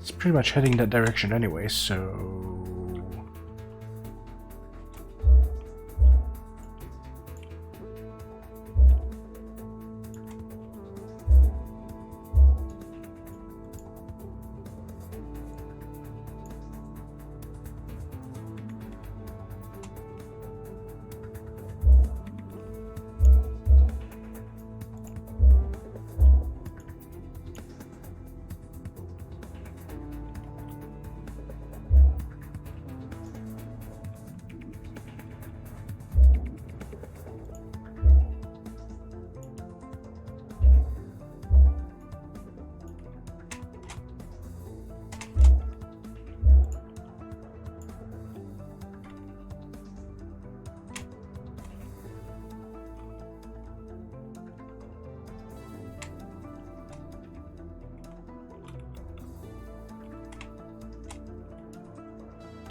it's pretty much heading that direction anyway, so...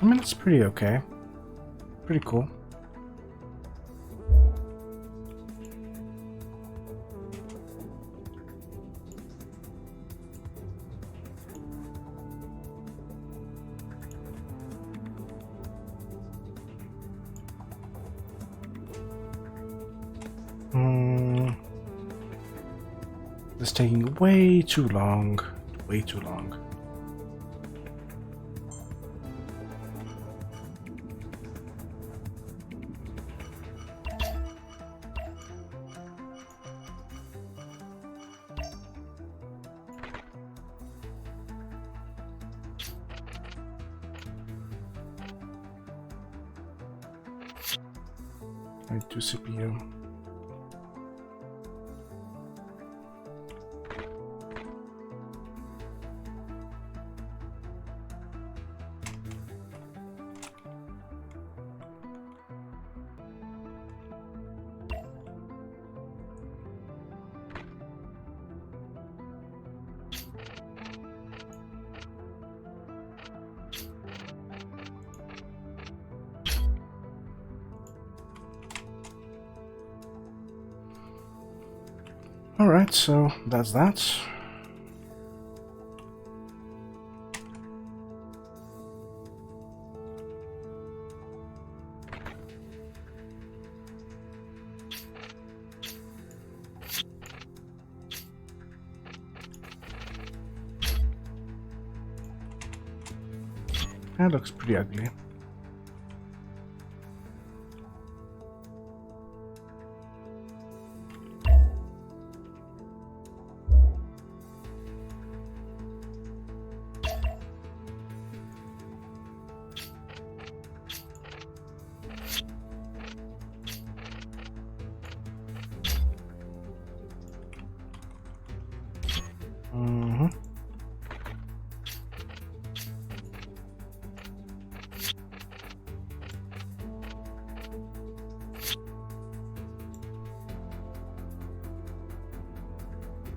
I mean, it's pretty okay. Pretty cool. It's taking way too long. Way too long. I do CPU. Alright, so that's that. That looks pretty ugly.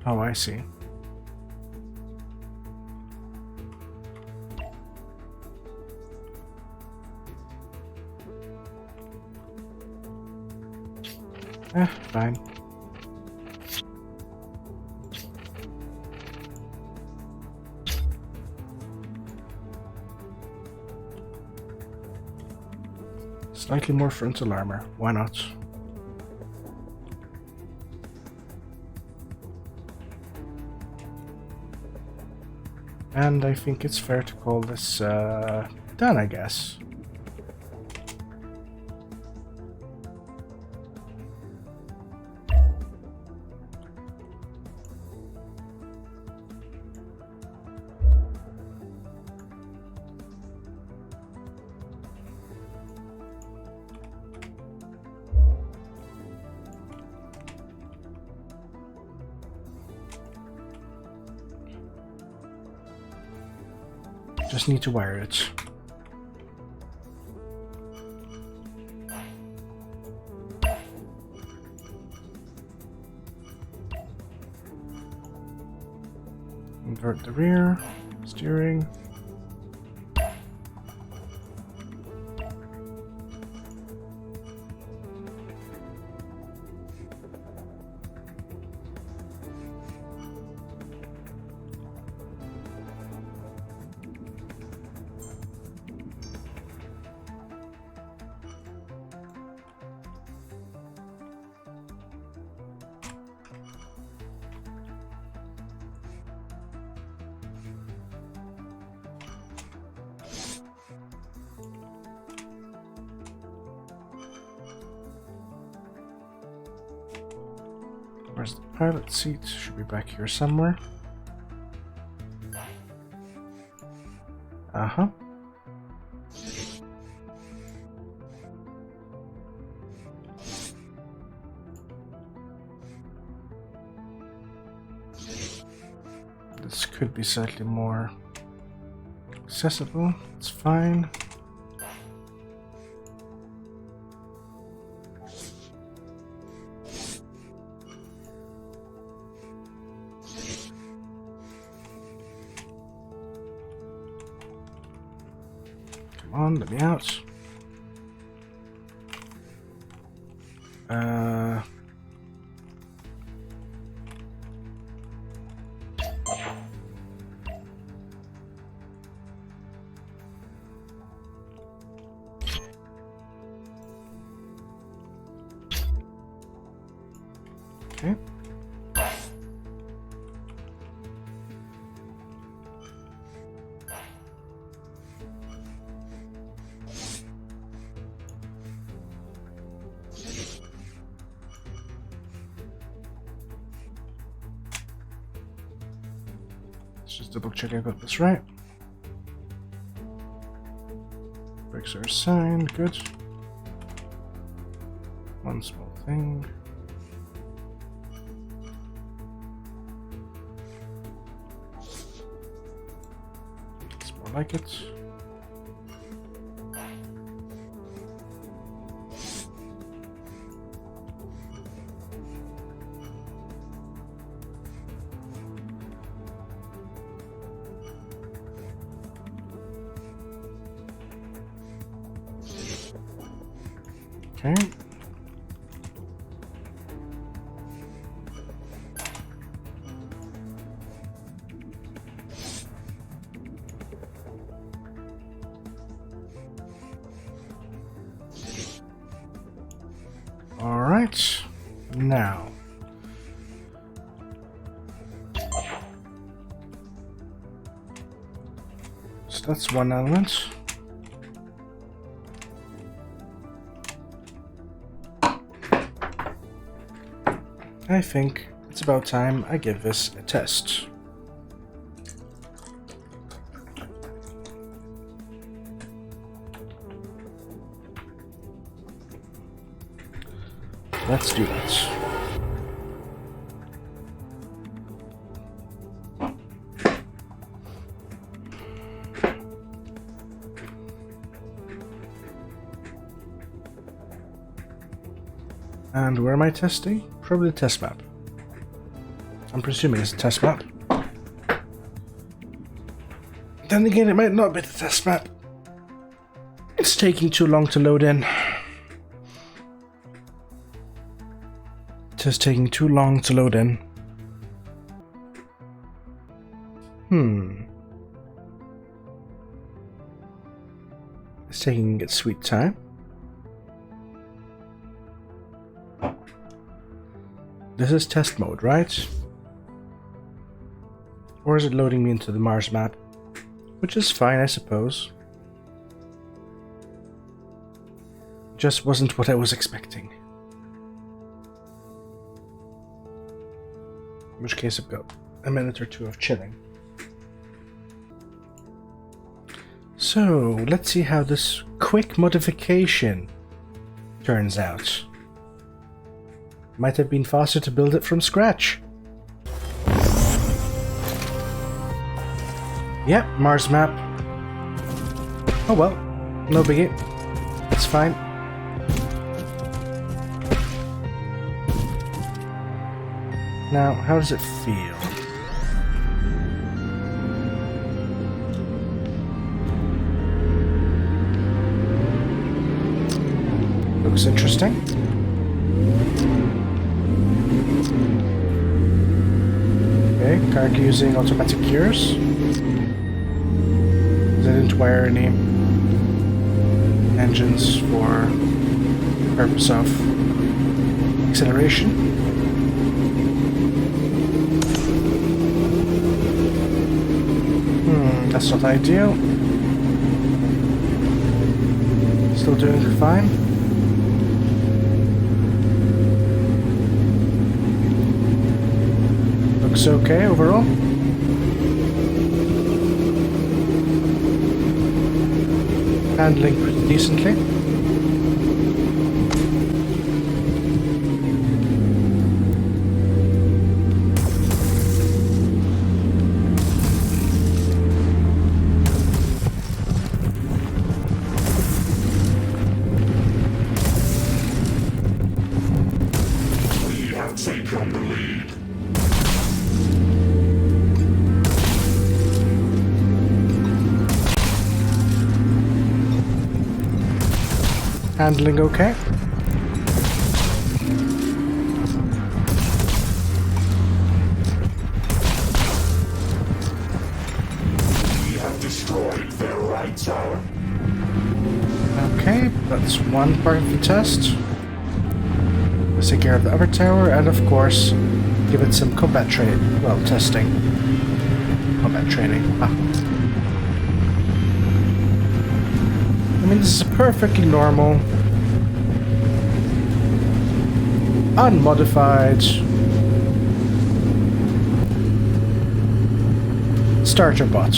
Oh, I see. Fine. Slightly more frontal armor. Why not? And I think it's fair to call this done, I guess. Just need to wire it. Invert the rear, steering. Where's the pilot seat? Should be back here somewhere. Uh-huh. This could be slightly more accessible. It's fine. Come on, let me out. Okay. Let's just double check I got this right. Brakes are assigned, good. one small thing. It's more like it. Okay. All right. Now. So that's one element. I think it's about time I give this a test. Let's do that. And where am I testing? Probably the test map. I'm presuming it's a test map. Then again, it might not be the test map. It's taking too long to load in. It is taking too long to load in. It's taking its sweet time. This is test mode, right? Or is it loading me into the Mars map? Which is fine, I suppose. Just wasn't what I was expecting. In which case I've got a minute or two of chilling. So, let's see how this quick modification turns out. Might have been faster to build it from scratch. Yep, Mars map. Oh well, no biggie. It's fine. Now, how does it feel? Looks interesting. Okay, currently using automatic gears. I didn't wire any engines for the purpose of acceleration. That's not ideal. Still doing fine. Looks okay overall. Handling pretty decently. We have taken the lead. Handling okay. We have destroyed their right tower. Okay, that's one part of the test. Let's take care of the other tower and of course give it some combat training. Well, testing. Combat training. I mean, this is perfectly normal, unmodified starter bot.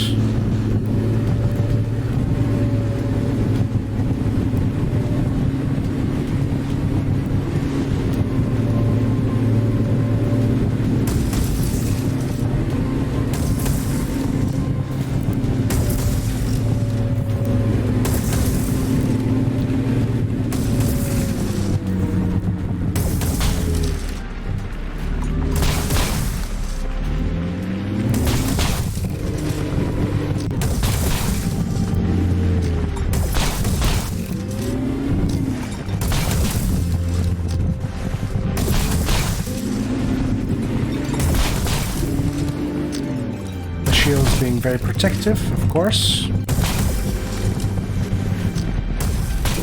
being very protective, of course.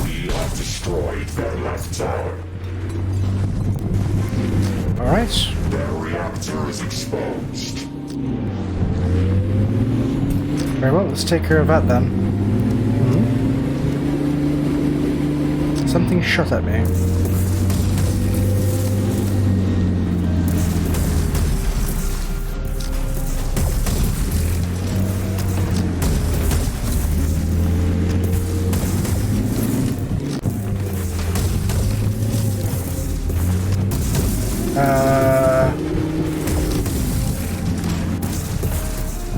We have destroyed their left tower. Alright. Their reactor is exposed. Very well, let's take care of that then. Something shot at me.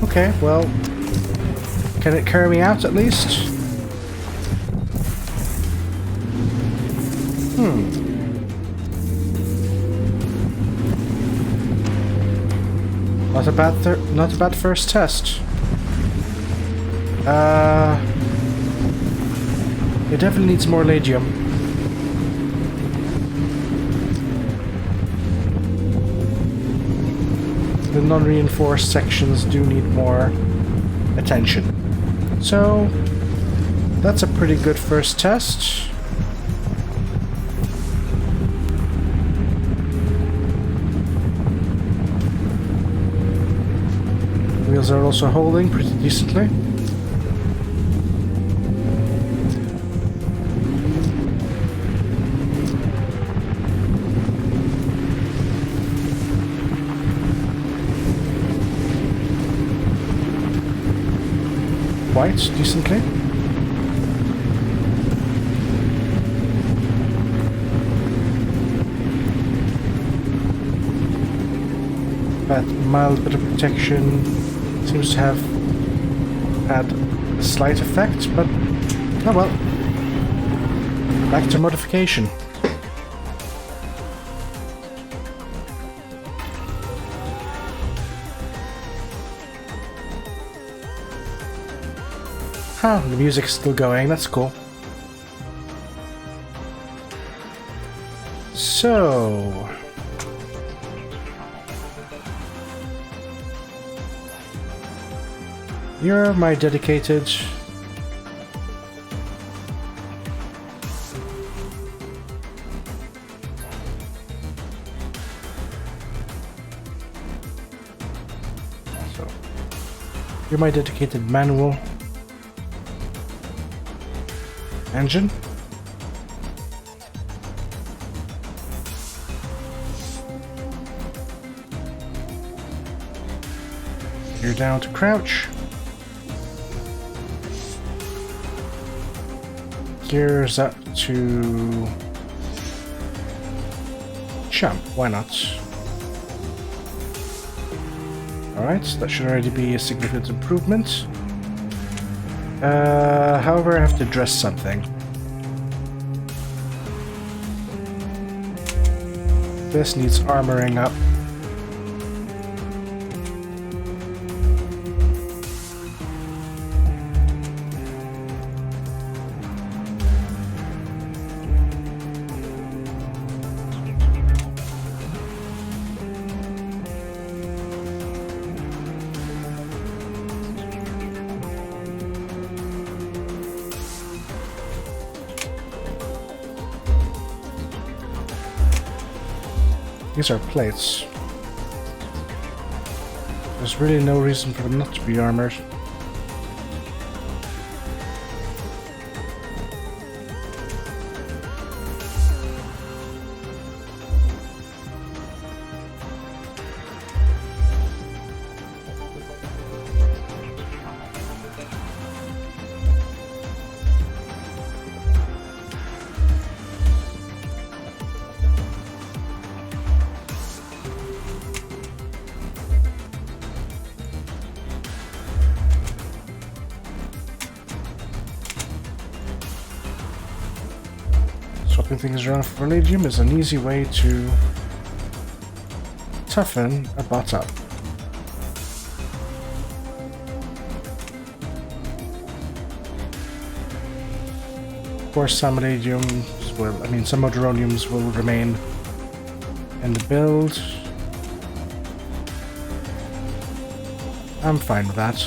Okay, well, can it carry me out at least? Not a bad first test. It definitely needs more Ladium. The non-reinforced sections do need more attention. So, that's a pretty good first test. Wheels are also holding pretty decently. Quite decently. That mild bit of protection seems to have had a slight effect, but oh well. Back to modification. Huh, the music's still going, that's cool. So... you're my dedicated... so... you're my dedicated manual... engine. You're down to crouch. Gears up to jump. Why not? Alright, that should already be a significant improvement. However, I have to address something. This needs armoring up. These are plates. There's really no reason for them not to be armored. Swapping things around for Ladium is an easy way to toughen a bot up. Of course, some Ladiums will, some Modroniums will remain in the build. I'm fine with that.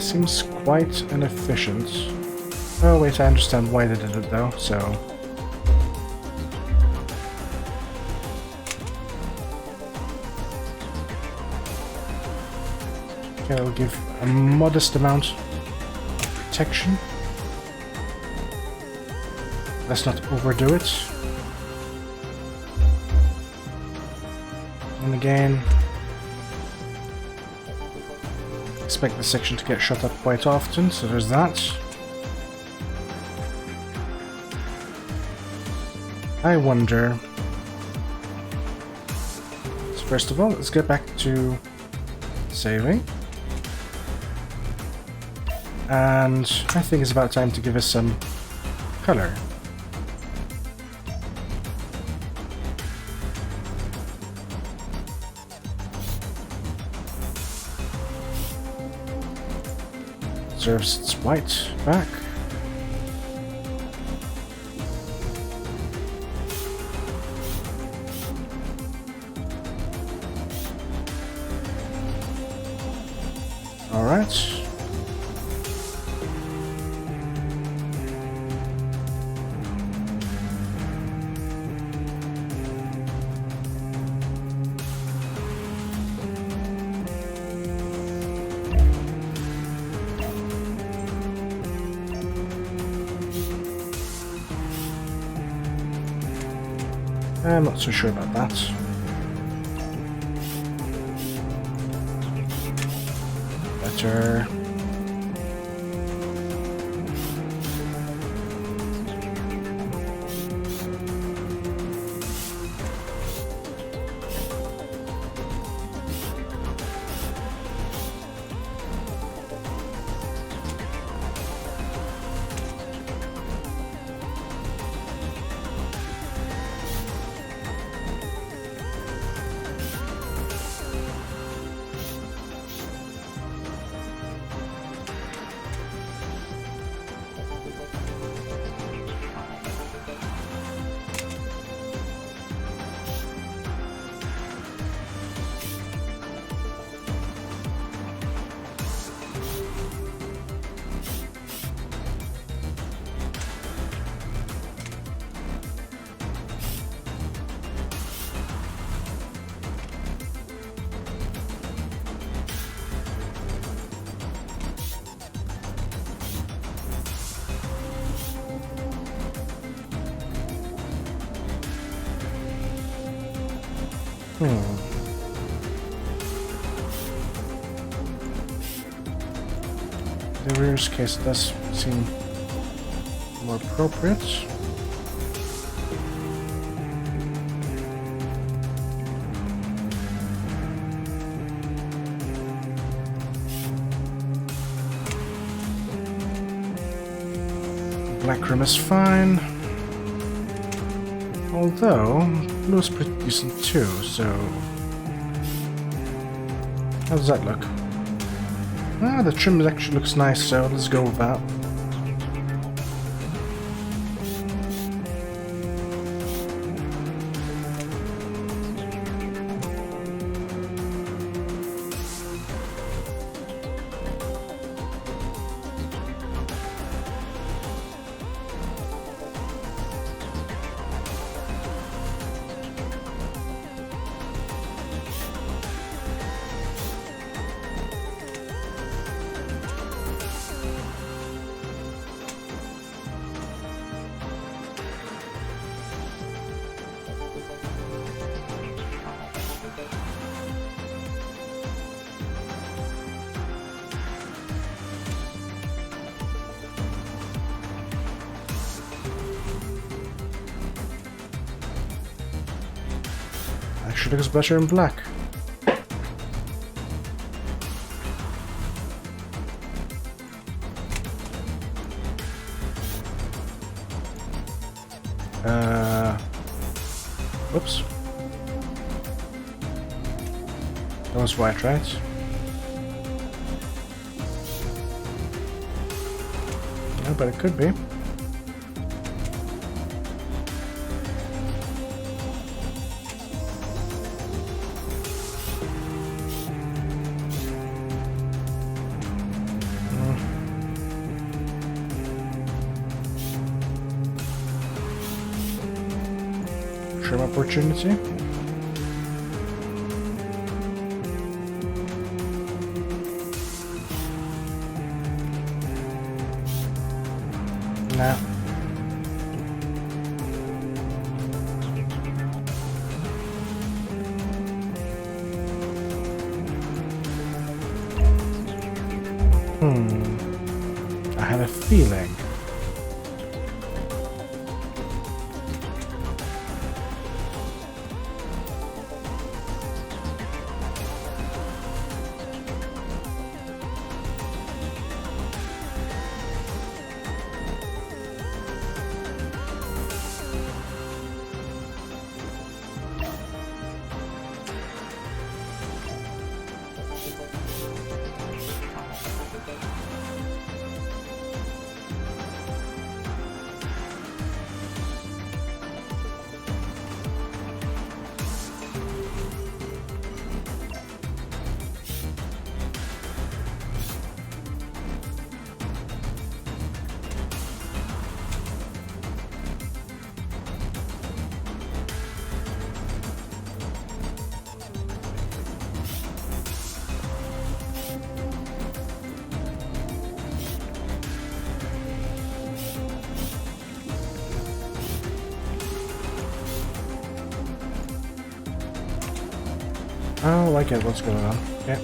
This seems quite inefficient. Oh wait, I understand why they did it though, so... Okay, I'll give a modest amount of protection. Let's not overdo it. And again... expect the section to get shot up quite often, so there's that. I wonder... So first of all, let's get back to saving. And I think it's about time to give us some color. Deserves its white back. All right. I'm not so sure about that. Better. The rear's case does seem more appropriate. Black rim is fine. Although, blue's pretty decent too, so... how does that look? Ah, the trim actually looks nice, so let's go with that. Actually looks better in black. Whoops. That was white, right? No, but it could be. trim opportunity. Nah. I had a feeling. Oh, I get what's going on. Yeah.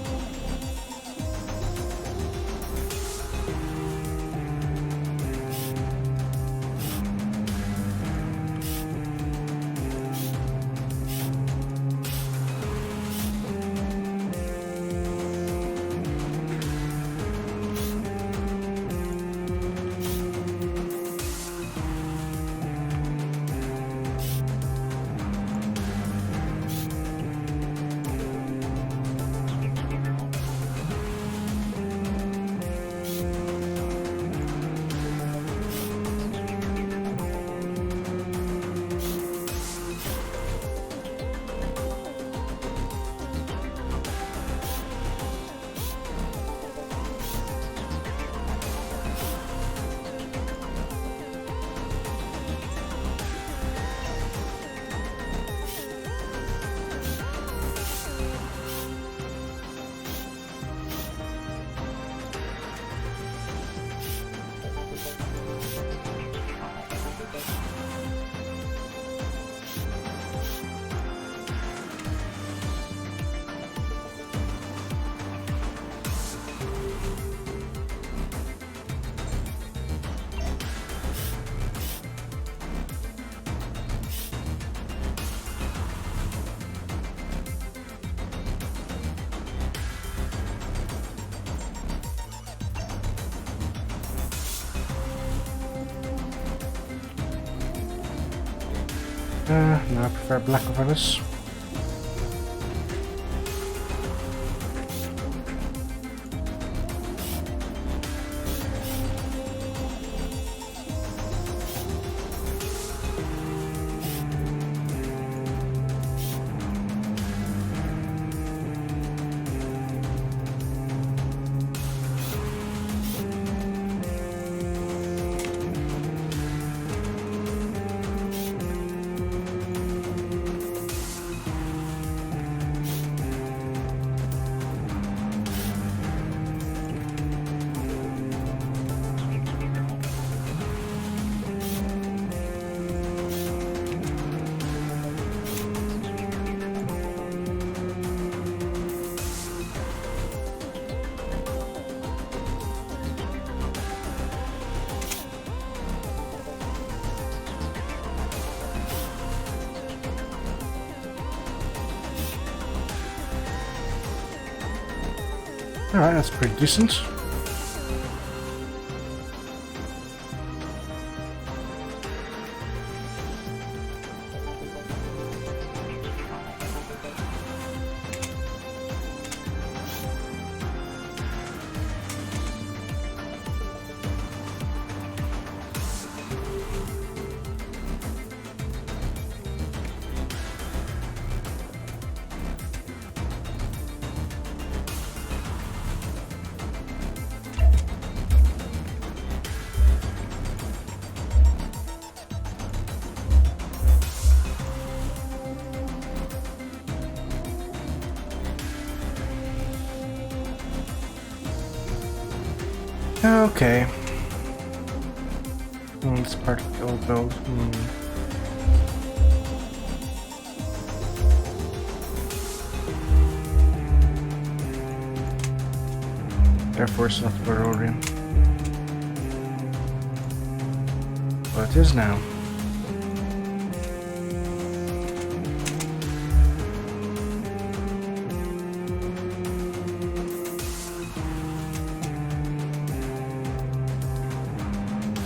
No, I prefer black over this. Alright, that's pretty decent. Okay. It's part of the old build. Therefore, it's not Berorian. But it is now.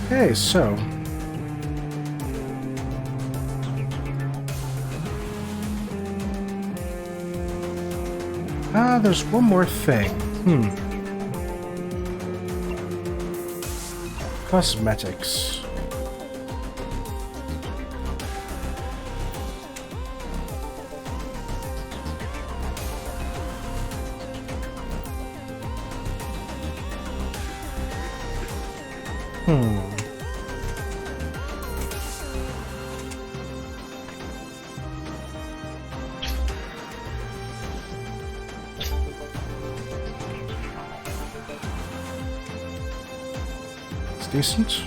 Okay, so there's one more thing. Cosmetics. Decent.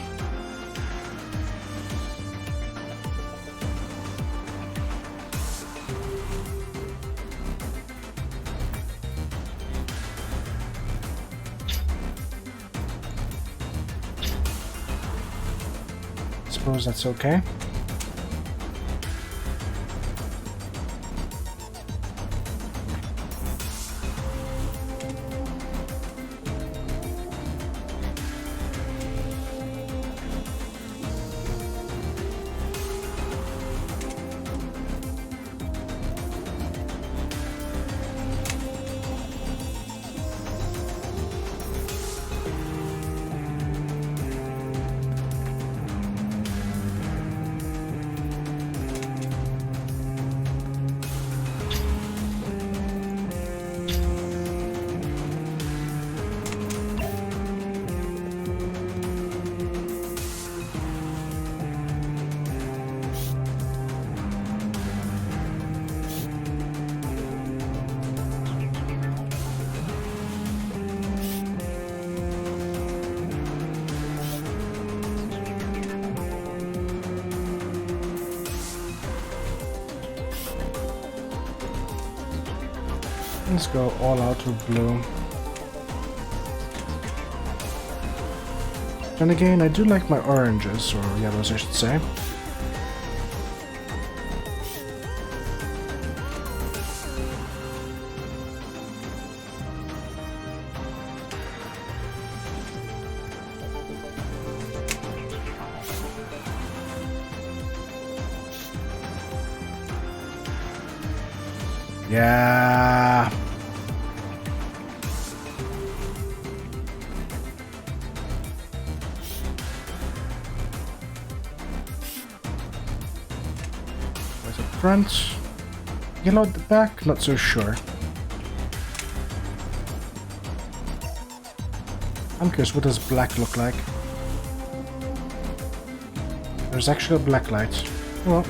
Suppose that's okay. Let's go all out with blue. And again, I do like my oranges, or yellows I should say. Yeah. There's a front. Yellow at the back, not so sure. I'm curious, what does black look like? There's actually a black light. Well.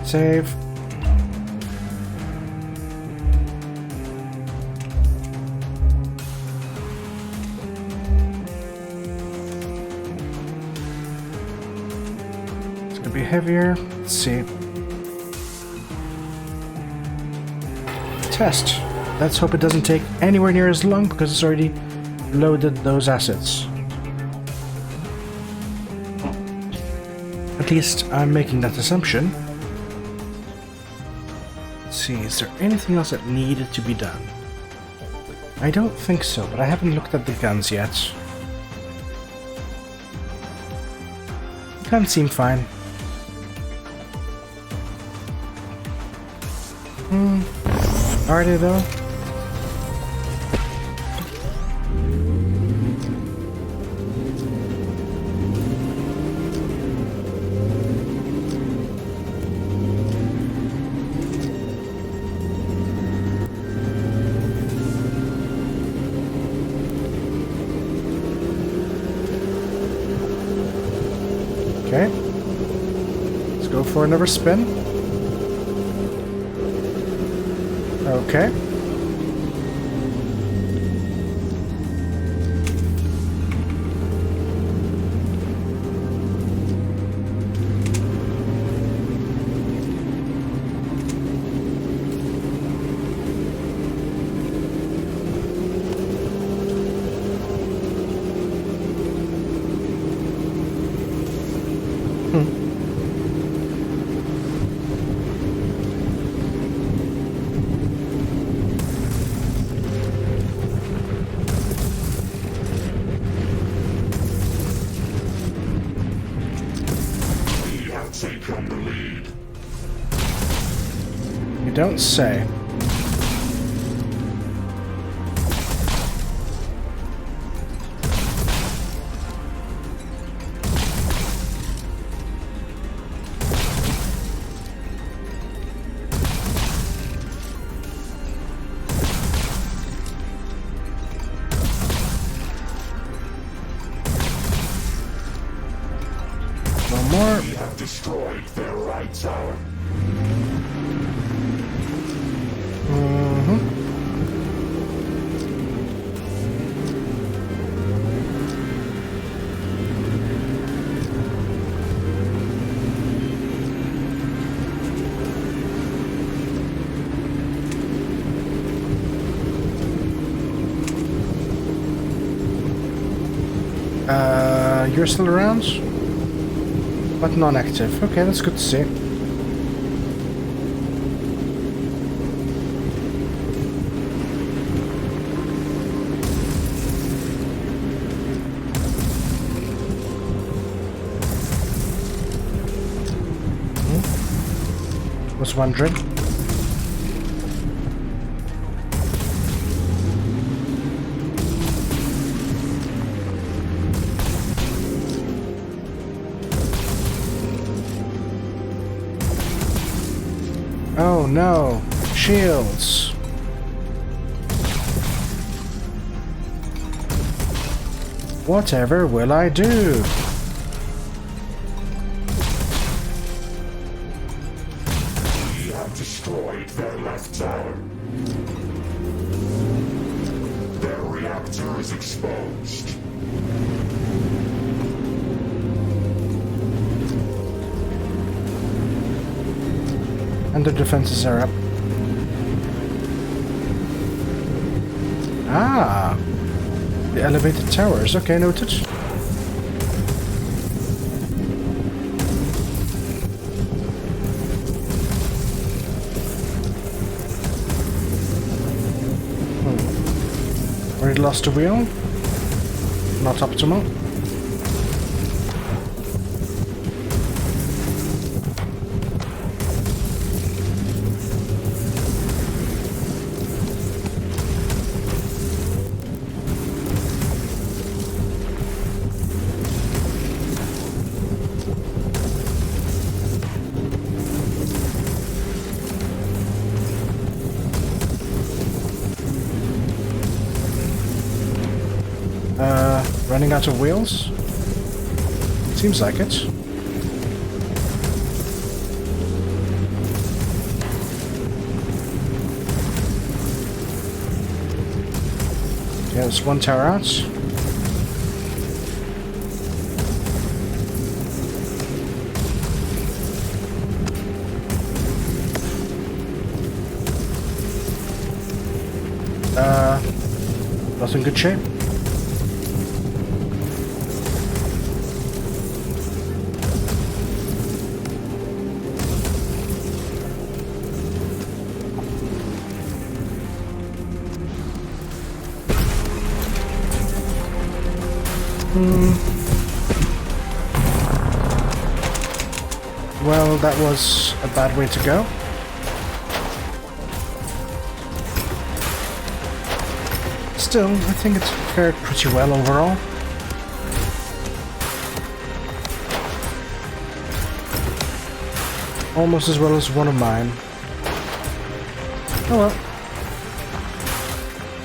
Save. It's gonna be heavier. Let's see. Test. Let's hope it doesn't take anywhere near as long because it's already loaded those assets. At least I'm making that assumption. See, is there anything else that needed to be done? I don't think so, but I haven't looked at the guns yet. Guns seem fine. Are they though? Okay. Let's go for another spin. Okay. Taken the lead. You don't say. One more. We have destroyed their right tower. You're still around? But non-active. Okay, that's good to see. Was wondering. Oh no! Shields! Whatever will I do? We have destroyed their left tower. Their reactor is exposed. And the defenses are up. Ah! The elevated towers. Okay, noted. Already lost a wheel. Not optimal. Running out of wheels? Seems like it. Yeah, there's one tower out. Not in good shape. Well, that was a bad way to go. Still, I think it's fared pretty well overall. Almost as well as one of mine. Oh well.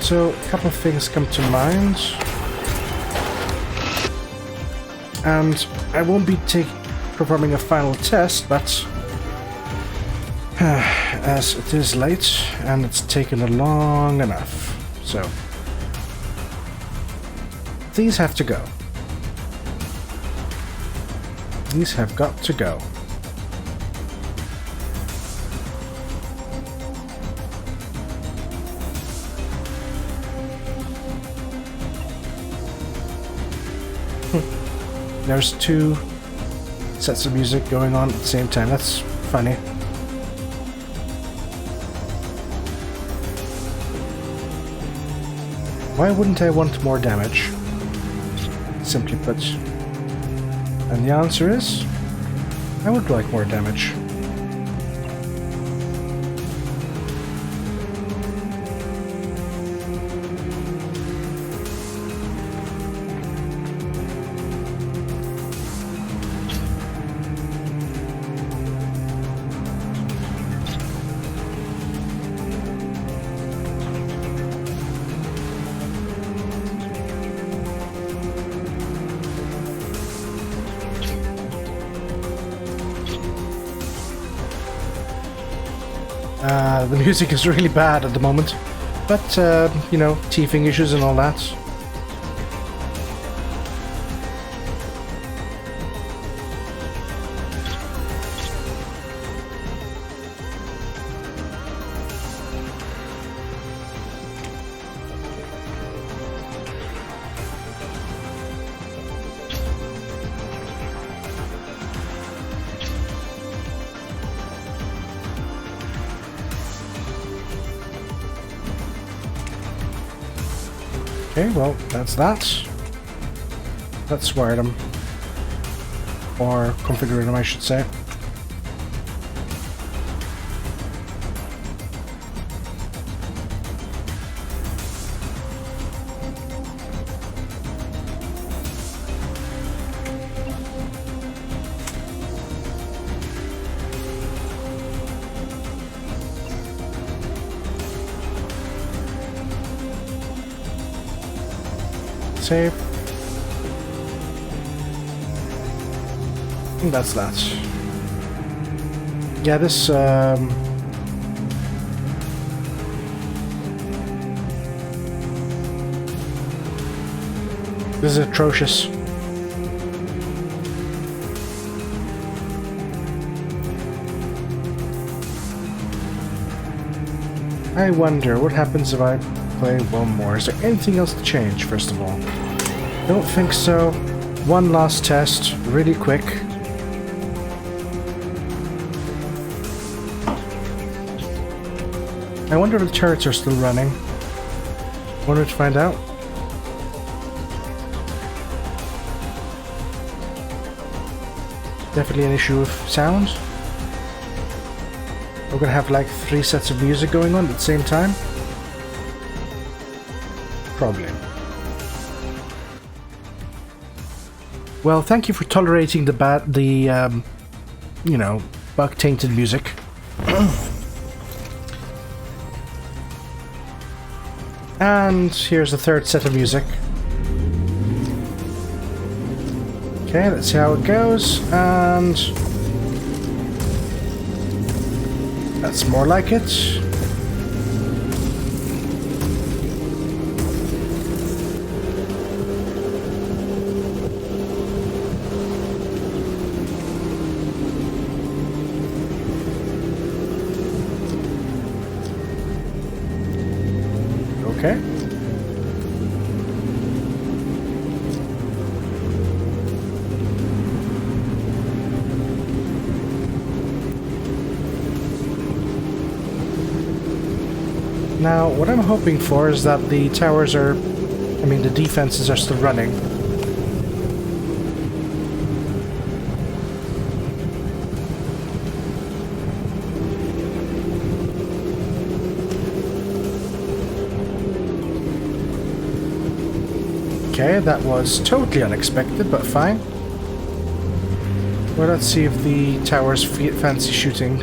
So, a couple of things come to mind. And I won't be performing a final test, but as it is late and it's taken long enough, so these have to go. These have got to go. There's two sets of music going on at the same time. That's funny. Why wouldn't I want more damage? Simply put. And the answer is, I would like more damage. The music is really bad at the moment, but, you know, teething issues and all that. Okay, well, that's that. Let's wire them. Or configure them, I should say. Save. And that's that. Yeah, this is atrocious. I wonder what happens if I play one more. Is there anything else to change, first of all? Don't think so. One last test, really quick. I wonder if the turrets are still running. Wonder to find out. Definitely an issue with sound. We're gonna have like 3 sets of music going on at the same time. Probably. Well, thank you for tolerating the you know, bug-tainted music. And here's the 3rd set of music. Okay, let's see how it goes, and that's more like it. Okay. Now, what I'm hoping for is that the towers are... I mean, the defenses are still running. Okay, that was totally unexpected, but fine. Well, let's see if the towers fancy shooting.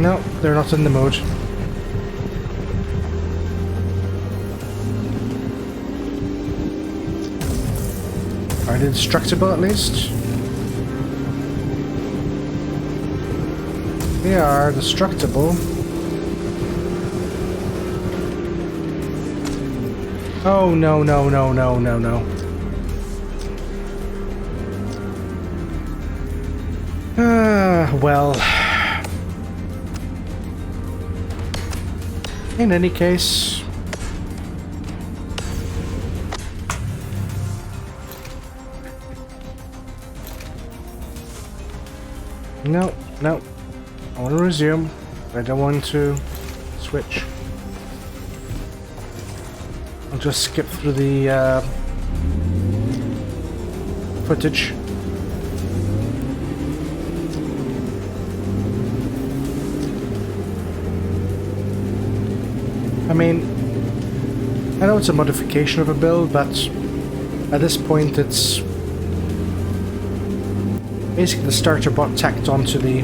No, they're not in the mood. Are they destructible at least? They are destructible. Oh no, no, no, no, no, no. Well. In any case. No, no. I want to resume. I don't want to switch. I'll just skip through the footage. I mean, I know it's a modification of a build, but at this point it's basically the starter bot tacked onto the...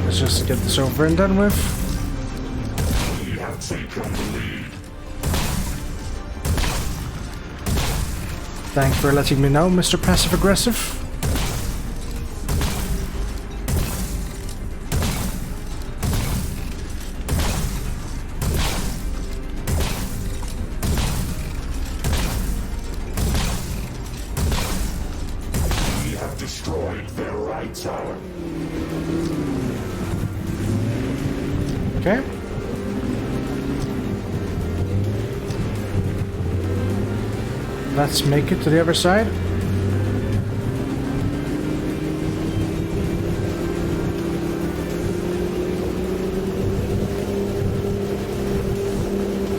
Let's just get this over and done with. We have taken the lead. Thanks for letting me know, Mr. Passive Aggressive. We have destroyed their right tower. Okay. Let's make it to the other side.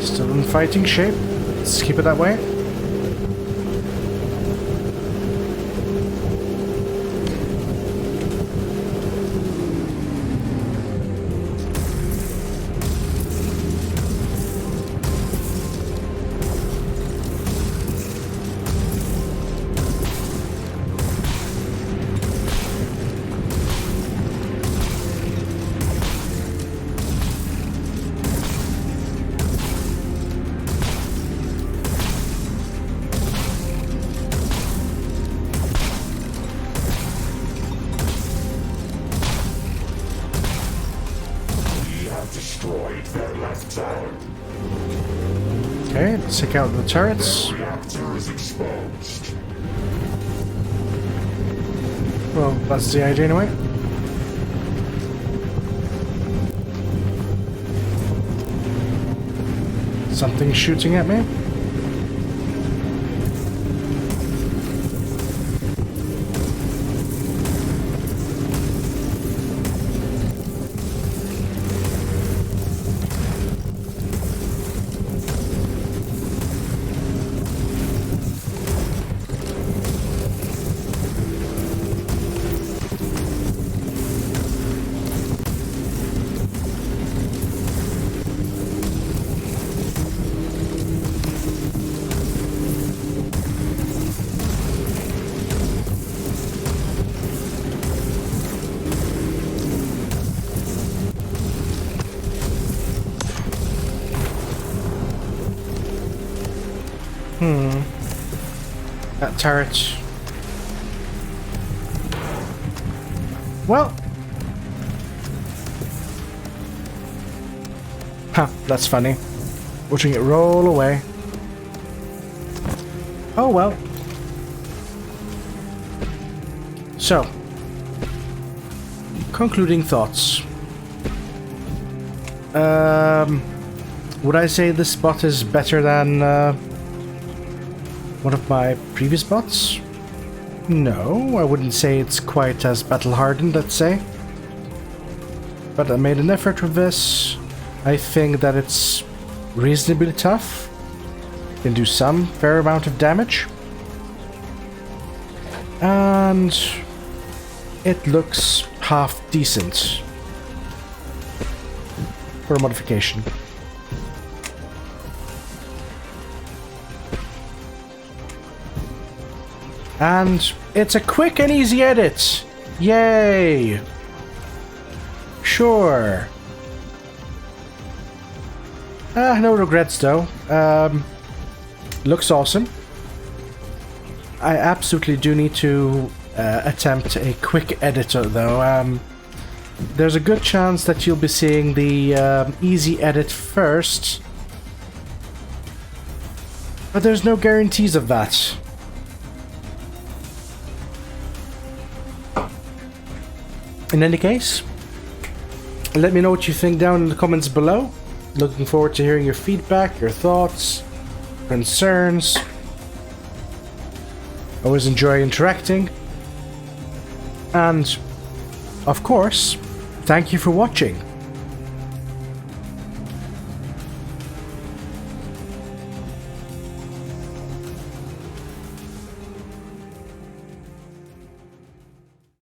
Still in fighting shape. Let's keep it that way. Destroyed their left tower. Okay, let's take out the turrets. Their reactor is exposed. Well, that's the idea anyway. Something shooting at me. That turret. Well. Huh, that's funny. Watching it roll away. Oh well. So. Concluding thoughts. Would I say this bot is better than one of my previous bots? No, I wouldn't say it's quite as battle-hardened, let's say. But I made an effort with this. I think that it's reasonably tough. Can do some fair amount of damage. And it looks half decent for a modification. And it's a quick and easy edit! Yay! Sure. No regrets though. Looks awesome. I absolutely do need to attempt a quick edit though. There's a good chance that you'll be seeing the easy edit first. But there's no guarantees of that. In any case, let me know what you think down in the comments below. Looking forward to hearing your feedback, your thoughts, concerns. Always enjoy interacting. And, of course, thank you for watching.